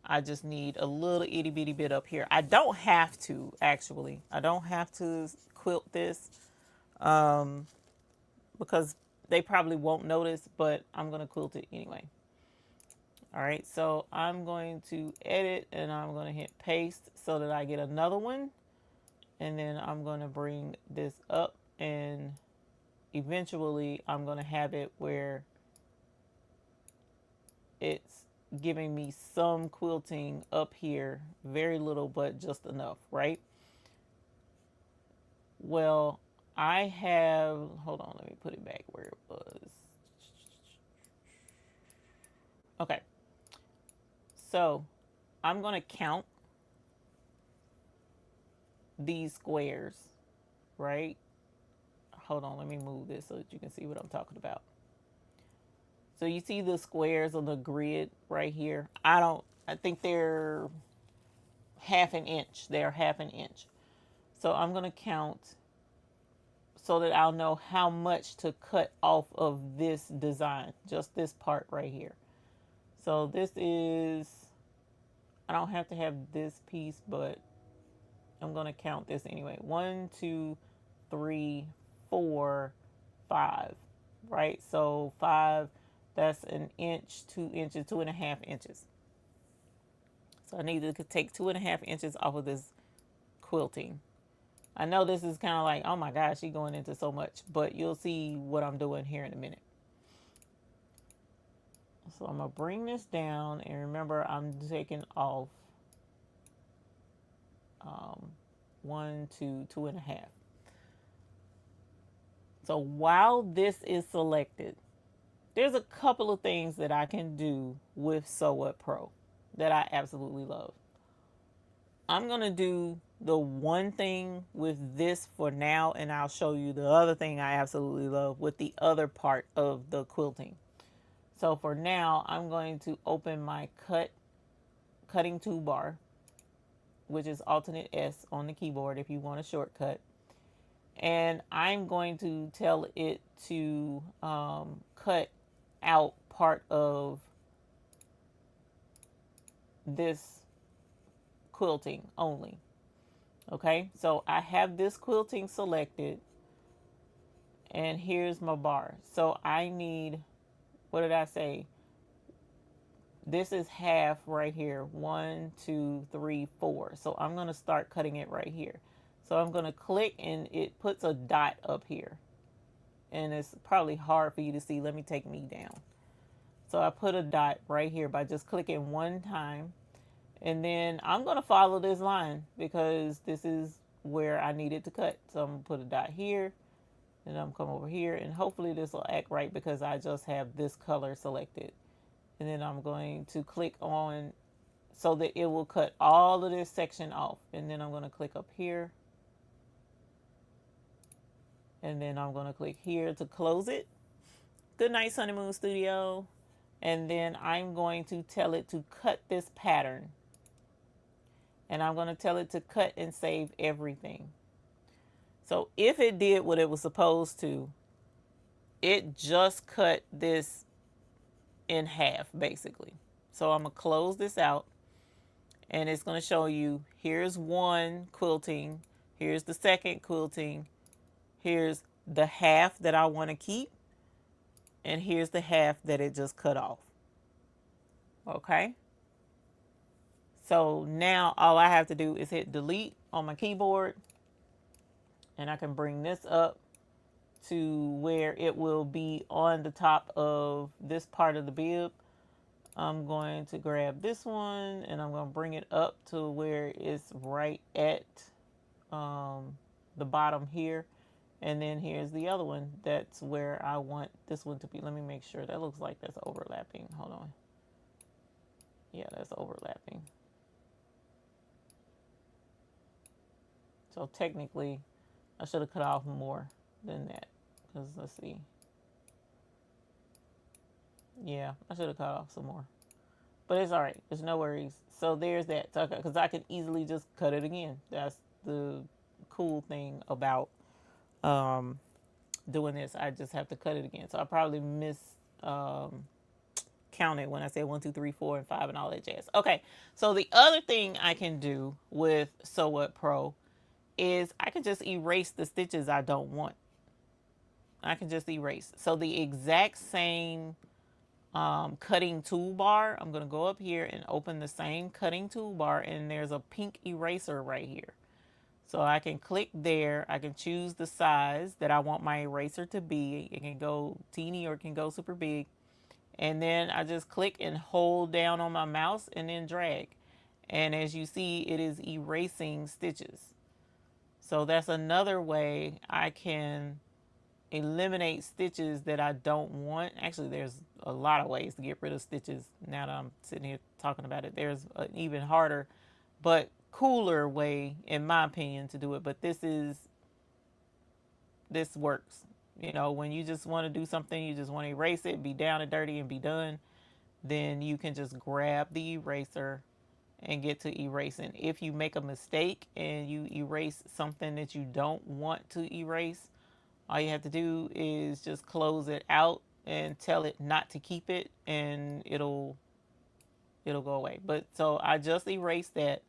I just need a little itty bitty bit up here. I don't have to, actually. I don't have to quilt this because they probably won't notice, but I'm going to quilt it anyway. All right, so I'm going to edit and I'm going to hit paste so that I get another one. And then I'm going to bring this up, and eventually I'm going to have it where it's giving me some quilting up here. Very little, but just enough, right? Well, I have, hold on, let me put it back where it was. Okay. So I'm going to count these squares, right? Hold on, let me move this so that you can see what I'm talking about. So you see the squares on the grid right here. I think they're half an inch. They're half an inch. So I'm going to count so that I'll know how much to cut off of this design, just this part right here. So this is, I don't have to have this piece, but I'm going to count this anyway. 1, 2, 3, 4, 5. right? So 5, that's an inch, 2 inches, 2.5 inches. So I need to take 2.5 inches off of this quilting. I know this is kind of like, oh my gosh, she's going into so much, but you'll see what I'm doing here in a minute. So I'm going to bring this down, and remember I'm taking off 1, 2, 2.5. So while this is selected, there's a couple of things that I can do with Sew What Pro that I absolutely love. I'm going to do the one thing with this for now, and I'll show you the other thing I absolutely love with the other part of the quilting. So for now, I'm going to open my cutting toolbar, which is alternate S on the keyboard if you want a shortcut. And I'm going to tell it to cut out part of this quilting only. Okay, so I have this quilting selected, and here's my bar. So I need, what did I say? This is half right here. 1, 2, 3, 4. So I'm going to start cutting it right here. So I'm going to click, and it puts a dot up here. And it's probably hard for you to see. Let me take me down. So I put a dot right here by just clicking one time. And then I'm going to follow this line because this is where I needed to cut. So I'm going to put a dot here, and I'm going to come over here, and hopefully this will act right because I just have this color selected. And then I'm going to click on so that it will cut all of this section off. And then I'm going to click up here. And then I'm going to click here to close it. Good night, Honeymoon Studio. And then I'm going to tell it to cut this pattern. And I'm going to tell it to cut and save everything. So if it did what it was supposed to, it just cut this in half, basically. So I'm going to close this out, and it's going to show you, here's one quilting, here's the second quilting, here's the half that I want to keep, and here's the half that it just cut off. Okay? So now all I have to do is hit delete on my keyboard, and I can bring this up to where it will be on the top of this part of the bib. I'm going to grab this one, and I'm going to bring it up to where it's right at the bottom here. And then here's the other one. That's where I want this one to be. Let me make sure. That looks like that's overlapping. Hold on. Yeah, that's overlapping. So technically, I should have cut off more than that. Because let's see. Yeah, I should have cut off some more. But it's all right. There's no worries. So there's that. Because I can easily just cut it again. That's the cool thing about doing this. I just have to cut it again. So I probably counted when I said 1, 2, 3, 4, and 5 and all that jazz. Okay. So the other thing I can do with Sew What Pro is I can just erase the stitches I don't want. I can just erase. So the exact same cutting toolbar, I'm going to go up here and open the same cutting toolbar, and there's a pink eraser right here. So I can click there. I can choose the size that I want my eraser to be. It can go teeny or it can go super big. And then I just click and hold down on my mouse and then drag. And as you see, it is erasing stitches. So that's another way I can eliminate stitches that I don't want. Actually, there's a lot of ways to get rid of stitches. Now that I'm sitting here talking about it, there's an even harder but cooler way, in my opinion, to do it. But this works. You know, when you just want to do something, you just want to erase it, be down and dirty, and be done, then you can just grab the eraser and get to erasing. If you make a mistake and you erase something that you don't want to erase, all you have to do is just close it out and tell it not to keep it, and it'll go away. But so I just erased that.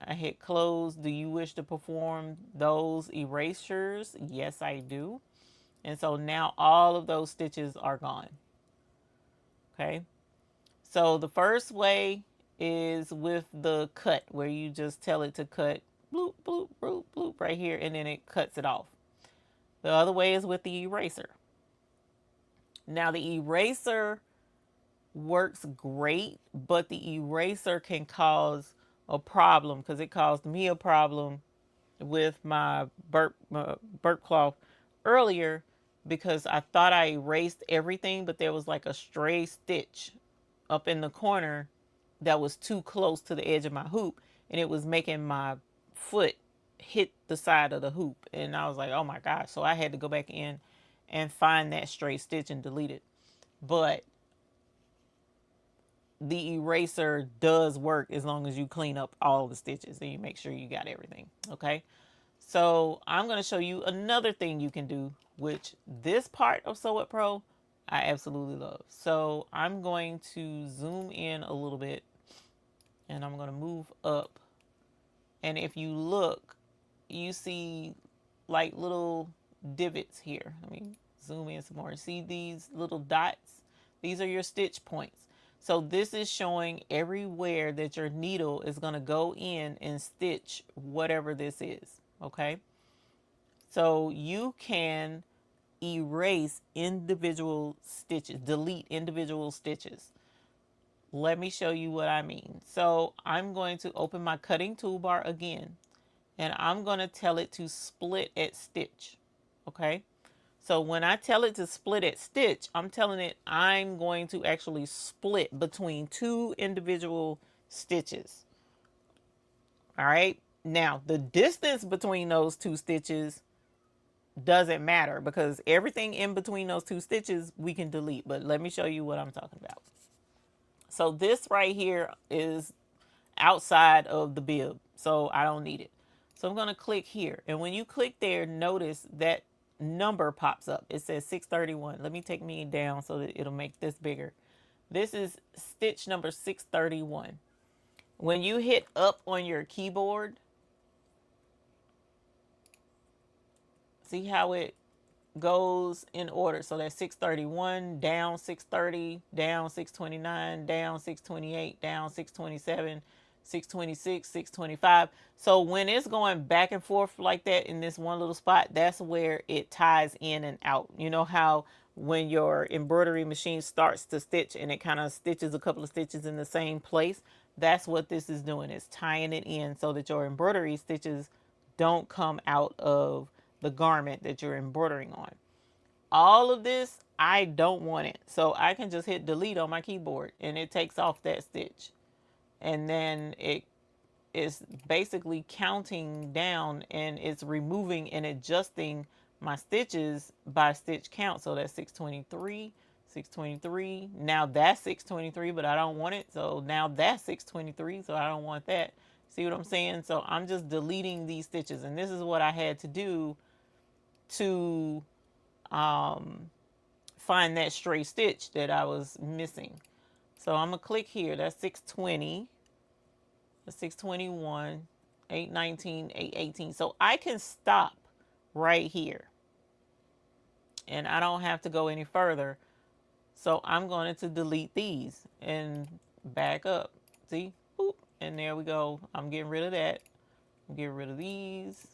I hit close. Do you wish to perform those erasures? Yes, I do. And so now all of those stitches are gone. Okay. So the first way is with the cut, where you just tell it to cut bloop, bloop, bloop, bloop right here, and then it cuts it off. The other way is with the eraser. Now the eraser works great, but the eraser can cause a problem, because it caused me a problem with my burp cloth earlier, because I thought I erased everything, but there was like a stray stitch up in the corner that was too close to the edge of my hoop, and it was making my foot hit the side of the hoop. And I was like, oh my gosh. So I had to go back in and find that stray stitch and delete it. But the eraser does work as long as you clean up all the stitches and you make sure you got everything. Okay. So I'm going to show you another thing you can do, which this part of Sew It Pro I absolutely love. So I'm going to zoom in a little bit, and I'm going to move up. And if you look, you see like little divots here. Let me zoom in some more. See these little dots? These are your stitch points. So this is showing everywhere that your needle is going to go in and stitch whatever this is. Okay. So you can erase individual stitches, delete individual stitches. Let me show you what I mean. So I'm going to open my cutting toolbar again, and I'm going to tell it to split at stitch. Okay. So when I tell it to split at stitch, I'm telling it I'm going to actually split between two individual stitches. All right. Now the distance between those two stitches doesn't matter, because everything in between those two stitches we can delete. But let me show you what I'm talking about. So this right here is outside of the bib, so I don't need it. So I'm going to click here, and when you click there, notice that number pops up. It says 631. Let me take me down so that it'll make this bigger. This is stitch number 631. When you hit up on your keyboard, see how it goes in order. So that's 631, down 630, down 629, down 628, down 627, 626, 625. So when it's going back and forth like that in this one little spot, that's where it ties in and out. You know how when your embroidery machine starts to stitch and it kind of stitches a couple of stitches in the same place? That's what this is doing. It's tying it in so that your embroidery stitches don't come out of the garment that you're embroidering on. All of this, I don't want it. So I can just hit delete on my keyboard and it takes off that stitch. And then it is basically counting down, and it's removing and adjusting my stitches by stitch count. So that's 623, 623. Now that's 623, but I don't want it. So now that's 623. So I don't want that. See what I'm saying? So I'm just deleting these stitches, and this is what I had to do to find that stray stitch that I was missing. So I'm gonna click here. That's 620, that's 621, 819, 818. So I can stop right here, and I don't have to go any further. So I'm going to delete these and back up. See? Boop. And there we go. I'm getting rid of that. I'm getting rid of these,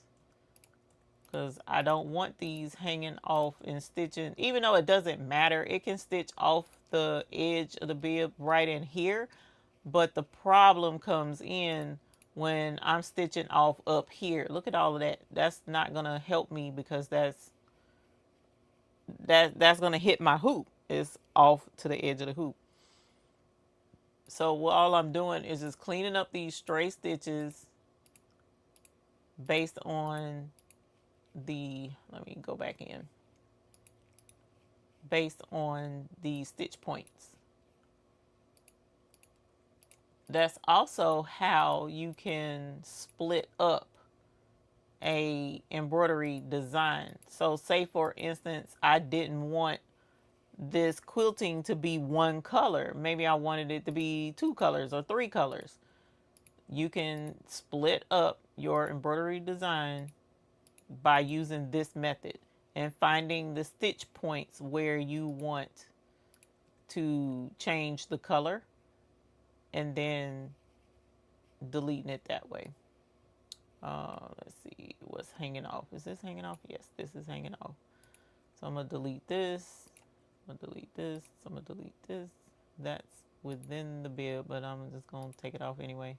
because I don't want these hanging off and stitching. Even though it doesn't matter, it can stitch off the edge of the bib right in here. But the problem comes in when I'm stitching off up here. Look at all of that. That's not going to help me, because that's going to hit my hoop. It's off to the edge of the hoop. So all I'm doing is just cleaning up these stray stitches based on let me go back in, based on the stitch points. That's also how you can split up a embroidery design. So say for instance, I didn't want this quilting to be one color. Maybe I wanted it to be 2 colors or 3 colors. You can split up your embroidery design by using this method. and finding the stitch points where you want to change the color, and then deleting it that way. Let's see what's hanging off. Is this hanging off? Yes, this is hanging off. So I'm going to delete this. I'm going to delete this. I'm going to delete this. That's within the bib, but I'm just going to take it off anyway.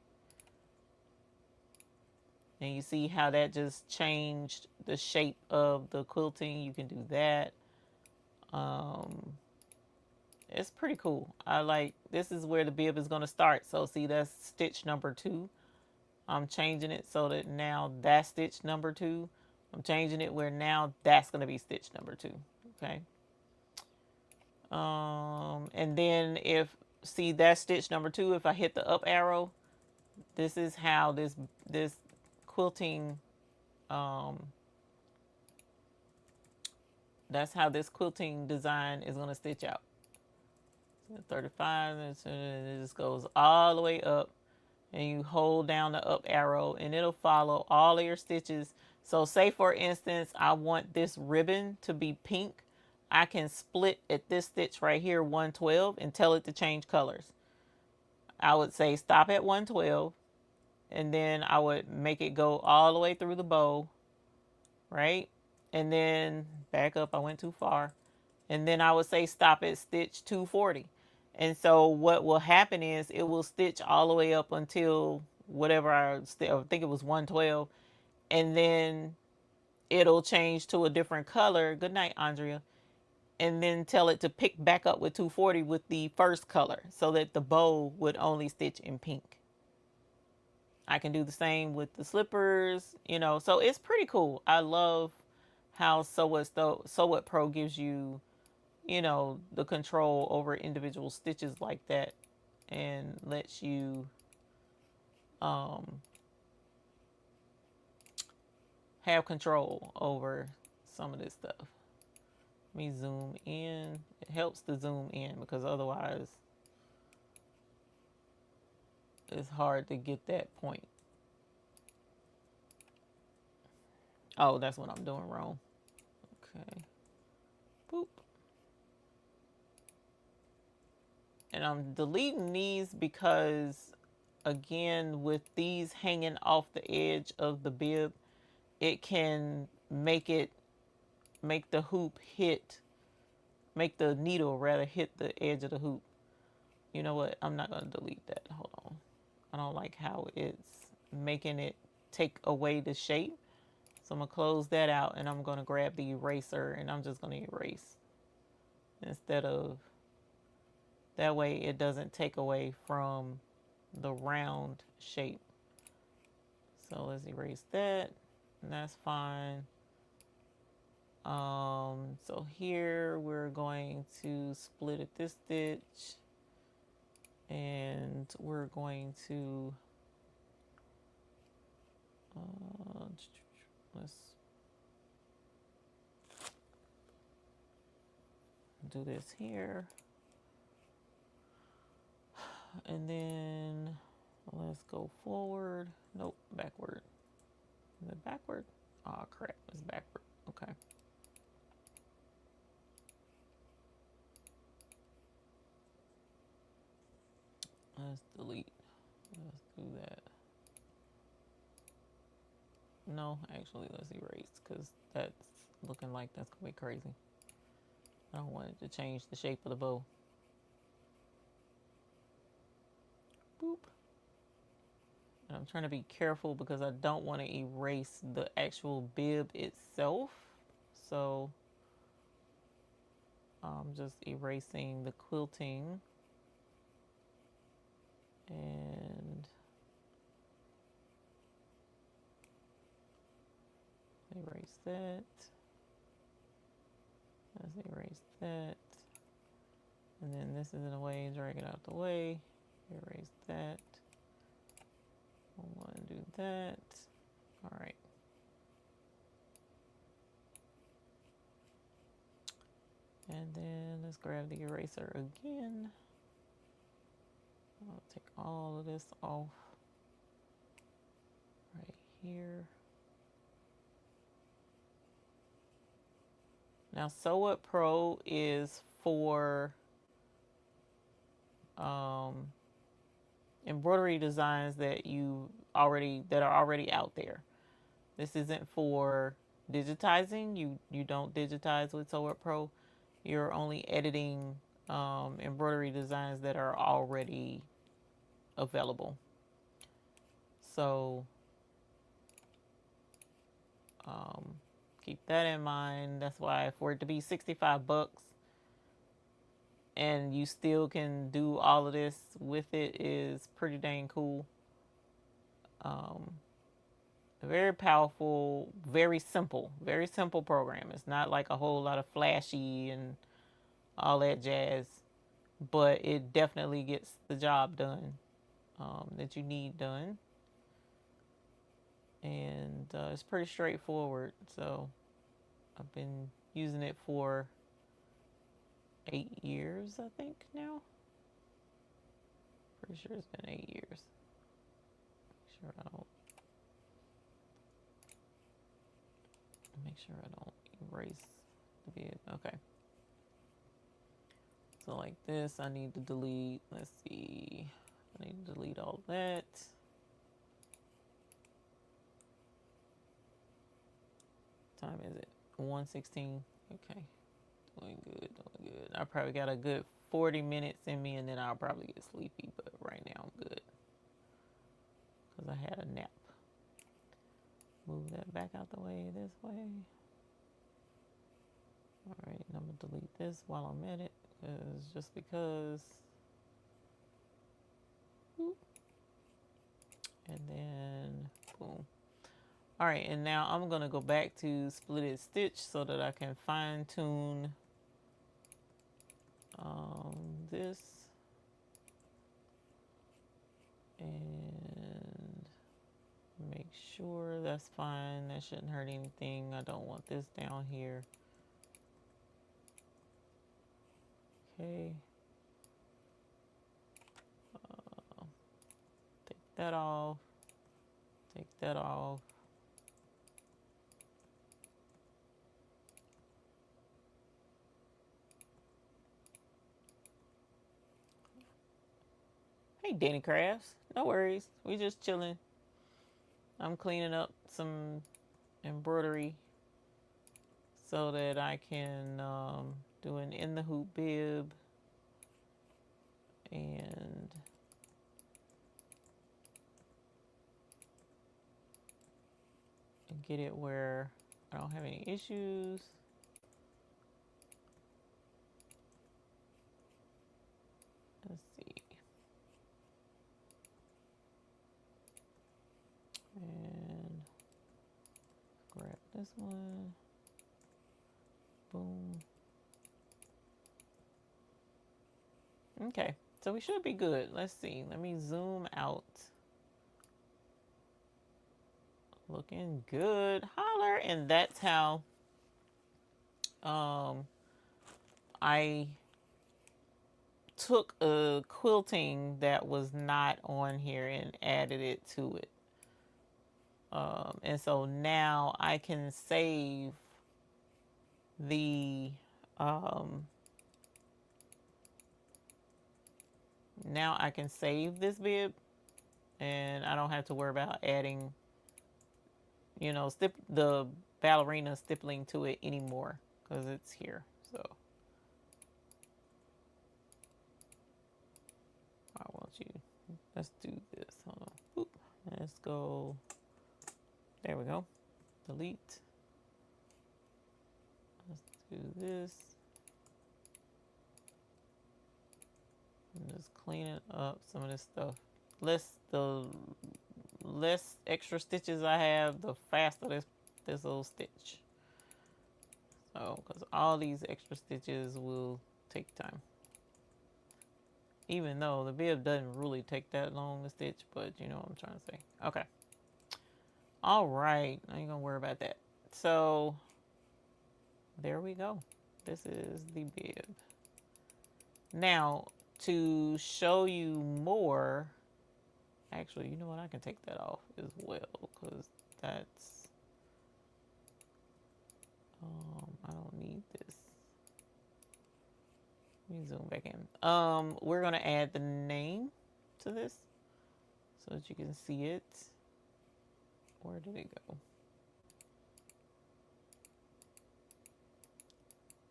And you see how that just changed the shape of the quilting. You can do that. It's pretty cool. I like, this is where the bib is going to start. So see, that's stitch number 2. I'm changing it so that now that's stitch number 2. I'm changing it where now that's going to be stitch number 2. Okay. And then if, see, that's stitch number 2. If I hit the up arrow, this is how this quilting, that's how this quilting design is going to stitch out. 35, and it just goes all the way up, and you hold down the up arrow and it'll follow all of your stitches. So say for instance, I want this ribbon to be pink. I can split at this stitch right here, 112, and tell it to change colors. I would say stop at 112, and then I would make it go all the way through the bow, right? And then back up, I went too far. And then I would say stop at stitch 240. And so what will happen is it will stitch all the way up until whatever I think it was 112. And then it'll change to a different color. Good night, Andrea. And then tell it to pick back up with 240 with the first color so that the bow would only stitch in pink. I can do the same with the slippers, you know, so it's pretty cool. I love how Sew What Pro gives you, you know, the control over individual stitches like that, and lets you have control over some of this stuff. Let me zoom in. It helps to zoom in because otherwise it's hard to get that point. Oh, that's what I'm doing wrong. Okay. Boop. And I'm deleting these because, again, with these hanging off the edge of the bib, it can make the hoop hit, make the needle rather hit the edge of the hoop. You know what? I'm not going to delete that. Hold on. I don't like how it's making it take away the shape. So I'm going to close that out, and I'm going to grab the eraser, and I'm just going to erase instead of, that way it doesn't take away from the round shape. So let's erase that, and that's fine. So here we're going to split at this stitch, and we're going to let's do this here, and then let's go forward. Nope, backward. Is it backward? Oh crap, it's backward. Okay. Let's delete. Let's do that. No, actually, let's erase because that's looking like that's gonna be crazy. I don't want it to change the shape of the bow. Boop. And I'm trying to be careful because I don't want to erase the actual bib itself. So I'm just erasing the quilting. And erase that. Let's erase that. And then this is in a way, drag it out the way. Erase that. I want to do that. All right. And then let's grab the eraser again. I'll take all of this off right here. Now, Sew It Pro is for um, embroidery designs that are already out there. This isn't for digitizing. You don't digitize with Sew It Pro. You're only editing embroidery designs that are already available. So um, keep that in mind. That's why for it to be $65 and you still can do all of this with it is pretty dang cool. Very powerful, very simple program. It's not like a whole lot of flashy and all that jazz, but it definitely gets the job done that you need done. And it's pretty straightforward. So I've been using it for 8 years, I think now. Pretty sure it's been 8 years. Make sure I don't erase the vid. Okay. So like this, I need to delete. Let's see. I need to delete all that. Time is it? 1:16. Okay. Doing good. I probably got a good 40 minutes in me, and then I'll probably get sleepy. But right now I'm good because I had a nap. Move that back out the way this way. All right, and I'm gonna delete this while I'm at it, just because. And then boom. All right, and now I'm gonna go back to splitted stitch so that I can fine tune this and make sure that's fine. That shouldn't hurt anything. I don't want this down here. Okay. Take that off. Take that off. Hey, Danny Crafts. No worries. We just chilling. I'm cleaning up some embroidery so that I can do an in the hoop bib and get it where I don't have any issues. Let's see. And grab this one. Boom. Okay, so we should be good. Let's see. Let me zoom out. Looking good. Holler. And that's how I took a quilting that was not on here and added it to it. And so now I can save the now I can save this bib, and I don't have to worry about adding, you know, the ballerina stippling to it anymore because it's here. So I want you. Let's do this. Hold on. Boop. Let's go. There we go. Delete. Let's do this. And just cleaning up some of this stuff. The less extra stitches I have, the faster this little stitch. So, because all these extra stitches will take time. Even though the bib doesn't really take that long to stitch, but you know what I'm trying to say. Okay. All right. I ain't gonna worry about that. So, there we go. This is the bib. Now, to show you more, actually, you know what? I can take that off as well because that's I don't need this. Let me zoom back in. We're gonna add the name to this so that you can see it. Where did it go?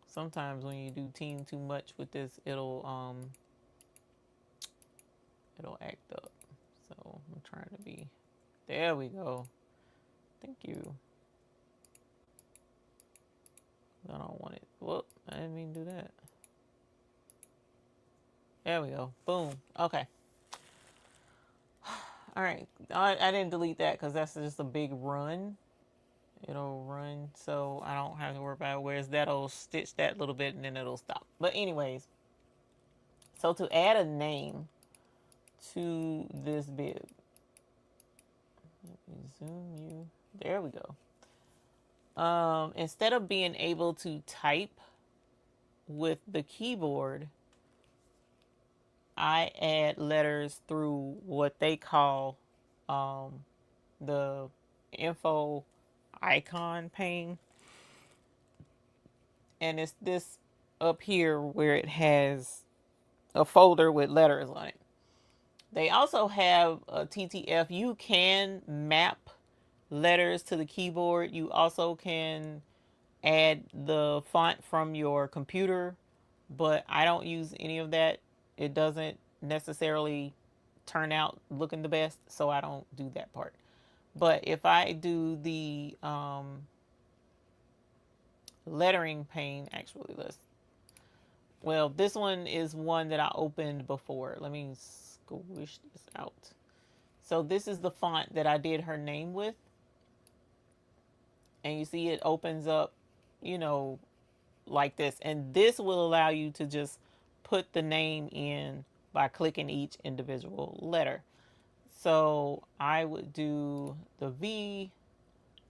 Sometimes when you do team too much with this, it'll act up. So I'm trying to be. There we go. Thank you. I don't want it. Whoop! I didn't mean to do that. There we go. Boom. Okay. All right. I didn't delete that because that's just a big run. It'll run, so I don't have to worry about it. Whereas that'll stitch that little bit and then it'll stop. But anyways, so to add a name to this bib, let me zoom you. There we go. Instead of being able to type with the keyboard, I add letters through what they call the info icon pane. And it's this up here where it has a folder with letters on it. They also have a TTF. You can map letters to the keyboard. You also can add the font from your computer, but I don't use any of that. It doesn't necessarily turn out looking the best, so I don't do that part. But if I do the lettering pane, actually, well, this one is one that I opened before. Let me squish this out. So this is the font that I did her name with. And you see it opens up, you know, like this. And this will allow you to just put the name in by clicking each individual letter. So I would do the V,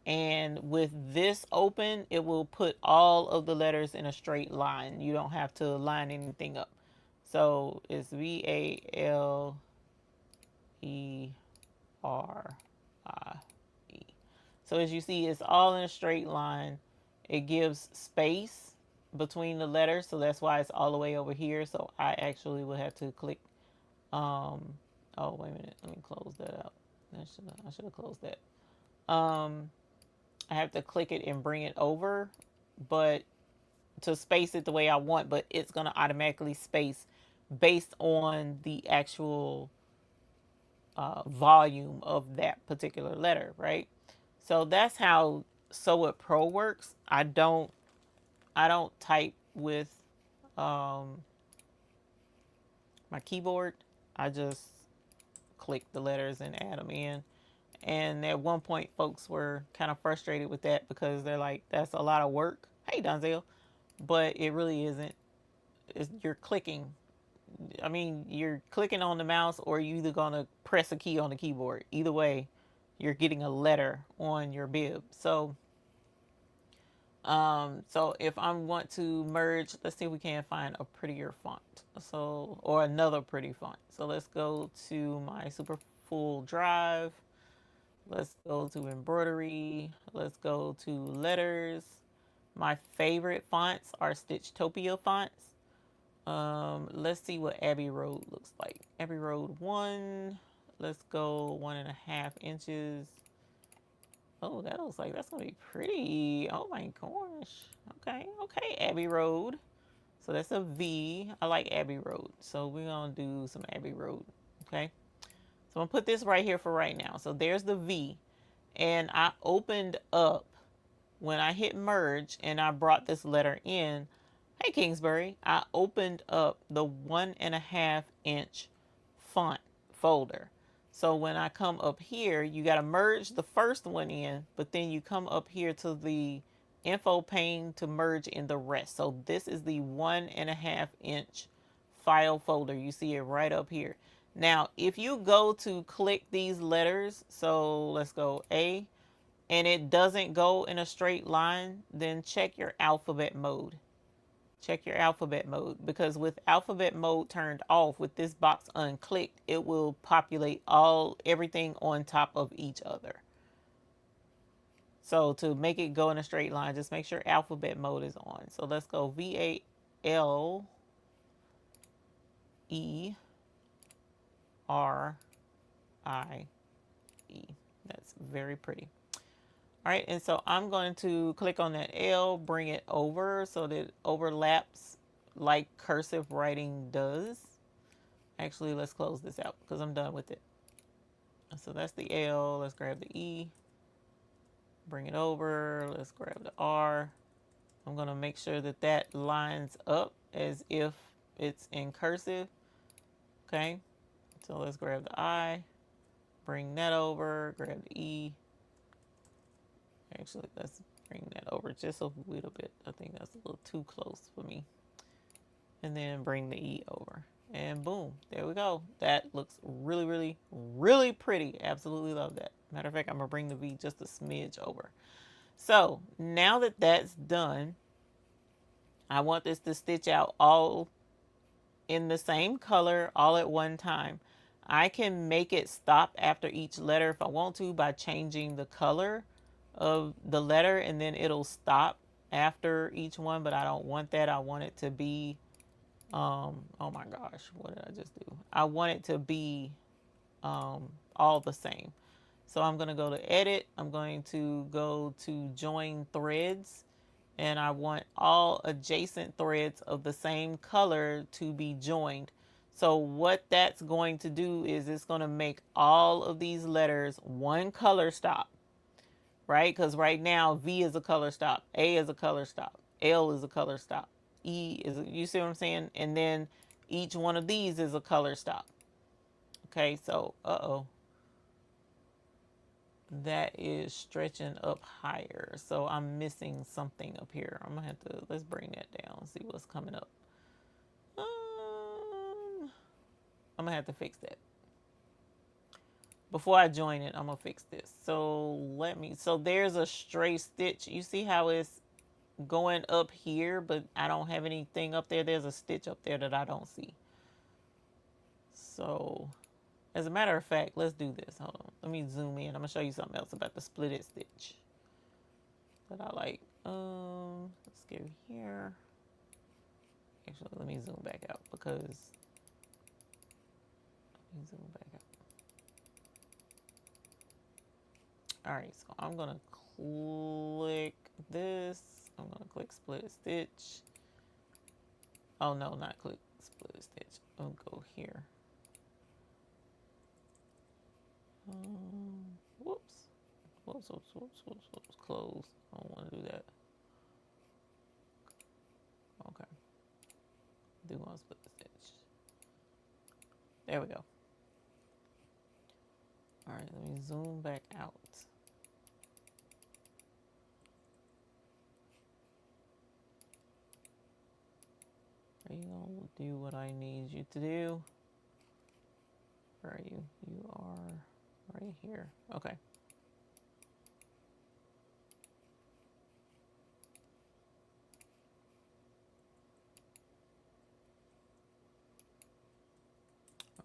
and with this open, it will put all of the letters in a straight line. You don't have to line anything up. So it's VALERIE. So as you see, it's all in a straight line. It gives space between the letters, so that's why it's all the way over here. So I actually would have to click. Oh, wait a minute. Let me close that out. I should have closed that. I have to click it and bring it over, but to space it the way I want, but it's going to automatically space based on the actual volume of that particular letter, right? So that's how Sew It Pro works. I don't type with my keyboard. I just click the letters and add them in. And at one point, folks were kind of frustrated with that because they're like, that's a lot of work. Hey, Donzel. But it really isn't. You're clicking. I mean, you're clicking on the mouse, or you're either going to press a key on the keyboard. Either way, you're getting a letter on your bib. So if I want to merge, let's see if we can find a prettier font. So, or another pretty font. So let's go to my super full drive. Let's go to embroidery. Let's go to letters. My favorite fonts are Stitchtopia fonts. Let's see what Abbey Road looks like. Abbey Road 1. Let's go 1.5 inches. Oh, that looks like that's gonna be pretty. Oh my gosh. Okay, Abbey Road. So that's a V. I like Abbey Road. So we're gonna do some Abbey Road. Okay. So I'm gonna put this right here for right now. So there's the V. And I opened up when I hit merge and I brought this letter in. Hey Kingsbury, I opened up the 1.5 inch font folder. So when I come up here, you got to merge the first one in, but then you come up here to the info pane to merge in the rest. So this is the 1.5 inch file folder. You see it right up here. Now, if you go to click these letters, so let's go A, and it doesn't go in a straight line, then check your alphabet mode. Check your alphabet mode, because with alphabet mode turned off, with this box unclicked, it will populate everything on top of each other. So to make it go in a straight line, just make sure alphabet mode is on. So let's go VALERIE. That's very pretty. All right, and so I'm going to click on that L, bring it over so that it overlaps like cursive writing does. Actually, let's close this out because I'm done with it. So that's the L. Let's grab the E, bring it over. Let's grab the R. I'm going to make sure that that lines up as if it's in cursive. Okay, so let's grab the I, bring that over, grab the E. Actually, let's bring that over just a little bit. I think that's a little too close for me. And then bring the E over. And boom, there we go. That looks really, really, really pretty. Absolutely love that. Matter of fact, I'm going to bring the V just a smidge over. So now that that's done, I want this to stitch out all in the same color all at one time. I can make it stop after each letter if I want to by changing the color of the letter, and then it'll stop after each one, but I don't want that. I want it to be oh my gosh, what did I just do? I want it to be all the same. So I'm going to go to edit. I'm going to go to join threads, and I want all adjacent threads of the same color to be joined. So what that's going to do is it's going to make all of these letters one color stop, right? Because right now V is a color stop, A is a color stop, L is a color stop, E is a, you see what I'm saying? And then each one of these is a color stop. Okay, so that is stretching up higher. So I'm missing something up here. I'm gonna have to, let's bring that down and see what's coming up. I'm gonna have to fix that. Before I join it, I'm gonna fix this. So so there's a stray stitch. You see how it's going up here, but I don't have anything up there. There's a stitch up there that I don't see. So as a matter of fact, let's do this. Hold on. Let me zoom in. I'm going to show you something else about the splitted stitch that I like. Let's go here. Actually, let me zoom back out because... Let me zoom back out. All right, so I'm going to click this. I'm going to click split stitch. Oh, no, not click split stitch. I'll go here. Whoops. Close. I don't want to do that. Okay. Do want to split the stitch. There we go. All right, let me zoom back out. Are you going to do what I need you to do? Where are you? You are right here. Okay.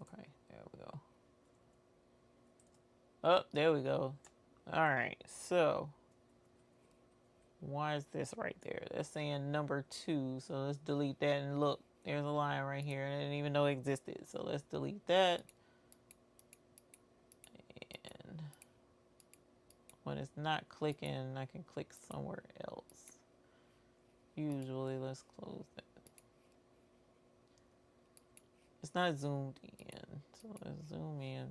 Okay, there we go. Oh, there we go. All right, so why is this right there? That's saying number 2, so let's delete that. And look, there's a line right here. I didn't even know it existed, so let's delete that. And when it's not clicking, I can click somewhere else. Usually, let's close that. It's not zoomed in, so let's zoom in.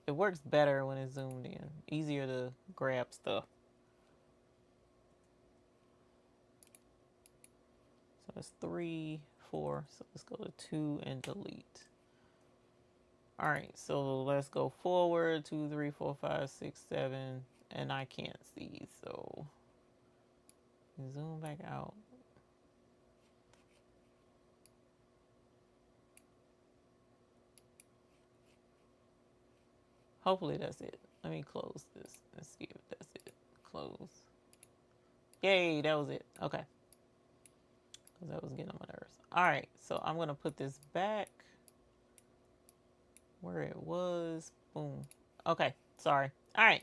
It works better when it's zoomed in. Easier to grab stuff. So it's 3, 4. So let's go to 2 and delete. All right, so let's go forward. 2, 3, 4, 5, 6, 7, and I can't see. So zoom back out. Hopefully that's it. Let me close this and see if that's it. Close. Yay, that was it. Okay. Because that was getting on my nerves. All right, so I'm going to put this back where it was. Boom. Okay, sorry. All right.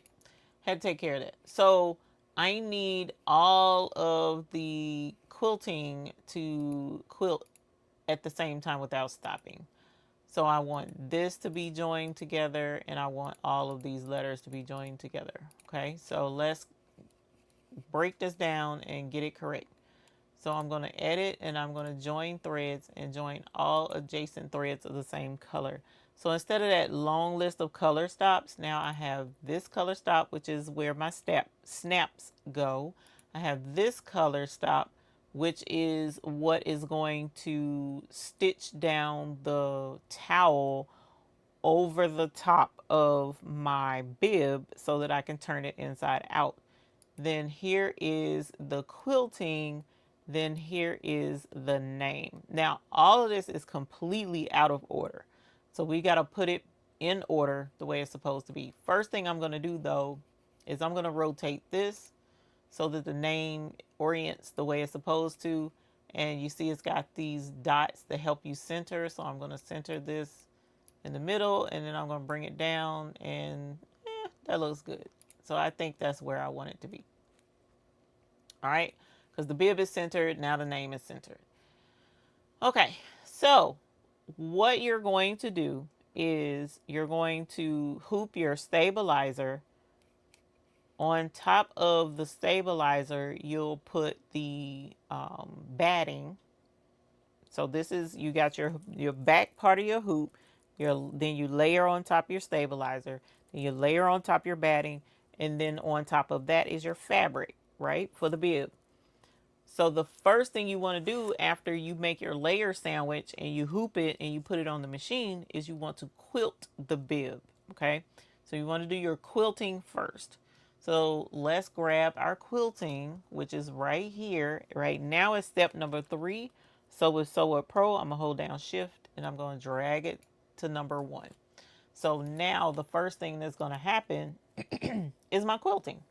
Had to take care of that. So I need all of the quilting to quilt at the same time without stopping. So I want this to be joined together, and I want all of these letters to be joined together. Okay, so let's break this down and get it correct. So I'm going to edit, and I'm going to join threads and join all adjacent threads of the same color. So instead of that long list of color stops, now I have this color stop, which is where my snaps go. I have this color stop, which is what is going to stitch down the towel over the top of my bib so that I can turn it inside out. Then here is the quilting. Then here is the name. Now, all of this is completely out of order. So we got to put it in order the way it's supposed to be. First thing I'm going to do, though, is I'm going to rotate this so that the name orients the way it's supposed to. And you see it's got these dots that help you center. So I'm going to center this in the middle, and then I'm going to bring it down, and that looks good. So I think that's where I want it to be. All right, because the bib is centered, now the name is centered. Okay, so what you're going to do is you're going to hoop your stabilizer. On top of the stabilizer, you'll put the batting. So this is, you got your back part of your hoop. Then you layer on top your stabilizer. Then you layer on top your batting. And then on top of that is your fabric, right, for the bib. So the first thing you want to do after you make your layer sandwich and you hoop it and you put it on the machine is you want to quilt the bib, okay? So you want to do your quilting first. So let's grab our quilting, which is right here. Right now it's step number 3. So with Sew Up Pro, I'm going to hold down Shift and I'm going to drag it to number 1. So now the first thing that's going to happen is my quilting.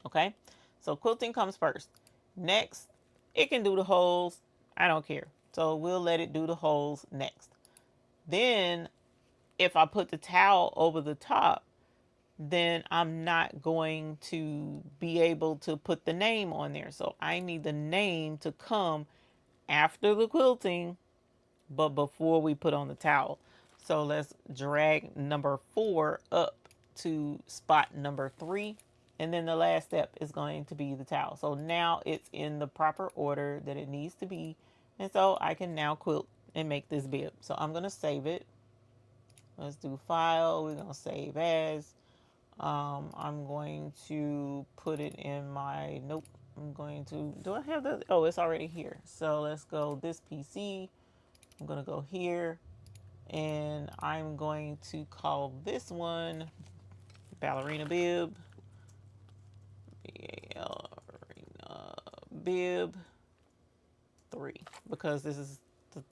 Okay, so quilting comes first. Next, it can do the holes. I don't care. So we'll let it do the holes next. Then if I put the towel over the top, then I'm not going to be able to put the name on there. So I need the name to come after the quilting, but before we put on the towel. So let's drag number 4 up to spot number 3. And then the last step is going to be the towel. So now it's in the proper order that it needs to be. And so I can now quilt and make this bib. So I'm going to save it. Let's do File. We're going to save as. I'm going to put it in my, nope. I'm going to, do I have the, oh, it's already here. So let's go this PC. I'm going to go here. And I'm going to call this one Ballerina Bib. Ballerina Bib 3. Because this is the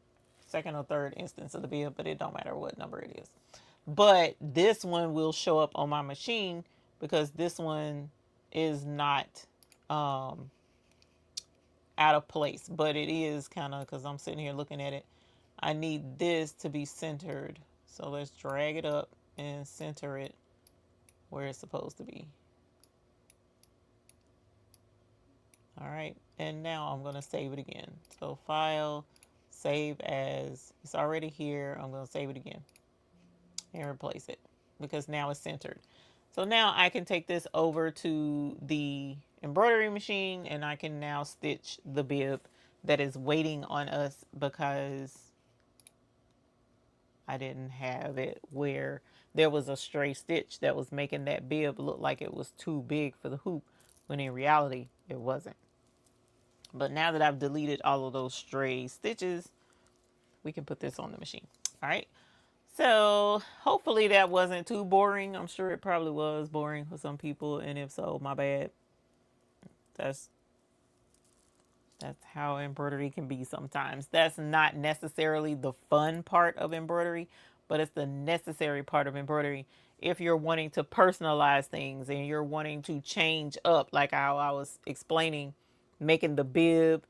second or third instance of the bib, but it don't matter what number it is. But this one will show up on my machine because this one is not out of place. But it is kind of, because I'm sitting here looking at it, I need this to be centered. So let's drag it up and center it where it's supposed to be. All right, and now I'm going to save it again. So File, Save As. It's already here. I'm going to save it again and replace it because now it's centered. So now I can take this over to the embroidery machine and I can now stitch the bib that is waiting on us because I didn't have it where there was a stray stitch that was making that bib look like it was too big for the hoop, when in reality it wasn't. But now that I've deleted all of those stray stitches, we can put this on the machine. All right. So hopefully that wasn't too boring. I'm sure it probably was boring for some people. And if so, my bad. That's how embroidery can be sometimes. That's not necessarily the fun part of embroidery, but it's the necessary part of embroidery if you're wanting to personalize things and you're wanting to change up, like how I was explaining, making the bow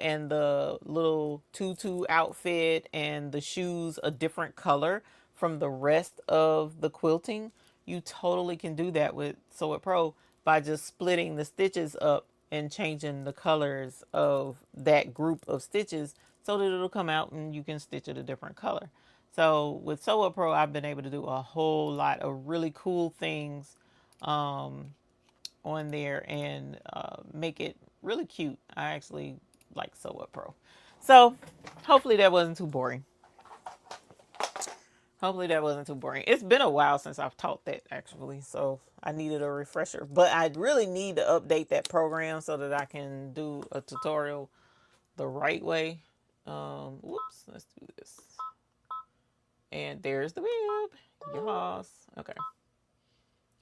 and the little tutu outfit and the shoes a different color from the rest of the quilting. You totally can do that with Sew It Pro by just splitting the stitches up and changing the colors of that group of stitches so that it'll come out and you can stitch it a different color. So with Sew It Pro, I've been able to do a whole lot of really cool things on there and make it really cute. I actually like Sew It Pro. So hopefully that wasn't too boring. Hopefully that wasn't too boring. It's been a while since I've taught that actually, so I needed a refresher. But I really need to update that program so that I can do a tutorial the right way. Whoops, let's do this. And there's the bib. Yes. Okay.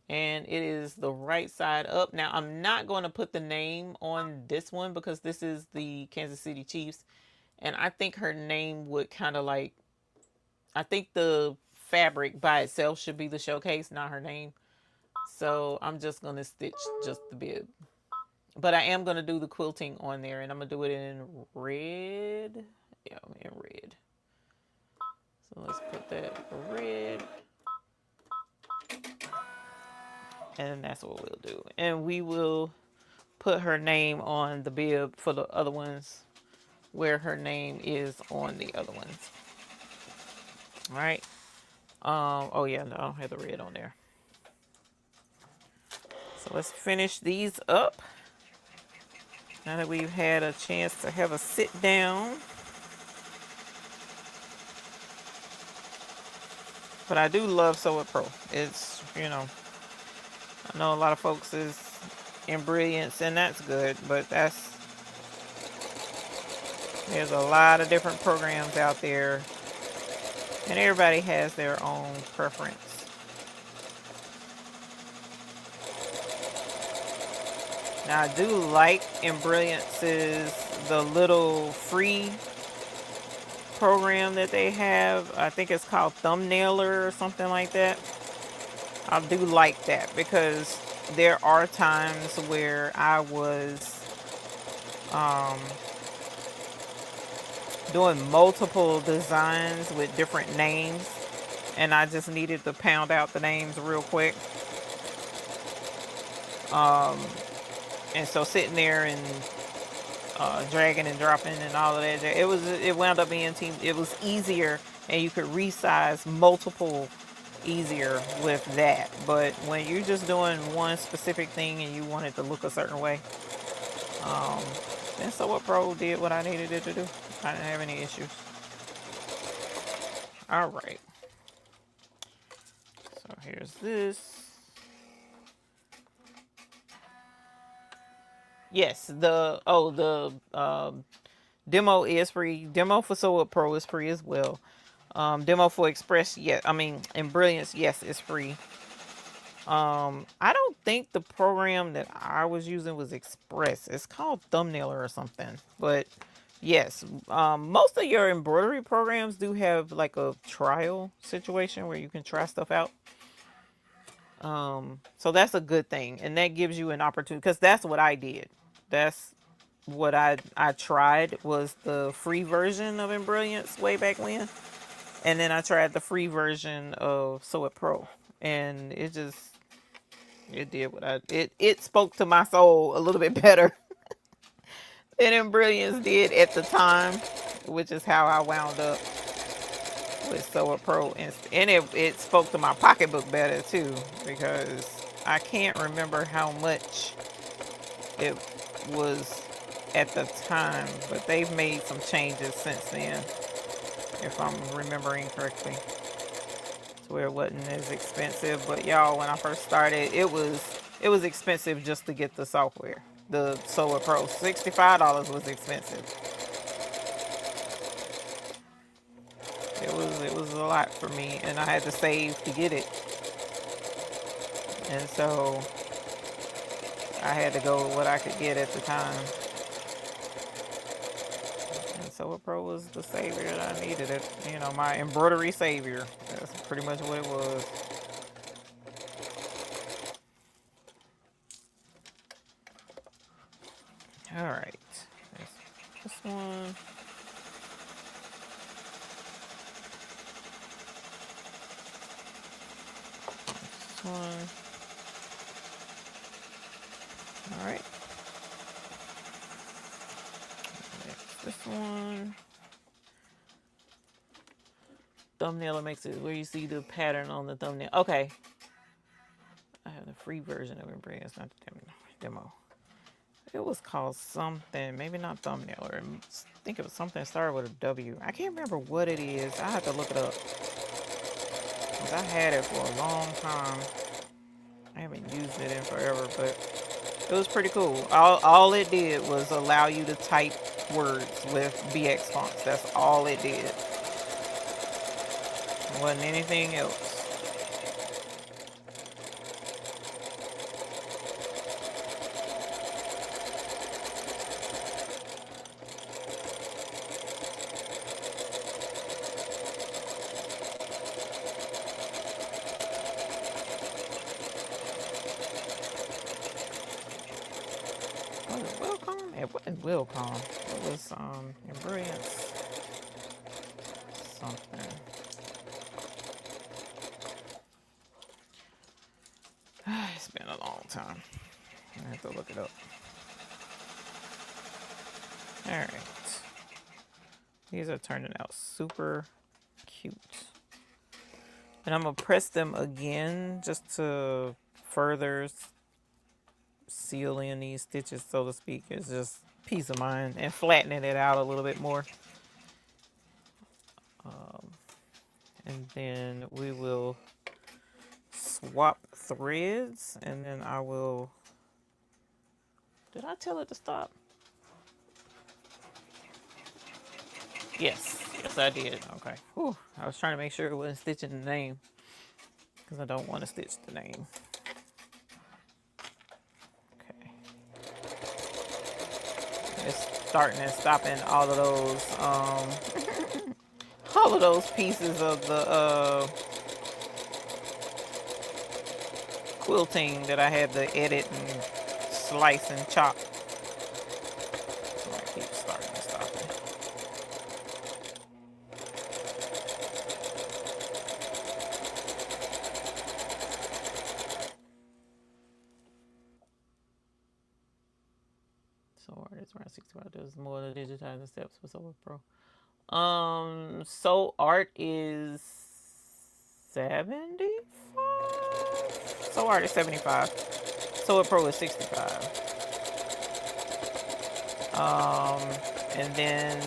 And it is the right side up. Now, I'm not going to put the name on this one because this is the Kansas City Chiefs. And I think her name would kind of like, I think the fabric by itself should be the showcase, not her name. So I'm just going to stitch just the bib. But I am going to do the quilting on there, and I'm going to do it in red. Yeah, in red. So let's put that red. And that's what we'll do. And we will put her name on the bib for the other ones where her name is on the other ones. All right. Oh yeah, no, I don't have the red on there. So let's finish these up. Now that we've had a chance to have a sit down. But I do love Sew It Pro. It's, you know, I know a lot of folks is in Brilliance, and that's good, but there's a lot of different programs out there, and everybody has their own preference. Now I do like in Brilliance's the little free program that they have. I think it's called Thumbnailer or something like that. I do like that because there are times where I was doing multiple designs with different names, and I just needed to pound out the names real quick. And so sitting there and dragging and dropping and all of that, it wound up being it was easier, and you could resize multiple easier with that. But when you're just doing one specific thing and you want it to look a certain way, then Sew It Pro did what I needed it to do. I didn't have any issues. All right. So here's this. Yes, the demo is free. Demo for Sew It Pro is free as well. Demo for Express, in Brilliance, yes, it's free. I don't think the program that I was using was Express. It's called Thumbnailer or something. But yes, most of your embroidery programs do have like a trial situation where you can try stuff out. So that's a good thing, and that gives you an opportunity, because that's what I did. That's what I tried, was the free version of Embrilliance way back when, and then I tried the free version of Sew It Pro, and it did what it spoke to my soul a little bit better than Embrilliance did at the time, which is how I wound up with Sew It Pro, and it spoke to my pocketbook better too, because I can't remember how much it was at the time, but they've made some changes since then, if I'm remembering correctly, to where it wasn't as expensive. But y'all, when I first started, it was expensive just to get the software. The Sew It Pro, $65 was expensive. It was a lot for me, and I had to save to get it. And so I had to go with what I could get at the time. And Sew It Pro was the savior that I needed. It, my embroidery savior. That's pretty much what it was. All right. This one. one. All right. Next, this one. Thumbnail, it makes it where you see the pattern on the thumbnail. Okay. I have the free version of embroidery. It's not the demo. It was called something, maybe not thumbnail, or I think it was something that started with a W. I can't remember what it is. I have to look it up. Because I had it for a long time. I haven't used it in forever, but it was pretty cool. All it did was allow you to type words with BX fonts. That's all it did. It wasn't anything else. It wasn't Wilcom. It was embroidery something. It's been a long time. I have to look it up. All right. These are turning out super cute. And I'm gonna press them again just to further seal in these stitches, so to speak. It's just peace of mind, and flattening it out a little bit more. And then we will swap threads, and then I will, did I tell it to stop? Yes, I did. Okay. Whew. I was trying to make sure it wasn't stitching the name, because I don't want to stitch the name. Okay. It's starting and stopping all of those all of those pieces of the quilting that I had to edit and slice and chop. So I keep starting and stopping. So art is around 65. There's more than digitizing steps with Solar Pro. So art is 75. So art is 75. So Pro is 65. And then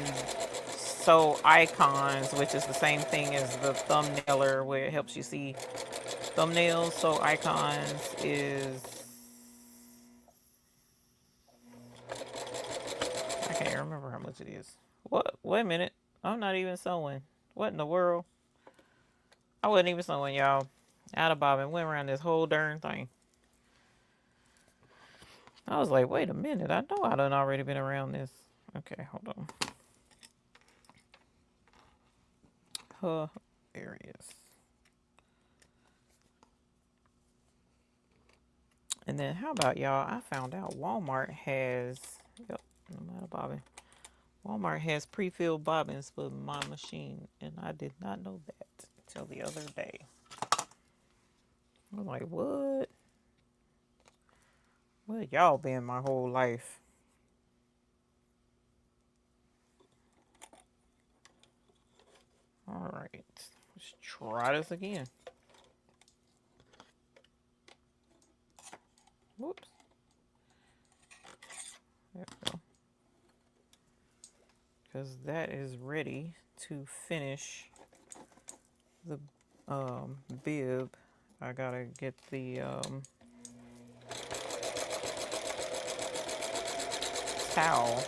So icons, which is the same thing as the thumbnailer, where it helps you see thumbnails. So icons is, I can't remember how much it is. What? Wait a minute. I'm not even sewing. What in the world? I wasn't even sewing, y'all. Out of bobbin. Went around this whole darn thing. I was like, wait a minute. I know I done already been around this. Okay, hold on. There it is. And then how about y'all? I found out Walmart has, yep, I'm out of bobbin. Walmart has pre-filled bobbins for my machine, and I did not know that until the other day. I'm like, what? Where y'all been my whole life? All right, let's try this again. Whoops. There we go. Because that is ready to finish the bib. I gotta get the towel.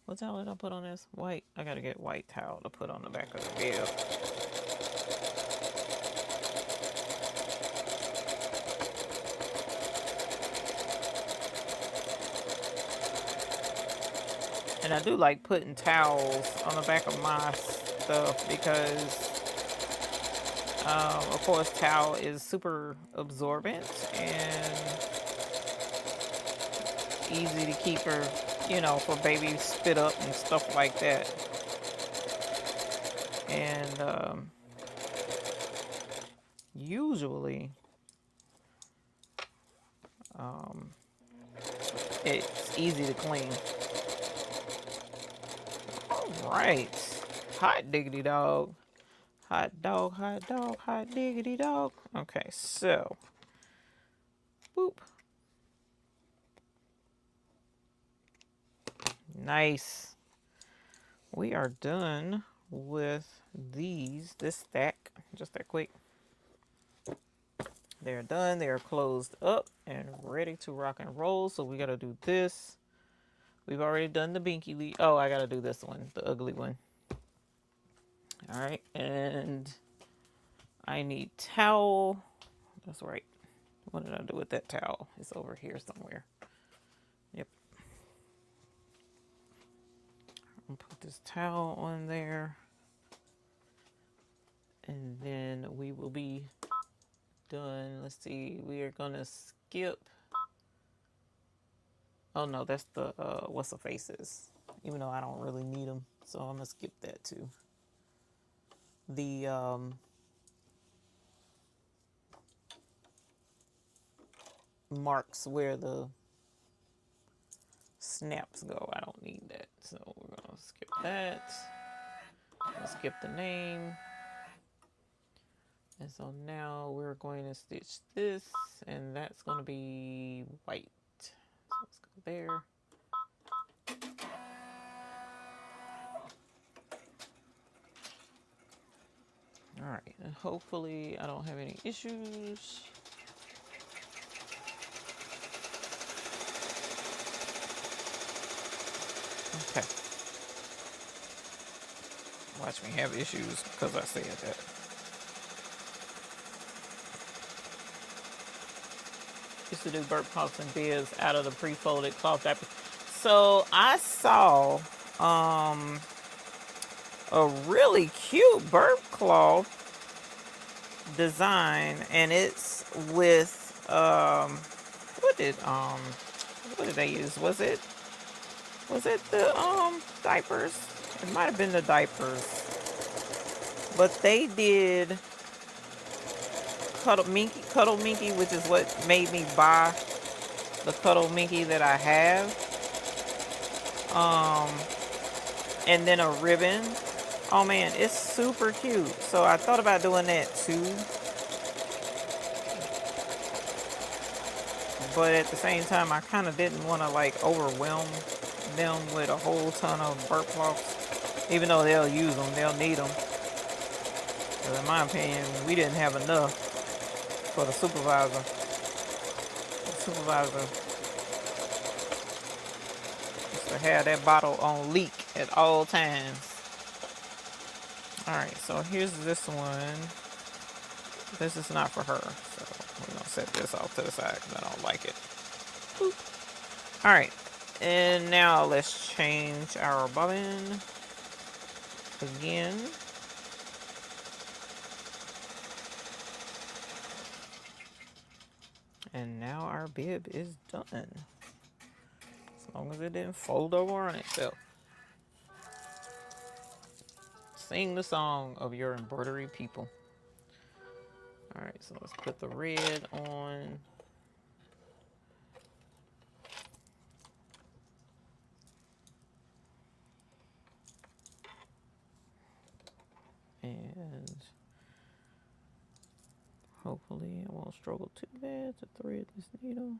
What towel did I put on this? White. I gotta get white towel to put on the back of the bib. And I do like putting towels on the back of my stuff because, of course, towel is super absorbent and easy to keep her, you know, for baby spit up and stuff like that. And usually Um, it's easy to clean. All right. Hot diggity dog. Hot dog, hot dog, hot diggity dog. Okay, so. Boop. Nice. We are done with this stack. Just that quick. They're done. They're closed up and ready to rock and roll. So we got to do this. We've already done the binky leaf. Oh, I got to do this one, the ugly one. All right. And I need towel. That's right. What did I do with that towel? It's over here somewhere. Yep. I'm gonna put this towel on there. And then we will be done. Let's see. We are going to skip. Oh, no, that's the what's the faces. Even though I don't really need them. So I'm going to skip that too. The marks where the snaps go. I don't need that. So we're going to skip that. We'll skip the name. And so now we're going to stitch this. And that's going to be white. So let's go there. All right, and hopefully I don't have any issues. Okay. Watch me have issues because I said that. Used to do burp cloths and bibs out of the pre-folded cloth wrapper. So I saw a really cute burp cloth design, and it's with what did they use? Was it the diapers? It might have been the diapers, but they did Cuddle Minky, which is what made me buy the Cuddle Minky that I have. And then a ribbon. Oh man, it's super cute. So I thought about doing that too. But at the same time, I kind of didn't want to like overwhelm them with a whole ton of burp cloths. Even though they'll use them, they'll need them. But in my opinion, we didn't have enough for the supervisor. The supervisor used to have that bottle on leak at all times. Alright, so here's this one. This is not for her, so we're going to set this off to the side because I don't like it. Alright, and now let's change our bobbin again. And now our bib is done. As long as it didn't fold over on itself. Sing the song of your embroidery people. Alright, so let's put the red on. And hopefully I won't struggle too bad to thread this needle.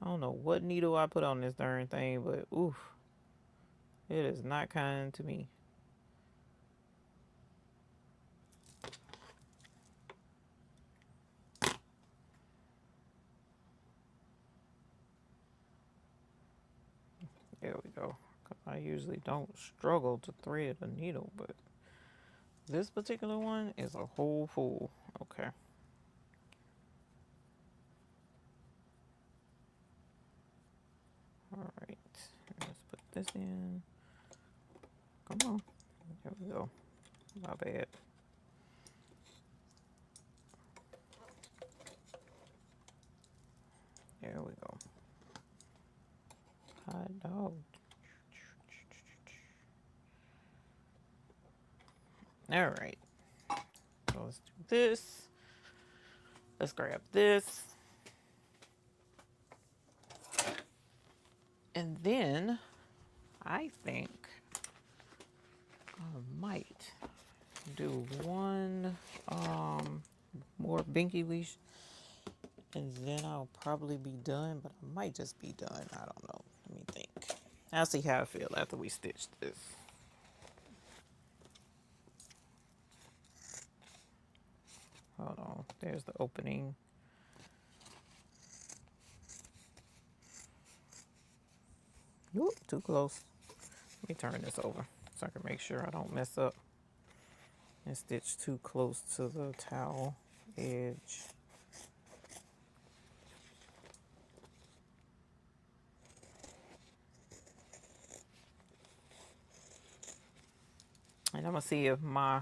I don't know what needle I put on this darn thing, but oof, it is not kind to me. There we go. I usually don't struggle to thread a needle, but this particular one is a whole fool. Okay. All right. Let's put this in. Come on. There we go. My bad. There we go. Hot dog. All right. So let's do this. Let's grab this. And then I think I might do one more binky leash, and then I'll probably be done, but I might just be done. I don't know. Let me think. I'll see how I feel after we stitch this. Hold on. There's the opening. Whoop, too close. Let me turn this over so I can make sure I don't mess up and stitch too close to the towel edge. And I'm gonna see if my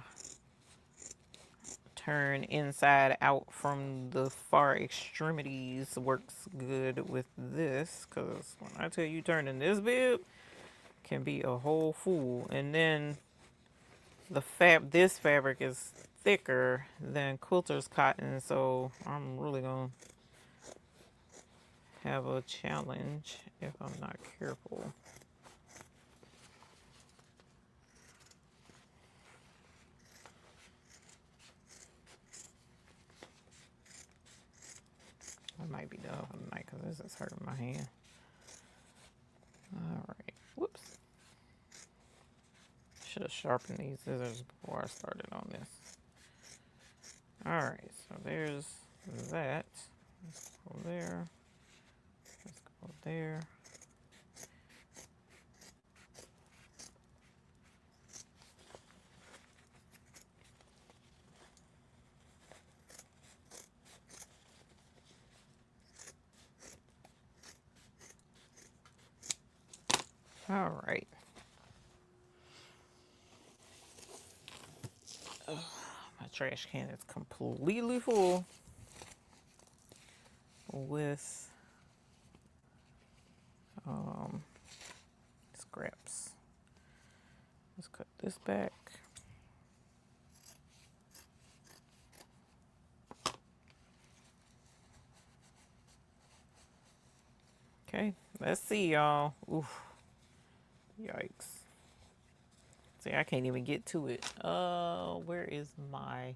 turn inside out from the far extremities works good with this, because when I tell you turning this bib can be a whole fool. And then this fabric is thicker than quilter's cotton, so I'm really gonna have a challenge if I'm not careful. I might be done for the night because this is hurting my hand. All right. Whoops. Should have sharpened these scissors before I started on this. All right. So there's that. Let's go there. Let's go there. All right. My trash can is completely full with scraps. Let's cut this back. Okay, let's see, y'all. Oof. Yikes. See, I can't even get to it. Where is my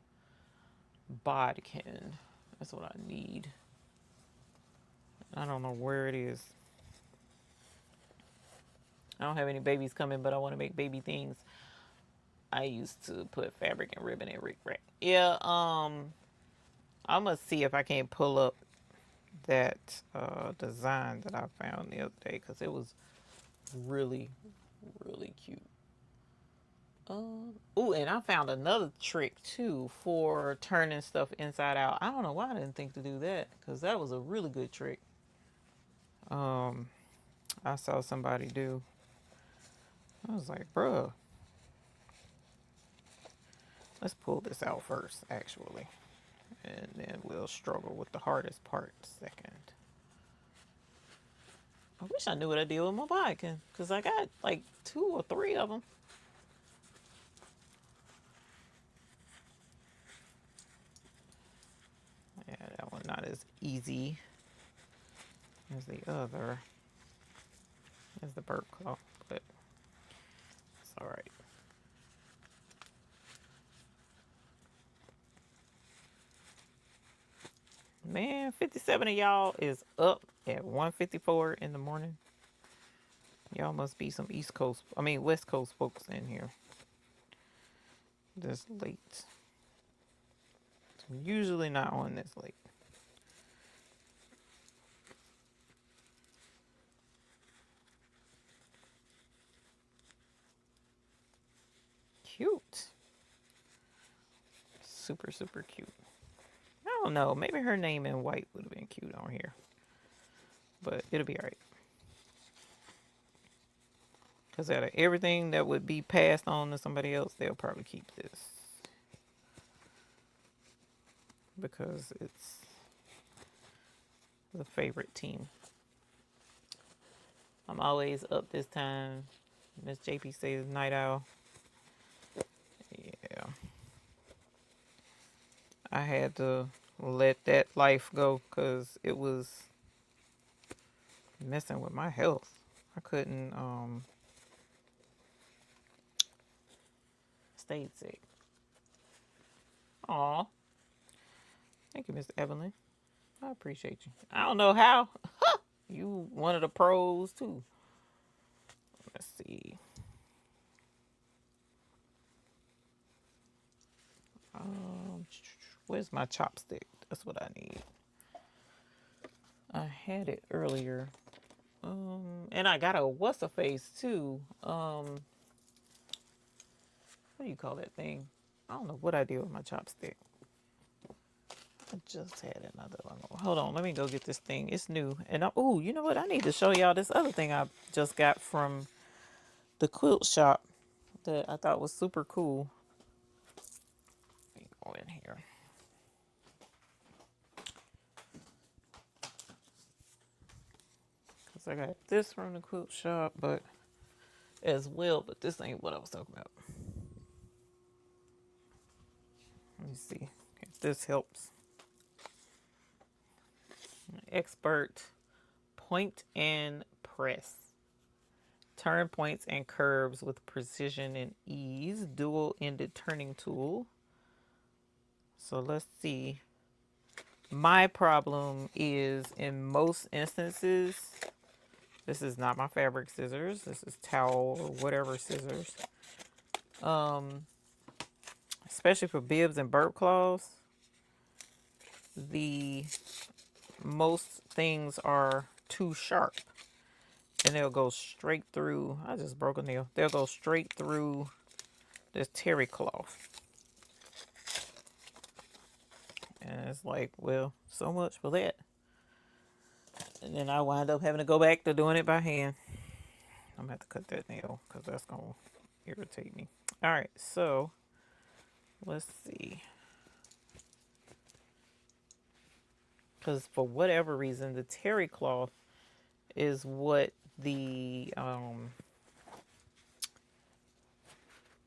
bodkin? That's what I need. I don't know where it is. I don't have any babies coming, but I want to make baby things. I used to put fabric and ribbon in Rick Rack. Yeah, I'm gonna see if I can pull up that design that I found the other day, because it was really, really cute. Oh, and I found another trick too for turning stuff inside out. I don't know why I didn't think to do that, because that was a really good trick. I saw somebody do. I was like, bruh, let's pull this out first, actually, and then we'll struggle with the hardest part second. I wish I knew what I did with my bodkin, because I got like 2 or 3 of them. Yeah, that one not as easy as the other, as the burp claw, but it's all right. Man, 57 of y'all is up at 1:54 in the morning. Y'all must be some West Coast folks in here this late. I'm usually not on this late. Cute. Super, super cute. I don't know. Maybe her name in white would have been cute on here. But it'll be alright. Because out of everything that would be passed on to somebody else, they'll probably keep this. Because it's the favorite team. I'm always up this time. Miss JP says night owl. Yeah. I had to let that life go because it was messing with my health. I couldn't stay sick. Aw. Thank you, Miss Evelyn. I appreciate you. I don't know how. You one of the pros too. Let's see. Where's my chopstick? That's what I need. I had it earlier. And I got a what's a face too. What do you call that thing? I don't know what I did with my chopstick. I just had another one. Hold on, let me go get this thing. It's new. And oh, you know what? I need to show y'all this other thing I just got from the quilt shop that I thought was super cool. Let me go in here. Cause I got this from the quilt shop, but as well, but this ain't what I was talking about. Let me see if this helps. Expert point and press. Turn points and curves with precision and ease. Dual-ended turning tool. So let's see. My problem is in most instances, this is not my fabric scissors. This is towel or whatever scissors. Especially for bibs and burp claws, most things are too sharp. And they'll go straight through. I just broke a nail. They'll go straight through this terry cloth. And it's like, well, so much for that. And then I wind up having to go back to doing it by hand. I'm going to have to cut that nail because that's going to irritate me. All right, so let's see. Because for whatever reason, the terry cloth is what the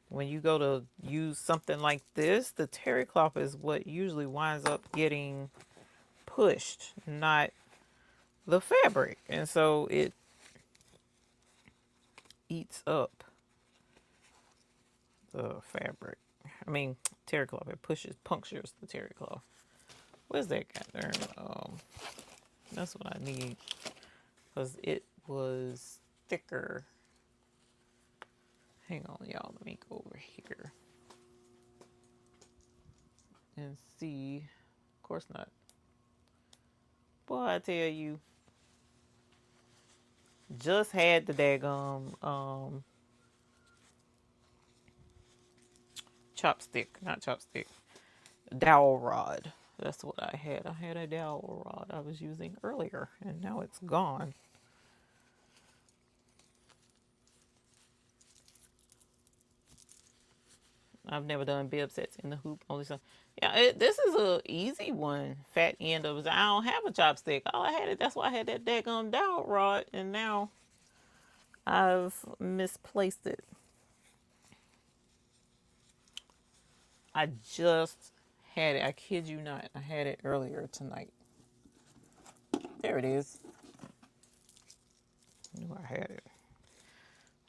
when you go to use something like this, the terry cloth is what usually winds up getting pushed, not the fabric. And so it eats up the fabric. I mean, terry cloth. It punctures the terry cloth. Where's that guy there? That's what I need. Because it was thicker. Hang on, y'all. Let me go over here. And see. Of course not. Boy, I tell you. Just had the daggum not chopstick. Dowel rod. That's what I had. I had a dowel rod I was using earlier. And now it's gone. I've never done bib sets in the hoop. Only some. Yeah, this is a easy one. Fat end of it. I don't have a chopstick. All I had that's why I had that daggum dowel rod, and now I've misplaced it. I just had it. I kid you not. I had it earlier tonight. There it is. Knew I had it.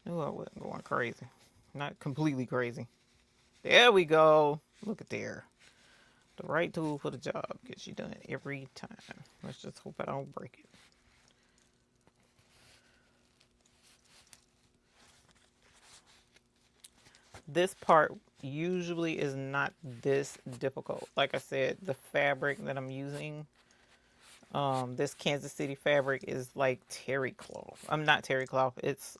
Knew I wasn't going crazy. Not completely crazy. There we go. Look at there. The right tool for the job gets you done every time. Let's just hope I don't break it. This part usually is not this difficult. Like I said, the fabric that I'm using, this Kansas City fabric is like terry cloth. I'm not terry cloth. It's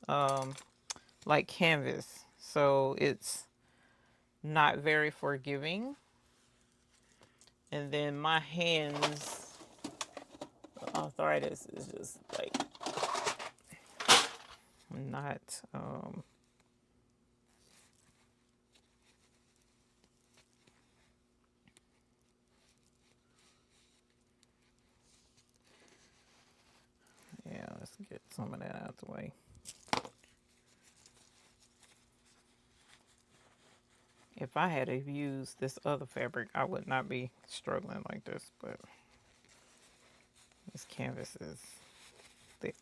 like canvas. So it's not very forgiving. And then my hands, arthritis is just like not yeah, let's get some of that out of the way. If I had used this other fabric, I would not be struggling like this, but this canvas is thick.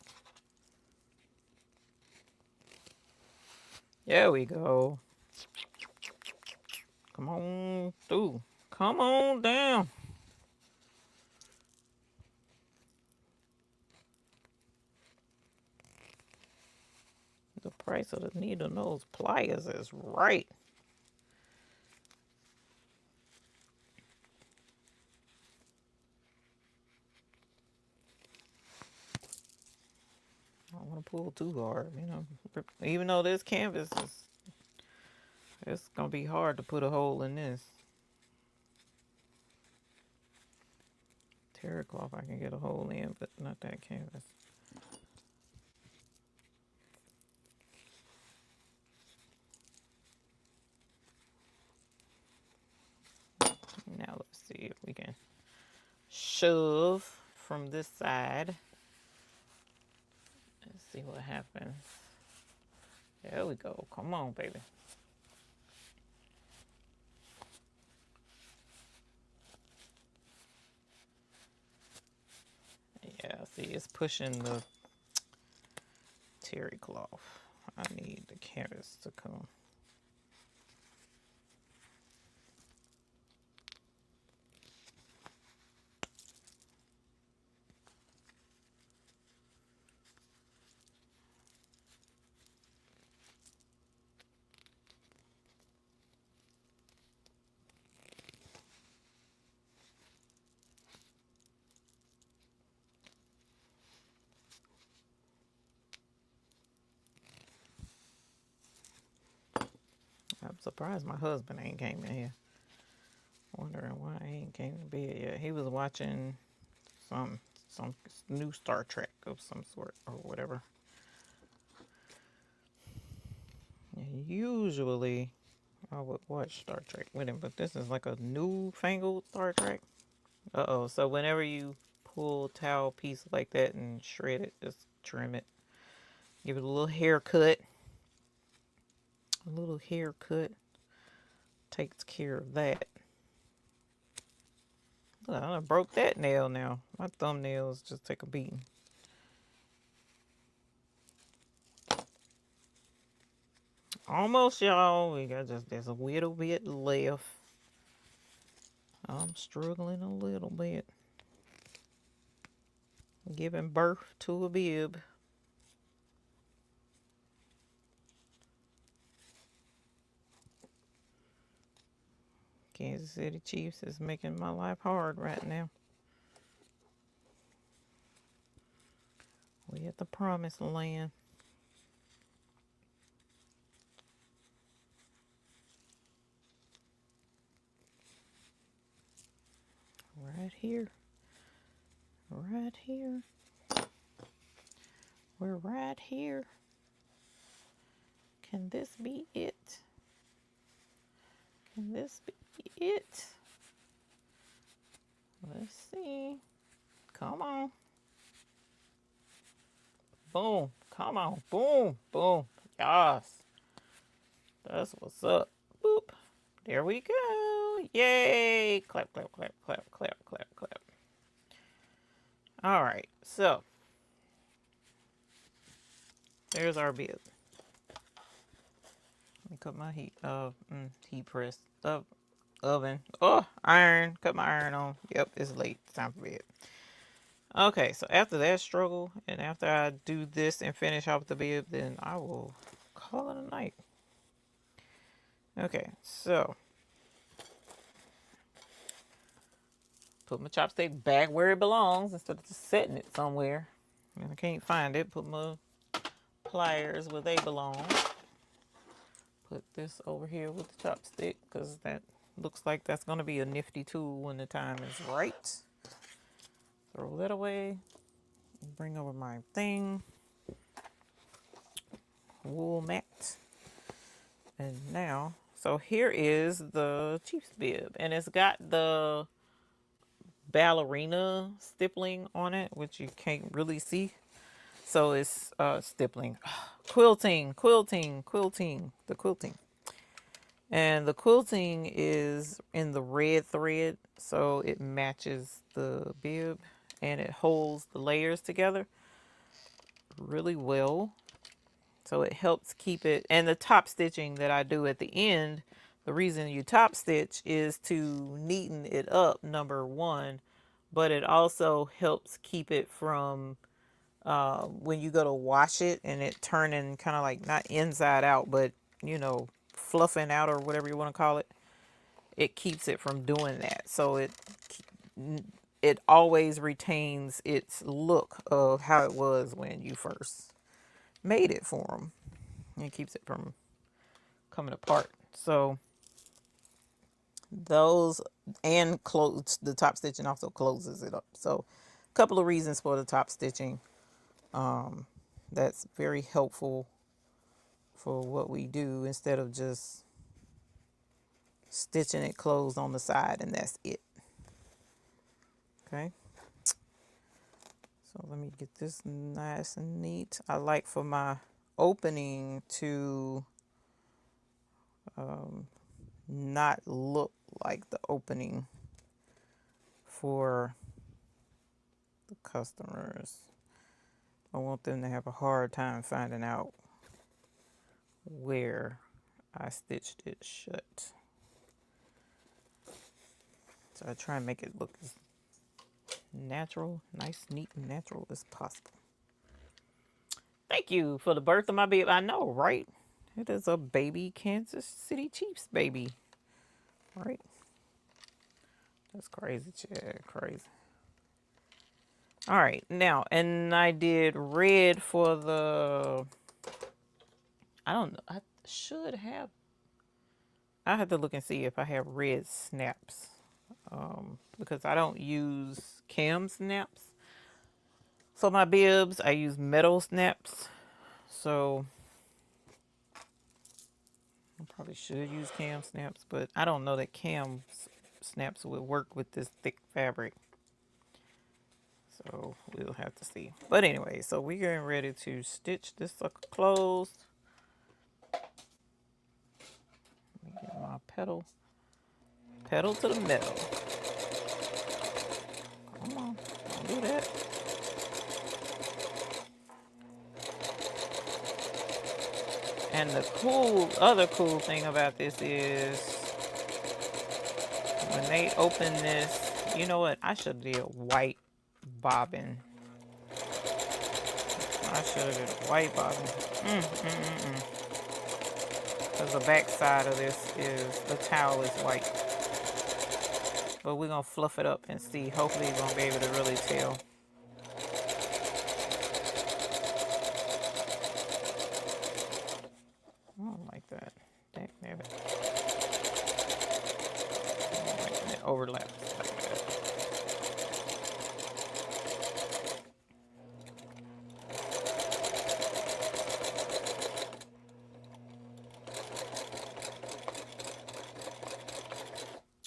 There we go. Come on through. Come on down. The price of the needle nose pliers is right. I don't want to pull too hard, you know. Even though this canvas is, it's gonna be hard to put a hole in this. Terry cloth I can get a hole in, but not that canvas. Now let's see if we can shove from this side. Let's see what happens. There we go. Come on, baby. Yeah, see, it's pushing the terry cloth. I need the canvas to come. I'm surprised my husband ain't came in here. Wondering why he ain't came to bed yet. He was watching some new Star Trek of some sort or whatever. And usually I would watch Star Trek with him, but this is like a newfangled Star Trek. Uh-oh. So whenever you pull a towel piece like that and shred it, just trim it. Give it a little haircut. A little haircut takes care of that. Look, I broke that nail now. My thumbnails just take a beating. Almost, y'all. We got just, there's a little bit left. I'm struggling a little bit. Giving birth to a bib. Kansas City Chiefs is making my life hard right now. We at the promised land. Right here. Right here. We're right here. Can this be it? Can this be it? Let's see. Come on. Boom. Come on. Boom. Boom. Yes. That's what's up. Boop. There we go. Yay. Clap, clap, clap, clap, clap, clap, clap. All right. So, there's our bib. Let me cut my heat press oven. Oh, iron. Cut my iron on. Yep, it's late. It's time for bed. Okay, so after that struggle, and after I do this and finish off the bib, then I will call it a night. Okay, so put my chopstick back where it belongs instead of just setting it somewhere. And I can't find it. Put my pliers where they belong. Put this over here with the chopstick because that looks like that's going to be a nifty tool when the time is right. Throw that away. Bring over my thing. Wool mat. And now, so here is the Chiefs bib. And it's got the ballerina stippling on it, which you can't really see. So it's stippling. Quilting. The quilting. And the quilting is in the red thread, so it matches the bib and it holds the layers together really well. So it helps keep it. And the top stitching that I do at the end, the reason you top stitch is to neaten it up, number one, but it also helps keep it from when you go to wash it and it turning kind of like not inside out, but you know, fluffing out or whatever you want to call it. It keeps it from doing that. So it always retains its look of how it was when you first made it for them. It keeps it from coming apart. So those, and close the top stitching also closes it up. So a couple of reasons for the top stitching. That's very helpful for what we do instead of just stitching it closed on the side and that's it. Okay. So let me get this nice and neat. I like for my opening to not look like the opening for the customers. I want them to have a hard time finding out where I stitched it shut. So I try and make it look as natural, nice, neat, and natural as possible. Thank you for the birth of my baby. I know, right? It is a baby Kansas City Chiefs baby, right? That's crazy, Chad. Crazy. All right, now, and I did red for the, I don't know, I should have, I have to look and see if I have red snaps, because I don't use cam snaps. For my bibs, I use metal snaps, so I probably should use cam snaps, but I don't know that cam snaps would work with this thick fabric. So we'll have to see. But anyway, so we're getting ready to stitch this sucker closed. Let me get my pedal to the metal. Come on, don't do that. And the other cool thing about this is when they open this, you know what? I should have did white bobbin. I should have did a white bobbin. Because the back side of this is, the towel is white. But we're going to fluff it up and see. Hopefully you're going to be able to really tell. I don't like that. Damn it. I don't like when it overlaps like that.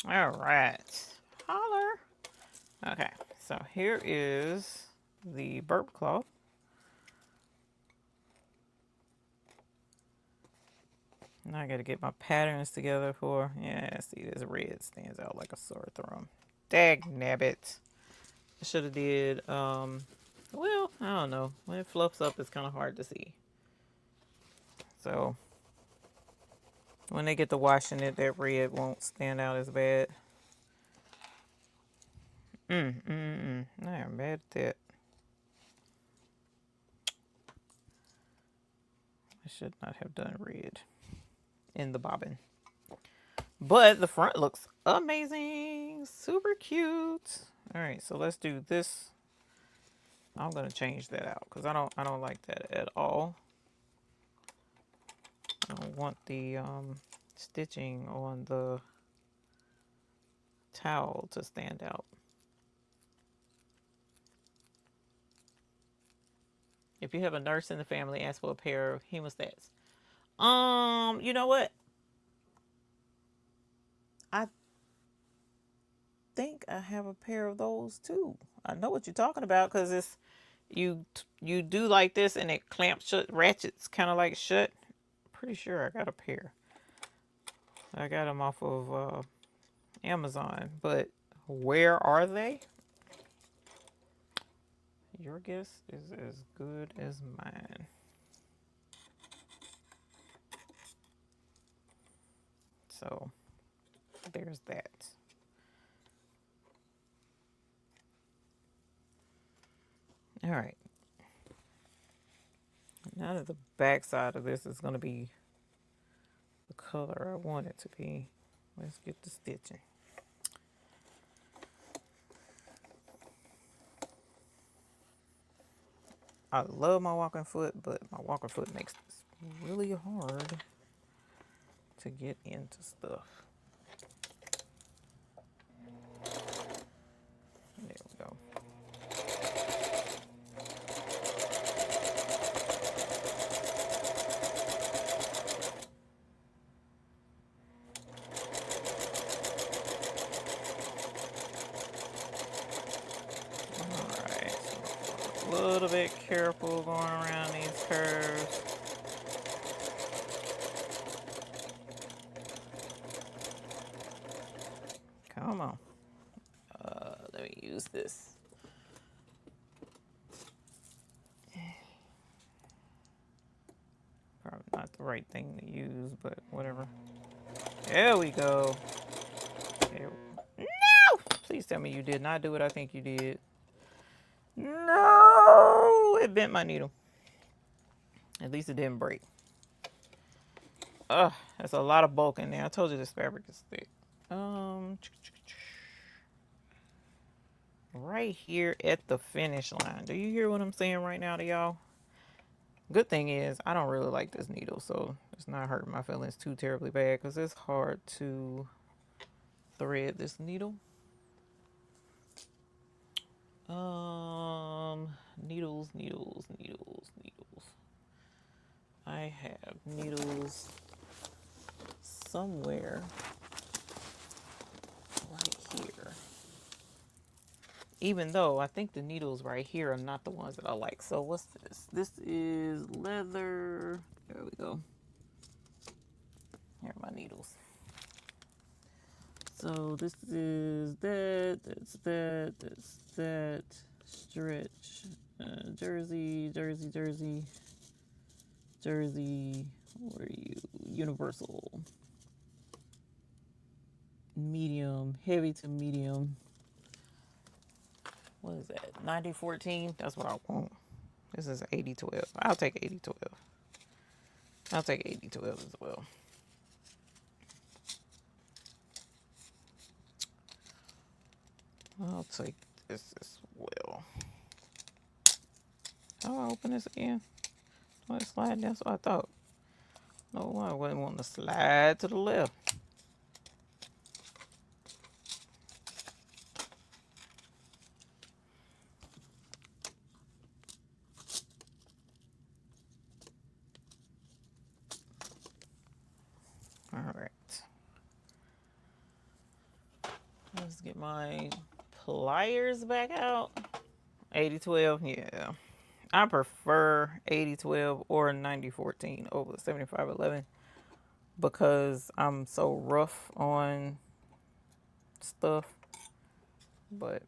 All right. Holler. Okay, so here is the burp cloth. Now I got to get my patterns together for, yeah, see this red stands out like a sore thumb. Dag nabbit. I should have did, well, I don't know. When it fluffs up, it's kind of hard to see. So when they get to washing it, that red won't stand out as bad. I am bad at that. I should not have done red in the bobbin. But the front looks amazing. Super cute. All right, so let's do this. I'm gonna change that out because I don't like that at all. I don't want the stitching on the towel to stand out. If you have a nurse in the family, ask for a pair of hemostats. You know what? I think I have a pair of those too. I know what you're talking about because it's you do like this and it clamps shut, ratchets kind of like shut. Pretty sure I got a pair. I got them off of Amazon, but where are they? Your guess is as good as mine. So there's that. All right. Now that the back side of this is going to be the color I want it to be, let's get the stitching. I love my walking foot, but my walking foot makes this really hard to get into stuff. There we go. Alright, so a little bit careful going around these curves. Come on. Let me use this. Probably not the right thing to use, but whatever. There we go. There. No! Please tell me you did not do what I think you did. No! It bent my needle. At least it didn't break. Ugh, that's a lot of bulk in there. I told you this fabric is thick. Right here at the finish line. Do you hear what I'm saying right now to y'all? Good thing is I don't really like this needle, so it's not hurting my feelings too terribly bad because it's hard to thread this needle. Needles. I have needles somewhere right here. Even though I think the needles right here are not the ones that I like. So what's this? This is leather. There we go. Here are my needles. So this is that, that's that, stretch, jersey, what are you? Universal, medium, heavy to medium. What is that? 90-14? That's what I want. This is 80-12. I'll take 80-12. I'll take 80-12 as well. I'll take this as well. How do I open this again? Do I slide? That's what I thought. No, I wouldn't want to slide to the left. All right. Let's get my pliers back out. 80-12, yeah. I prefer 80-12 or 90-14 over 75-11 because I'm so rough on stuff. But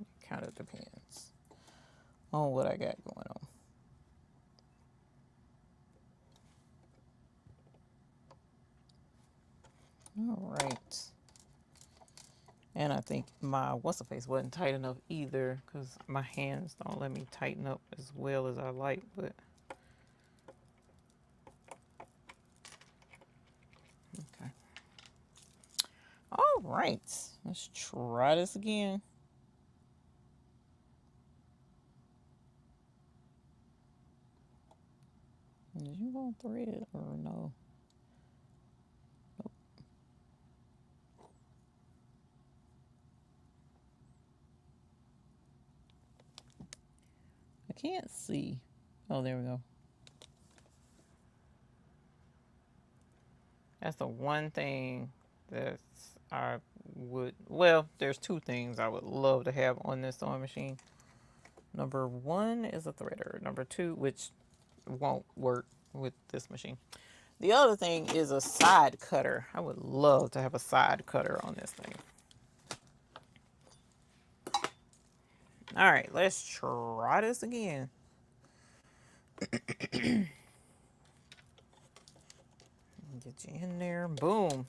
it kind of depends on what I got going on. All right. And I think my what's-the-face wasn't tight enough either because my hands don't let me tighten up as well as I like, but okay. All right, let's try this again. Did you want thread or no? Nope. I can't see. Oh, there we go. That's the one thing that I would, well, there's two things I would love to have on this sewing machine. Number one is a threader. Number two, which won't work with this machine. The other thing is a side cutter. I would love to have a side cutter on this thing. All right, let's try this again. Get you in there. Boom.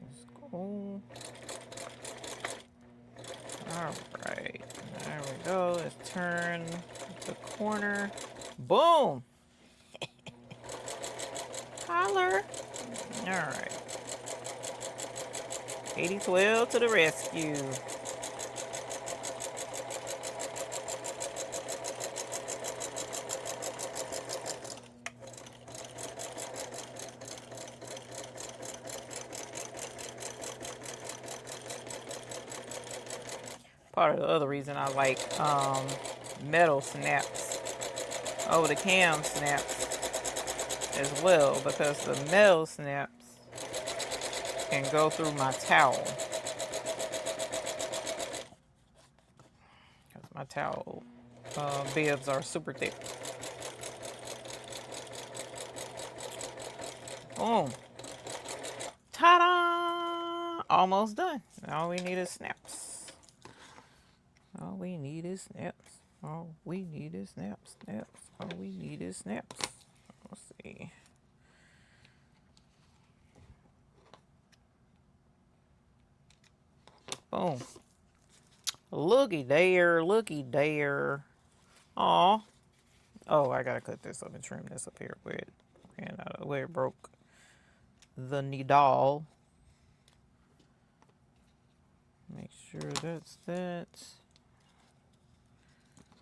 Let's go. All right. There we go. Let's turn the corner. Boom. Holler. All right. 8012 to the rescue. Part of the other reason I like metal snaps over the cam snaps as well, because the metal snaps can go through my towel. Because my towel bibs are super thick. Boom. Ta-da! Almost done. All we need is snaps. All we need is snaps. All we need is snaps. Snaps. All we need is snaps. Let's see. Boom. Looky there. Looky there. Aw. Oh, I gotta cut this up and trim this up here where it ran out of where it broke the needle. Make sure that's that.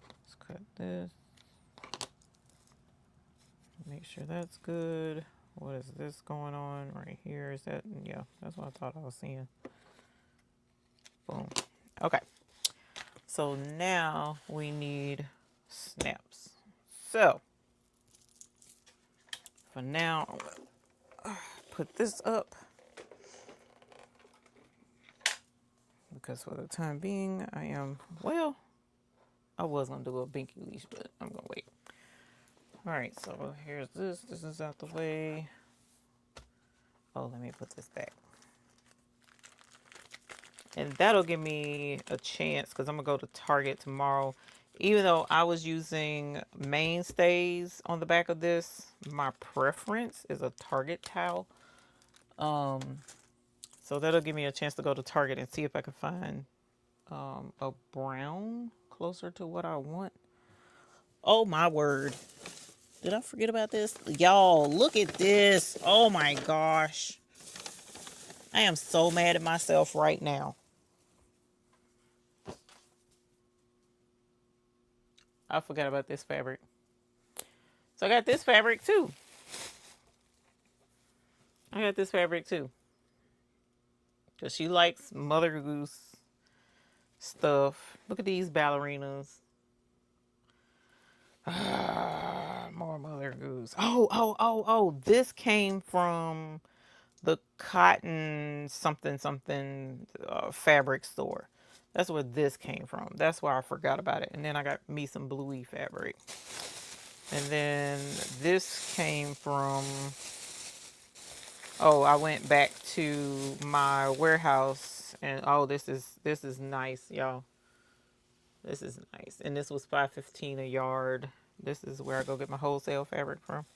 Let's cut this. Make sure that's good. What is this going on right here? Is that, yeah, that's what I thought I was seeing. Boom. Okay. So now we need snaps. So for now, put this up because for the time being, I was gonna do a binky leash, but I'm gonna wait. All right, so here's this. This is out the way. Oh, let me put this back. And that'll give me a chance, because I'm going to go to Target tomorrow. Even though I was using mainstays on the back of this, my preference is a Target towel. So that'll give me a chance to go to Target and see if I can find a brown closer to what I want. Oh, my word. Did I forget about this? Y'all, look at this. Oh, my gosh. I am so mad at myself right now. I forgot about this fabric. So I got this fabric too. Because she likes Mother Goose stuff. Look at these ballerinas. More Mother Goose. Oh. This came from the cotton something fabric store. That's where this came from. That's why I forgot about it. And then I got me some bluey fabric. And then this came from, oh, I went back to my warehouse and oh, this is nice, y'all. This is nice. And this was $5.15 a yard. This is where I go get my wholesale fabric from.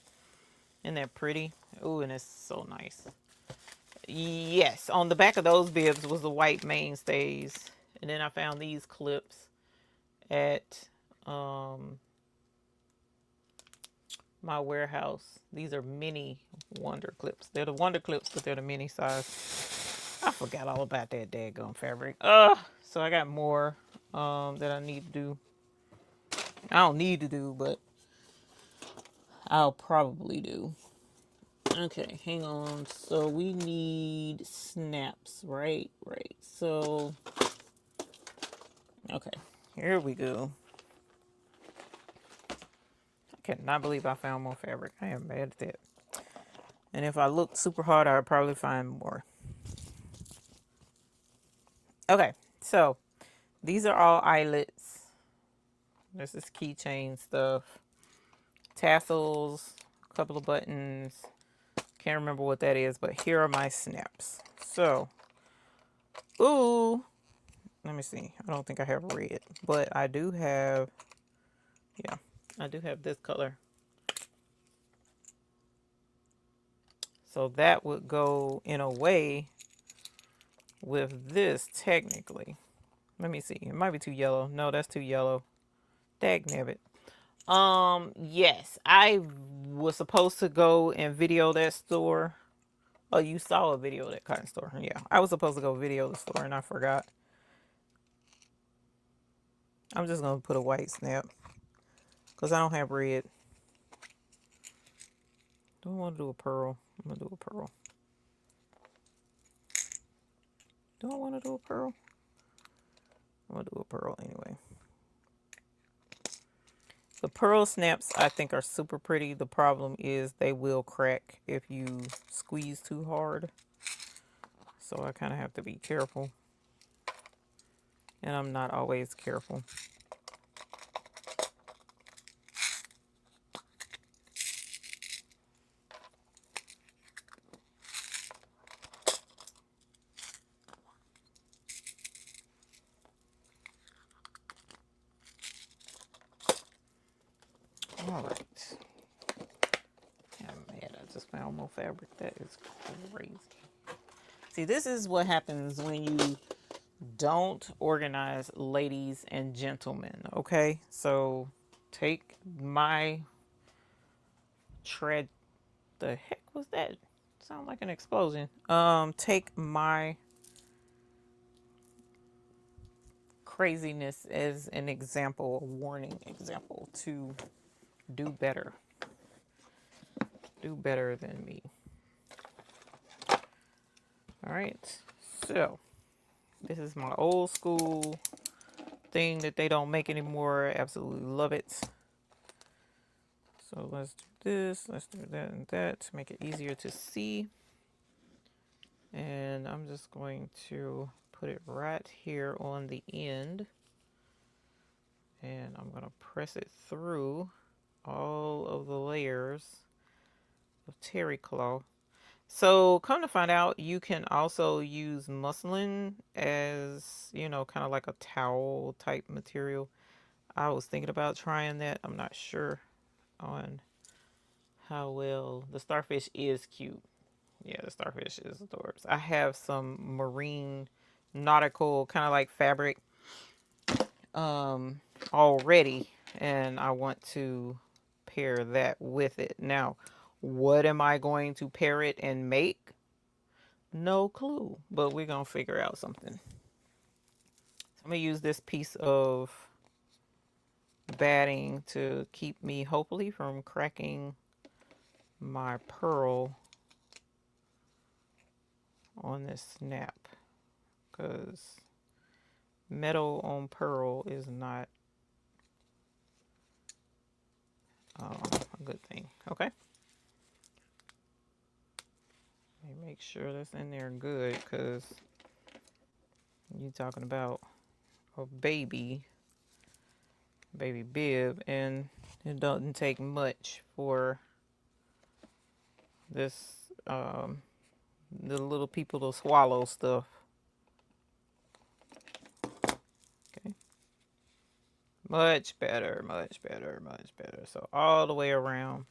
Isn't that pretty? Ooh, and it's so nice. Yes, on the back of those bibs was the white mainstays. And then I found these clips at my warehouse. These are mini Wonder Clips. They're the Wonder Clips, but they're the mini size. I forgot all about that daggone fabric. So I got more that I need to do. I don't need to do, but I'll probably do. Okay, hang on. So we need snaps, right? Right. So, okay, here we go. I cannot believe I found more fabric. I am mad at that. And if I looked super hard, I would probably find more. Okay, so these are all eyelets. This is keychain stuff. Tassels, a couple of buttons. Can't remember what that is, but here are my snaps. So, ooh, let me see. I don't think I have red, but I do have, yeah, I do have this color. So that would go in a way with this technically. Let me see. It might be too yellow. No, that's too yellow. Dagnabbit. Yes, I was supposed to go and video that store. Oh, you saw a video of that cotton store. Yeah, I was supposed to go video the store and I forgot. I'm just going to put a white snap because I don't have red. Do I want to do a pearl? I'm going to do a pearl. Do I want to do a pearl? I'm going to do a pearl anyway. The pearl snaps I think are super pretty. The problem is they will crack if you squeeze too hard. So I kind of have to be careful. And I'm not always careful. All right. I'm mad. I just found more fabric. That is crazy. See, this is what happens when you don't organize, ladies and gentlemen. Okay, so take my tread. The heck was that? Sound like an explosion. Take my craziness as an example, a warning example to do better. Do better than me. All right, so this is my old school thing that they don't make anymore. Absolutely love it. So let's do this, let's do that and that to make it easier to see. And I'm just going to put it right here on the end. And I'm going to press it through all of the layers of terry cloth. So come to find out, you can also use muslin as, you know, kind of like a towel type material. I was thinking about trying that. I'm not sure on how well. The starfish is cute. Yeah, the starfish is adorable. I have some marine nautical kind of like fabric already, and I want to pair that with it. Now, what am I going to pair it and make? No clue, but we're gonna figure out something. So I'm gonna use this piece of batting to keep me hopefully from cracking my pearl on this snap, because metal on pearl is not a good thing. Okay, let me make sure that's in there good, because you're talking about a baby bib, and it doesn't take much for this the little people to swallow stuff. Okay, much better, much better, much better. So all the way around,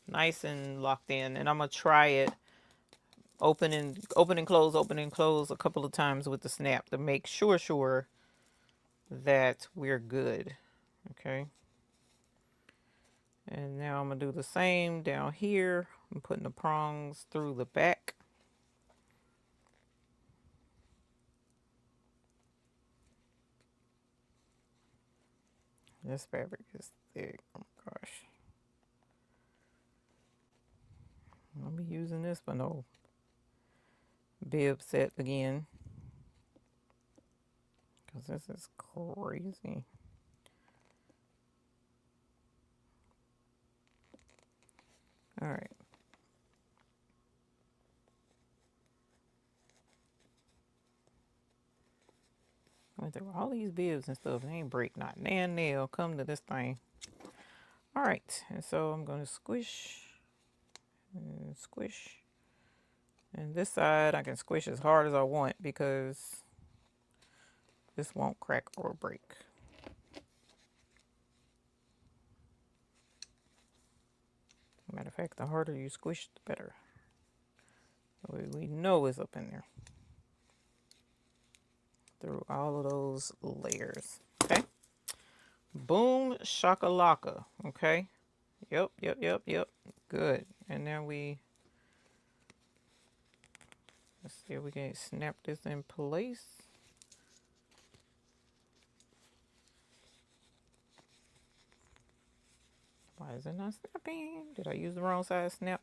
nice and locked in. And I'm gonna try it open and close a couple of times with the snap to make sure that we're good. Okay, and now I'm gonna do the same down here. I'm putting the prongs through the back. This fabric is thick. Oh my gosh. I'll be using this for no bib set again, because this is crazy. All right. I went through all these bibs and stuff. They ain't break not nan nail. Come to this thing. All right. And so I'm going to squish and squish. And this side I can squish as hard as I want because this won't crack or break. Matter of fact, the harder you squish, the better. We know it's up in there through all of those layers. Okay. Boom shakalaka. Okay. Yep. Good. And then let's see if we can snap this in place. Why is it not snapping? Did I use the wrong size snap?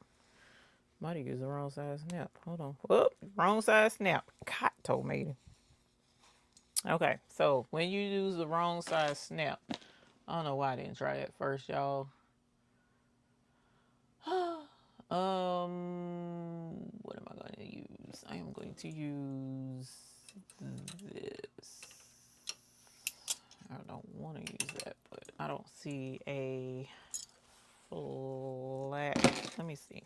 Might have used the wrong size snap. Hold on. Whoop, wrong size snap. God told me. Okay, so when you use the wrong size snap, I don't know why I didn't try it first, y'all. What am I going to use? I am going to use this. I don't want to use that, but I don't see a flat. Let me see.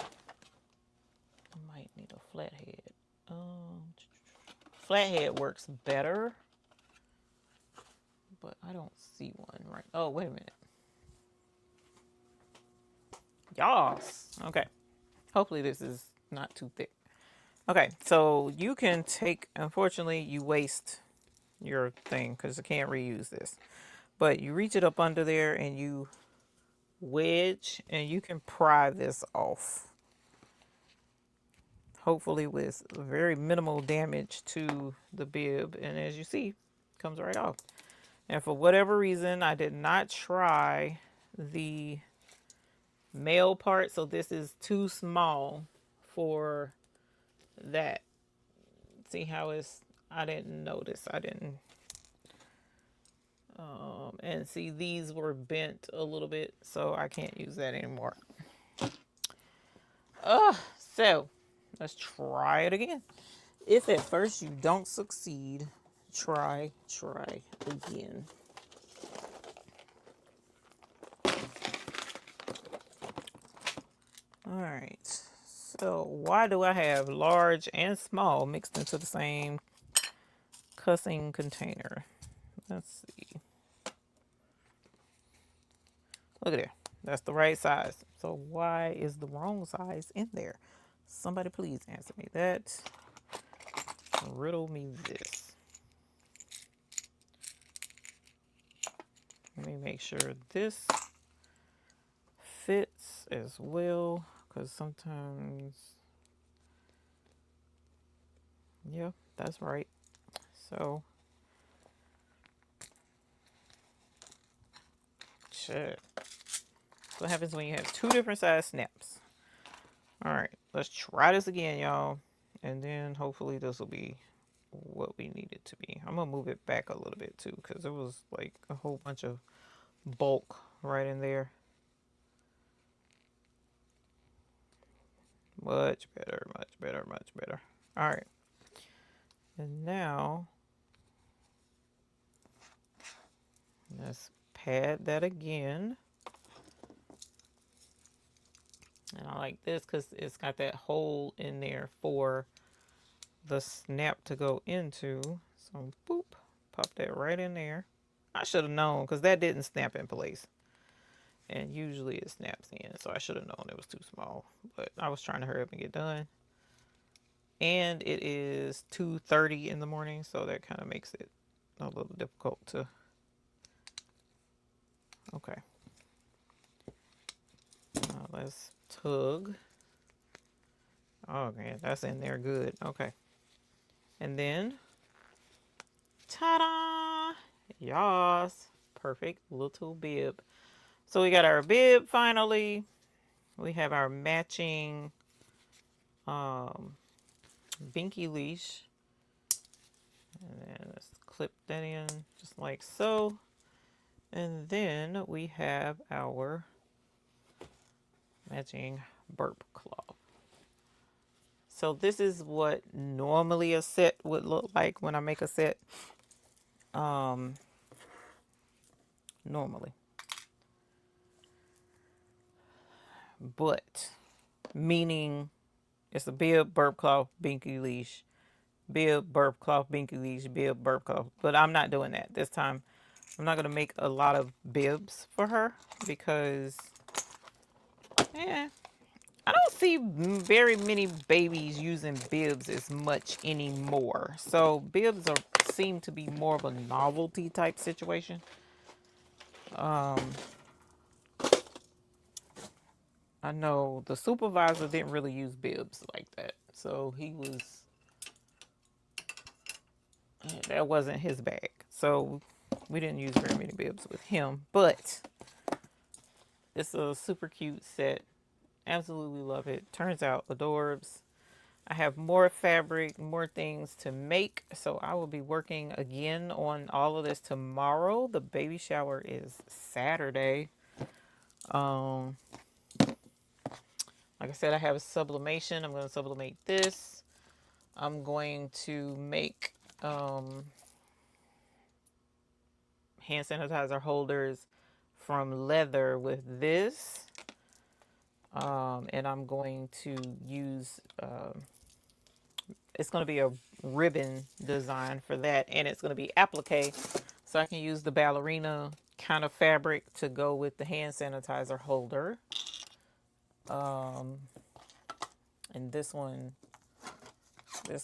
I might need a flathead. Flathead works better, but I don't see one right. Oh, wait a minute. Yas. Okay. Hopefully this is not too thick. Okay, so you can take, unfortunately, you waste your thing because I can't reuse this. But you reach it up under there and you wedge and you can pry this off. Hopefully with very minimal damage to the bib. And as you see, it comes right off. And for whatever reason, I did not try the male part. So this is too small for that. See how it's, I didn't notice. I didn't. And see, these were bent a little bit, so I can't use that anymore. So let's try it again. If at first you don't succeed, try again. All right. So why do I have large and small mixed into the same cussing container? Let's see. Look at there. That's the right size. So why is the wrong size in there? Somebody please answer me that. Riddle me this. Let me make sure this fits as well, because sometimes, yeah, that's right. So, shit. What happens when you have two different size snaps? All right, let's try this again, y'all. And then hopefully this will be what we need it to be. I'm going to move it back a little bit too, because there was like a whole bunch of bulk right in there. Much better, much better, much better. All right. And now, let's pad that again. And I like this because it's got that hole in there for the snap to go into. So, boop, pop that right in there. I should have known because that didn't snap in place. And usually it snaps in, so I should have known it was too small. But I was trying to hurry up and get done. And it is 2:30 in the morning, so that kind of makes it a little difficult to... Okay. Now let's tug. Oh, man, that's in there good. Okay. And then, ta-da! Yas! Perfect little bib. So we got our bib finally. We have our matching binky leash. And then let's clip that in just like so. And then we have our matching burp cloth. So this is what normally a set would look like when I make a set. Normally. But meaning it's a bib, burp cloth, binky leash, bib, burp cloth, binky leash, bib, burp cloth. But I'm not doing that this time. I'm not going to make a lot of bibs for her because, I don't see very many babies using bibs as much anymore. So bibs seem to be more of a novelty type situation. I know the supervisor didn't really use bibs like that. So that wasn't his bag. So we didn't use very many bibs with him. But it's a super cute set. Absolutely love it. Turns out adorbs. I have more fabric, more things to make. So I will be working again on all of this tomorrow. The baby shower is Saturday. Um, like I said, I have a sublimation. I'm going to sublimate this. I'm going to make hand sanitizer holders from leather with this. And I'm going to use, it's going to be a ribbon design for that. And it's going to be applique. So I can use the ballerina kind of fabric to go with the hand sanitizer holder. And this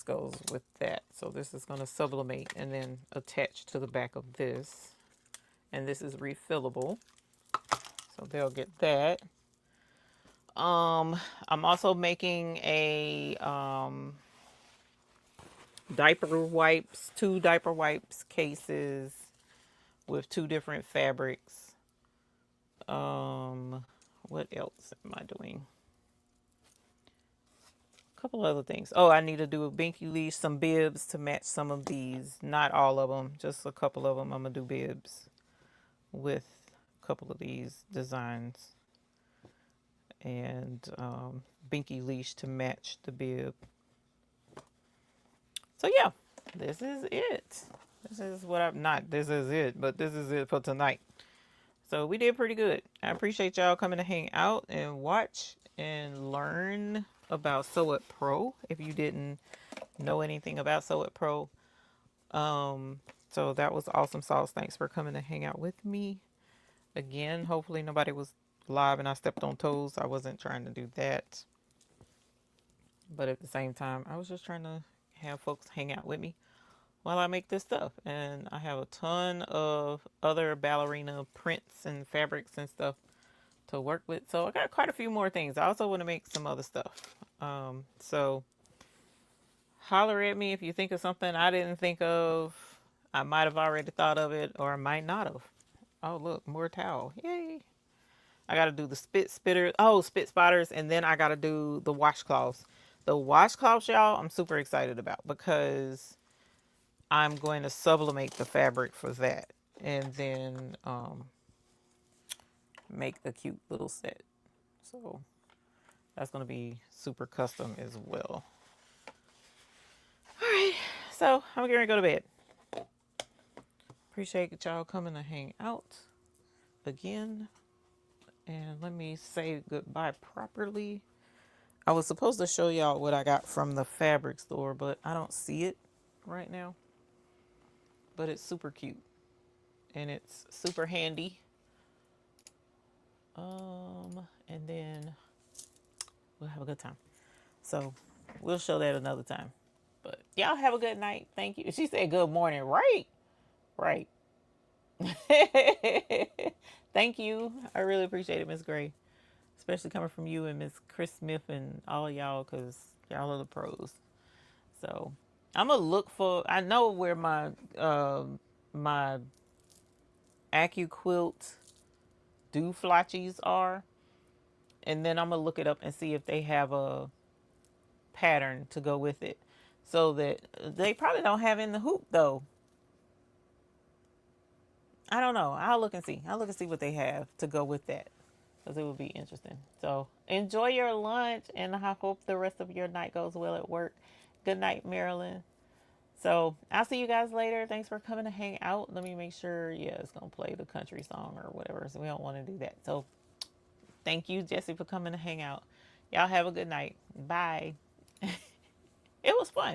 goes with that. So this is going to sublimate and then attach to the back of this. And this is refillable. So they'll get that. I'm also making a diaper wipes, 2 diaper wipes cases with 2 different fabrics. What else am I doing? A couple other things. Oh, I need to do a binky leash, some bibs to match some of these. Not all of them, just a couple of them. I'm gonna do bibs with a couple of these designs. And binky leash to match the bib. So yeah, this is it. This is what I'm not. This is it, but this is it for tonight. So we did pretty good. I appreciate y'all coming to hang out and watch and learn about Sew It Pro. If you didn't know anything about Sew It Pro, so that was awesome sauce. Thanks for coming to hang out with me again. Hopefully nobody was live and I stepped on toes. I wasn't trying to do that, but at the same time, I was just trying to have folks hang out with me while I make this stuff. And I have a ton of other ballerina prints and fabrics and stuff to work with. So I got quite a few more things. I also want to make some other stuff. So holler at me if you think of something I didn't think of. I might have already thought of it or I might not have. Oh, look, more towel. Yay. I got to do the spit spotters, and then I got to do the washcloths. The washcloths, y'all, I'm super excited about because I'm going to sublimate the fabric for that and then make a cute little set. So that's going to be super custom as well. All right, so I'm going to go to bed. Appreciate y'all coming to hang out again. And let me say goodbye properly. I was supposed to show y'all what I got from the fabric store, but I don't see it right now. But it's super cute. And it's super handy. And then we'll have a good time. So we'll show that another time. But y'all have a good night. Thank you. She said good morning. Right. Right. Thank you. I really appreciate it, Miss Gray. Especially coming from you and Miss Chris Smith and all y'all, because y'all are the pros. So I'm going to look for, I know where my my AccuQuilt do flotchies are. And then I'm going to look it up and see if they have a pattern to go with it. So that they probably don't have in the hoop though. I don't know. I'll look and see. I'll look and see what they have to go with that. Because it would be interesting. So enjoy your lunch and I hope the rest of your night goes well at work. Good night, Marilyn. So I'll see you guys later. Thanks for coming to hang out. Let me make sure, yeah, it's going to play the country song or whatever. So we don't want to do that. So thank you, Jesse, for coming to hang out. Y'all have a good night. Bye. It was fun.